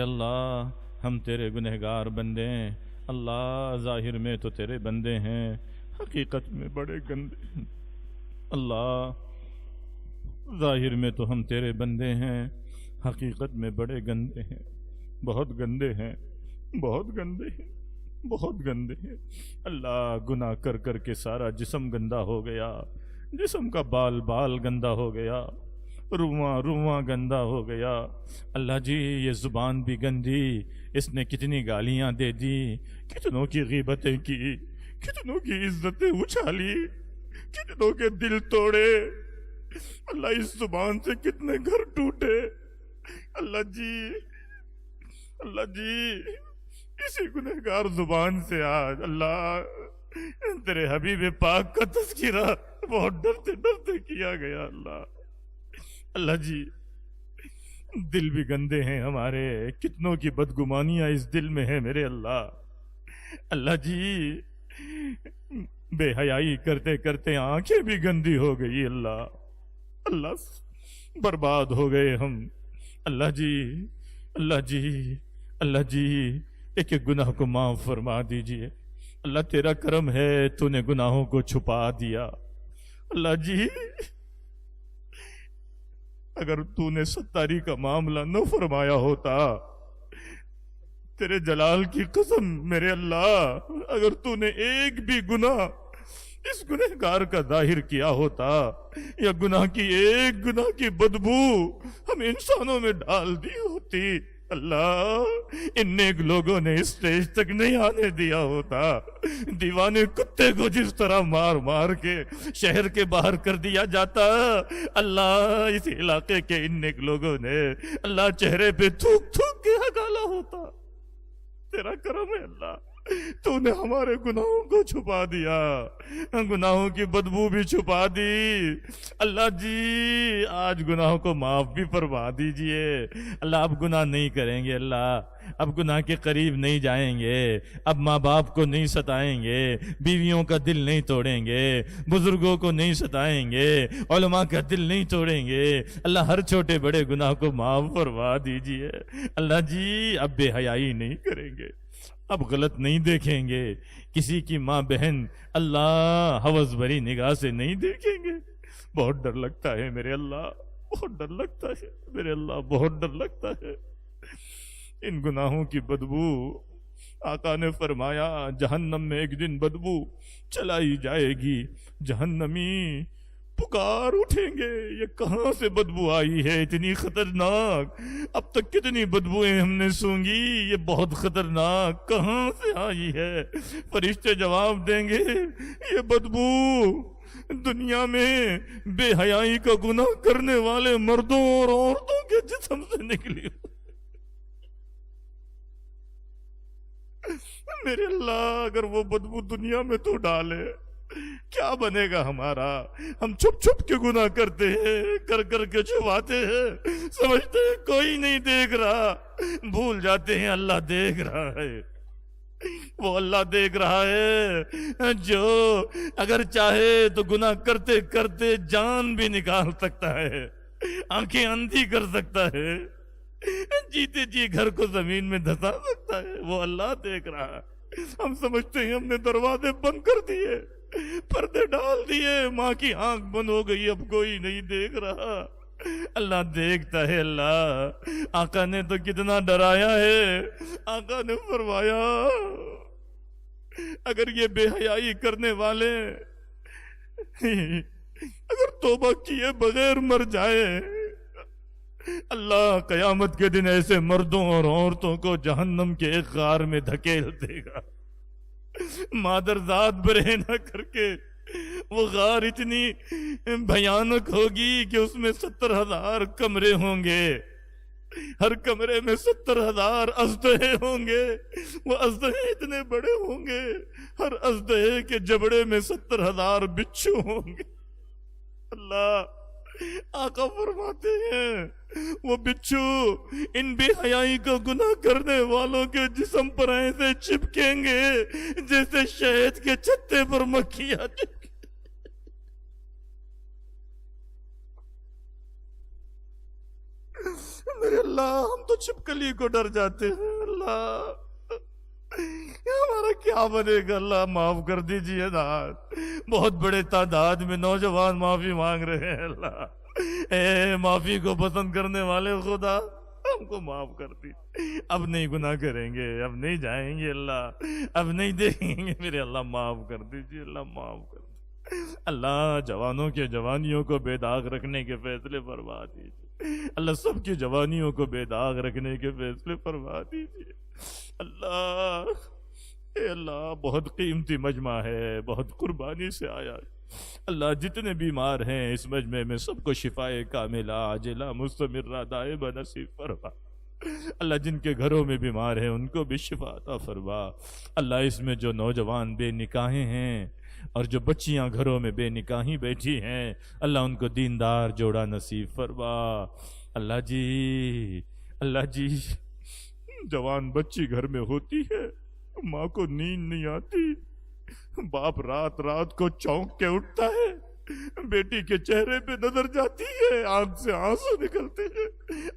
اللہ ہم تیرے گنہگار بندے ہیں، اللہ ظاہر میں تو تیرے بندے ہیں، حقیقت میں بڑے گندے ہیں۔ اللہ ظاہر میں تو ہم تیرے بندے ہیں، حقیقت میں بڑے گندے ہیں، بہت گندے ہیں۔ بہت گندے ہیں، بہت گندے ہیں اللہ. گناہ کر کر کے سارا جسم گندا ہو گیا، جسم کا بال بال گندا ہو گیا، رواں رواں گندا ہو گیا. اللہ جی یہ زبان بھی گندی، اس نے کتنی گالیاں دے دی، کتنوں کی غیبتیں کی، کتنوں کی عزتیں اچھالی، کتنوں کے دل توڑے. اللہ اس زبان سے کتنے گھر ٹوٹے. اللہ جی، اللہ جی اسی گنہگار زبان سے آج اللہ تیرے حبیب پاک کا تذکرہ بہت ڈرتے ڈرتے کیا گیا. اللہ جی دل بھی گندے ہیں ہمارے، کتنوں کی بدگمانیاں اس دل میں ہیں میرے اللہ. اللہ جی بے حیائی کرتے کرتے آنکھیں بھی گندی ہو گئی. اللہ اللہ برباد ہو گئے ہم. اللہ جی، اللہ جی، اللہ جی ایک ایک گناہ کو معاف فرما دیجئے. اللہ تیرا کرم ہے، تو نے گناہوں کو چھپا دیا. اللہ جی اگر تو نے ستاری کا معاملہ نہ فرمایا ہوتا، تیرے جلال کی قسم میرے اللہ، اگر تو نے ایک بھی گناہ اس گنہگار کا ظاہر کیا ہوتا، یا گناہ کی ایک گناہ کی بدبو ہم انسانوں میں ڈال دی ہوتی، اللہ ان نیک لوگوں نے اس اسٹیج تک نہیں آنے دیا ہوتا. دیوانے کتے کو جس طرح مار مار کے شہر کے باہر کر دیا جاتا، اللہ اس علاقے کے ان نیک لوگوں نے اللہ چہرے پہ تھوک تھوک کے ہکالا ہوتا. تیرا کرم ہے اللہ، تو نے ہمارے گناہوں کو چھپا دیا، گناہوں کی بدبو بھی چھپا دی. اللہ جی آج گناہوں کو معاف بھی فرما دیجئے. اللہ اب گناہ نہیں کریں گے، اللہ اب گناہ کے قریب نہیں جائیں گے، اب ماں باپ کو نہیں ستائیں گے، بیویوں کا دل نہیں توڑیں گے، بزرگوں کو نہیں ستائیں گے، علماء کا دل نہیں توڑیں گے. اللہ ہر چھوٹے بڑے گناہ کو معاف فرما دیجئے. اللہ جی اب بے حیائی نہیں کریں گے، اب غلط نہیں دیکھیں گے، کسی کی ماں بہن اللہ ہوس بھری نگاہ سے نہیں دیکھیں گے. بہت ڈر لگتا ہے میرے اللہ، بہت ڈر لگتا ہے میرے اللہ، بہت ڈر لگتا ہے. ان گناہوں کی بدبو آقا نے فرمایا جہنم میں ایک دن بدبو چلائی جائے گی، جہنمی پکار اٹھیں گے یہ کہاں سے بدبو آئی ہے اتنی خطرناک، اب تک کتنی بدبوئیں ہم نے سونگی، یہ بہت خطرناک کہاں سے آئی ہے. فرشتے جواب دیں گے یہ بدبو دنیا میں بے حیائی کا گناہ کرنے والے مردوں اور عورتوں کے جسم سے نکلی. میرے اللہ اگر وہ بدبو دنیا میں تو ڈالے کیا بنے گا ہمارا. ہم چھپ چھپ کے گناہ کرتے ہیں، کر کر کے چھپاتے ہیں، سمجھتے ہیں کوئی نہیں دیکھ رہا، بھول جاتے ہیں اللہ دیکھ رہا ہے. وہ اللہ دیکھ رہا ہے جو اگر چاہے تو گناہ کرتے کرتے جان بھی نکال سکتا ہے، آنکھیں اندھی کر سکتا ہے، جیتے جی گھر کو زمین میں دھسا سکتا ہے. وہ اللہ دیکھ رہا ہے. ہم سمجھتے ہیں ہم نے دروازے بند کر دیے، پردے ڈال دیے، ماں کی آنکھ بند ہو گئی، اب کوئی نہیں دیکھ رہا. اللہ دیکھتا ہے. اللہ آقا نے تو کتنا ڈرایا ہے. آقا نے فرمایا اگر یہ بے حیائی کرنے والے اگر توبہ کیے بغیر مر جائے، اللہ قیامت کے دن ایسے مردوں اور عورتوں کو جہنم کے ایک غار میں دھکیل دے گا. مادر ذات برے نہ کر کے وہ غار اتنی بھیانک ہوگی کہ اس میں 70,000 کمرے ہوں گے، ہر کمرے میں 70,000 اژدہے ہوں گے. وہ اژدہے اتنے بڑے ہوں گے، ہر اژدہے کے جبڑے میں 70,000 بچھو ہوں گے. اللہ آقا فرماتے ہیں وہ بچھو ان بے حیائی کا گناہ کرنے والوں کے جسم پر ایسے چپکیں گے جیسے شہد کے چھتے پر مکھیاں چپکیں. میرے اللہ ہم تو چھپکلی کو ڈر جاتے ہیں. اللہ ہمارا کیا بنے گا. اللہ معاف کر دیجیے نا. بہت بڑے تعداد میں نوجوان معافی مانگ رہے ہیں. اللہ اے معافی کو پسند کرنے والے خدا ہم کو معاف کر دیجیے، اب نہیں گناہ کریں گے، اب نہیں جائیں گے اللہ، اب نہیں دیکھیں گے، میرے اللہ معاف کر دیجیے، اللہ معاف کر دیجیے۔ اللہ جوانوں کے جوانیوں کو بے داغ رکھنے کے فیصلے فرما دیجیے، اللہ سب کی جوانیوں کو بے داغ رکھنے کے فیصلے فرما دیجیے اللہ۔ اے اللہ بہت قیمتی مجمع ہے، بہت قربانی سے آیا ہے اللہ، جتنے بیمار ہیں اس مجمع میں سب کو شفائے کاملہ عاجلہ مستمرہ دائمہ نصیب فرما اللہ، جن کے گھروں میں بیمار ہیں ان کو بھی شفا عطا فرما اللہ۔ اس میں جو نوجوان بے نکاحیں ہیں اور جو بچیاں گھروں میں بے نکاحی بیٹھی ہیں اللہ، ان کو دیندار جوڑا نصیب فرما اللہ جی۔ اللہ جی جوان بچی گھر میں ہوتی ہے، ماں کو نیند نہیں آتی، باپ رات رات کو چونک کے اٹھتا ہے، بیٹی کے چہرے پہ نظر جاتی ہے، آنکھ سے آنسو نکلتے ہیں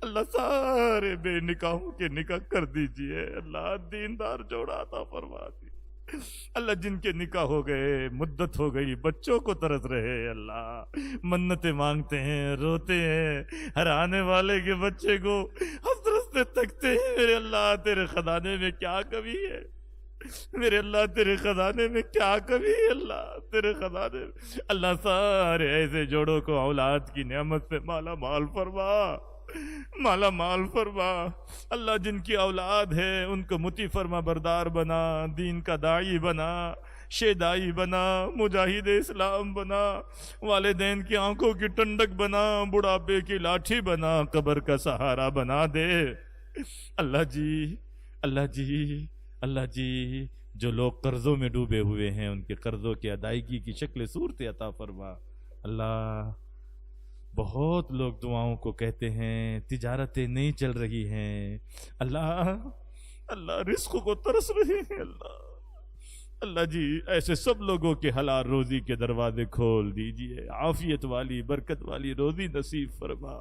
اللہ، سارے بے نکاحوں کے نکاح کر دیجئے اللہ، دیندار جوڑا عطا فرما دی اللہ، جن کے نکاح ہو گئے مدت ہو گئی بچوں کو ترس رہے اللہ، منتیں مانگتے ہیں، روتے ہیں، ہر آنے والے کے بچے کو حسرت سے تکتے ہیں، میرے اللہ تیرے خزانے میں کیا کمی ہے، میرے اللہ تیرے خزانے میں کیا کمی ہے اللہ، تیرے خزانے میں اللہ سارے ایسے جوڑوں کو اولاد کی نعمت سے مالا مال فرما، مالا مال فرما اللہ، جن کی اولاد ہے ان کو مطیع فرما بردار بنا، دین کا داعی بنا، شیدائی بنا، مجاہد اسلام بنا، والدین کی آنکھوں کی ٹنڈک بنا، بڑھاپے کی لاٹھی بنا، قبر کا سہارا بنا دے اللہ جی۔ اللہ جی اللہ جی جو لوگ قرضوں میں ڈوبے ہوئے ہیں ان کے قرضوں کی ادائیگی کی شکل صورت عطا فرما اللہ۔ بہت لوگ دعاؤں کو کہتے ہیں، تجارتیں نہیں چل رہی ہیں اللہ، اللہ رزق کو ترس رہے ہیں اللہ، اللہ جی ایسے سب لوگوں کے حلال روزی کے دروازے کھول دیجئے، عافیت والی برکت والی روزی نصیب فرما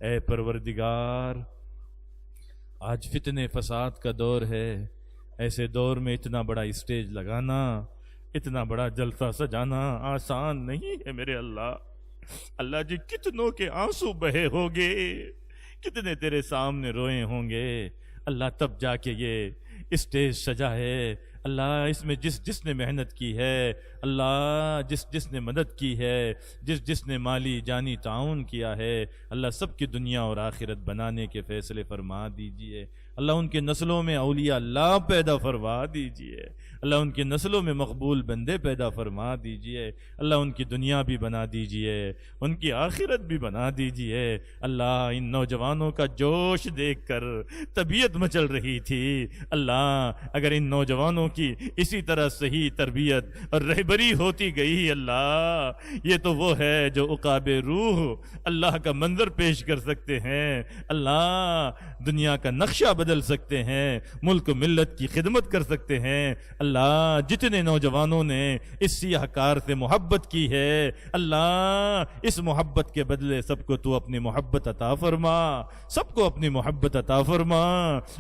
اے پروردگار۔ آج فتنے فساد کا دور ہے، ایسے دور میں اتنا بڑا اسٹیج لگانا، اتنا بڑا جلسہ سجانا آسان نہیں ہے میرے اللہ۔ اللہ جی کتنوں کے آنسو بہے ہوگے، کتنے تیرے سامنے روئے ہوں گے اللہ، تب جا کے یہ اسٹیج سجا ہے اللہ۔ اس میں جس نے محنت کی ہے اللہ، جس نے مدد کی ہے، جس نے مالی جانی تعاون کیا ہے اللہ، سب کی دنیا اور آخرت بنانے کے فیصلے فرما دیجئے اللہ۔ ان کے نسلوں میں اولیاء اللہ پیدا فرما دیجئے اللہ، ان کی نسلوں میں مقبول بندے پیدا فرما دیجئے اللہ، ان کی دنیا بھی بنا دیجئے، ان کی آخرت بھی بنا دیجئے اللہ۔ ان نوجوانوں کا جوش دیکھ کر طبیعت مچل رہی تھی اللہ، اگر ان نوجوانوں کی اسی طرح صحیح تربیت اور رہبری ہوتی گئی اللہ، یہ تو وہ ہے جو عقاب روح اللہ کا منظر پیش کر سکتے ہیں اللہ، دنیا کا نقشہ بدل سکتے ہیں، ملک و ملت کی خدمت کر سکتے ہیں اللہ۔ جتنے نوجوانوں نے اس سیاہ کار سے محبت کی ہے اللہ، اس محبت کے بدلے سب کو تو اپنی محبت عطا فرما، سب کو اپنی محبت عطا فرما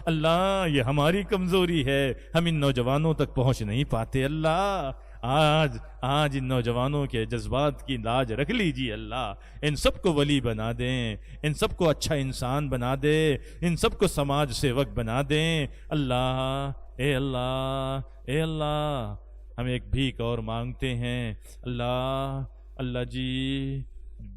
اللہ۔ یہ ہماری کمزوری ہے، ہم ان نوجوانوں تک پہنچ نہیں پاتے اللہ۔ آج ان نوجوانوں کے جذبات کی لاج رکھ لیجیے اللہ، ان سب کو ولی بنا دیں، ان سب کو اچھا انسان بنا دے، ان سب کو سماج سیوک بنا دیں اللہ۔ اے اللہ اے اللہ ہم ایک بھیک اور مانگتے ہیں اللہ۔ اللہ جی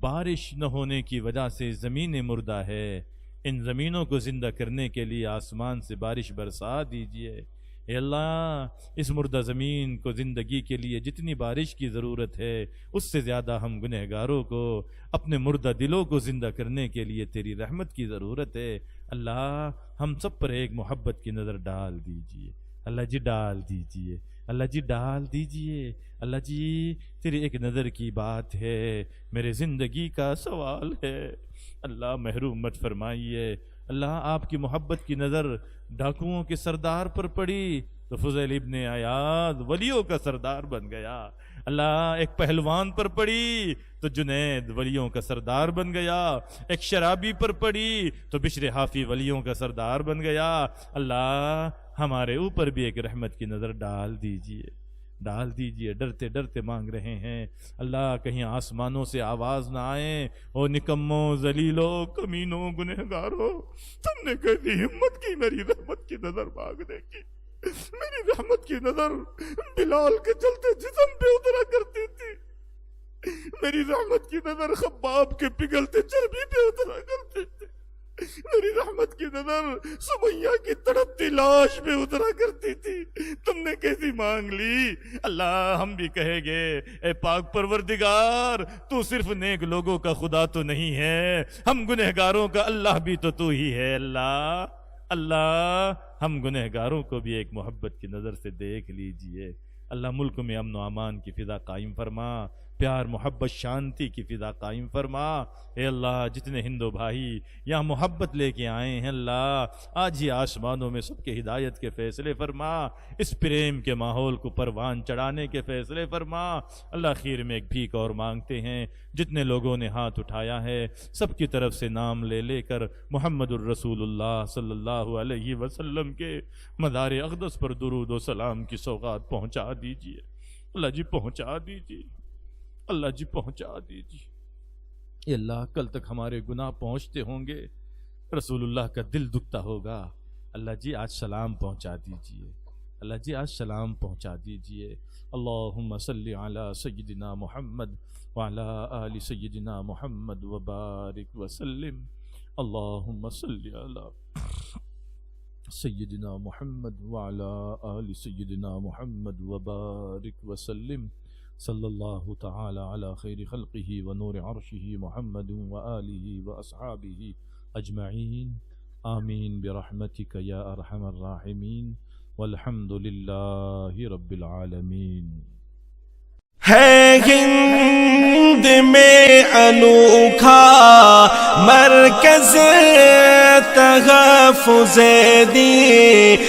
بارش نہ ہونے کی وجہ سے زمینیں مردہ ہے، ان زمینوں کو زندہ کرنے کے لیے آسمان سے بارش برسا دیجیے اے اللہ۔ اس مردہ زمین کو زندگی کے لیے جتنی بارش کی ضرورت ہے اس سے زیادہ ہم گنہگاروں کو اپنے مردہ دلوں کو زندہ کرنے کے لیے تیری رحمت کی ضرورت ہے اللہ۔ ہم سب پر ایک محبت کی نظر ڈال دیجئے اللہ جی، ڈال دیجئے اللہ جی، ڈال دیجئے اللہ جی۔ تیری ایک نظر کی بات ہے، میرے زندگی کا سوال ہے اللہ، محروم مت فرمائیے اللہ۔ آپ کی محبت کی نظر ڈاکوؤں کے سردار پر پڑی تو فضیل ابن عیاض ولیوں کا سردار بن گیا اللہ۔ ایک پہلوان پر پڑی تو جنید ولیوں کا سردار بن گیا، ایک شرابی پر پڑی تو بشر حافی ولیوں کا سردار بن گیا اللہ۔ ہمارے اوپر بھی ایک رحمت کی نظر ڈال دیجئے، ڈال دیجئے، ڈرتے ڈرتے مانگ رہے ہیں۔ اللہ کہیں آسمانوں سے آواز نہ آئے، او نکموں، ذلیلوں، کمینوں، گنہگاروں، تم نے کیسی ہمت کی میری رحمت کی نظر مانگنے کی؟ میری رحمت کی نظر بلال کے چلتے جسم پہ اترا کرتی تھی، میری رحمت کی نظر خباب کے پگھلتے چربی پہ اترا کرتی تھی، میری رحمت کی نظر سمیہ کی تڑپتی لاش پہ اترا کرتی تھی، تم نے کیسی مانگ لی؟ اللہ ہم بھی کہیں گے اے پاک پروردگار، تو صرف نیک لوگوں کا خدا تو نہیں ہے، ہم گنہگاروں کا اللہ بھی تو ہی ہے۔ اللہ اللہ ہم گنہگاروں کو بھی ایک محبت کی نظر سے دیکھ لیجئے۔ اللہ ملک میں امن و امان کی فضا قائم فرما، پیار محبت شانتی کی فضا قائم فرما۔ اے اللہ جتنے ہندو بھائی یہاں محبت لے کے آئے ہیں، اللہ آج ہی آسمانوں میں سب کے ہدایت کے فیصلے فرما، اس پریم کے ماحول کو پروان چڑھانے کے فیصلے فرما۔ اللہ خیر میں ایک بھیک اور مانگتے ہیں، جتنے لوگوں نے ہاتھ اٹھایا ہے سب کی طرف سے نام لے لے کر محمد الرسول اللہ صلی اللہ علیہ وسلم کے مدار اقدس پر درود و سلام کی سوغات پہنچا دیجئے۔ اللہ جی پہنچا دیجئے، اللہ جی پہنچا دیجئے۔ اے اللہ کل تک ہمارے گناہ پہنچتے ہوں گے، رسول اللہ کا دل دکھتا ہوگا، اللہ جی آج سلام پہنچا دیجئے، اللہ جی آج سلام پہنچا دیجئے۔ اللہم صلی علی سیدنا محمد وعلی آل سیدنا محمد وبارک وسلم۔ اللہم صلی علی سیدنا محمد وعلی آل سیدنا محمد وبارک وسلم۔ صلی اللہ تعالی علی خیر خلقہ ونور عرشہ محمد وآلہ واصحابہ اجمعین، آمین برحمتک یا ارحم الراحمین، والحمد للہ رب العالمین۔ ہے ہند میں انوکھا مرکز تحفظ دین،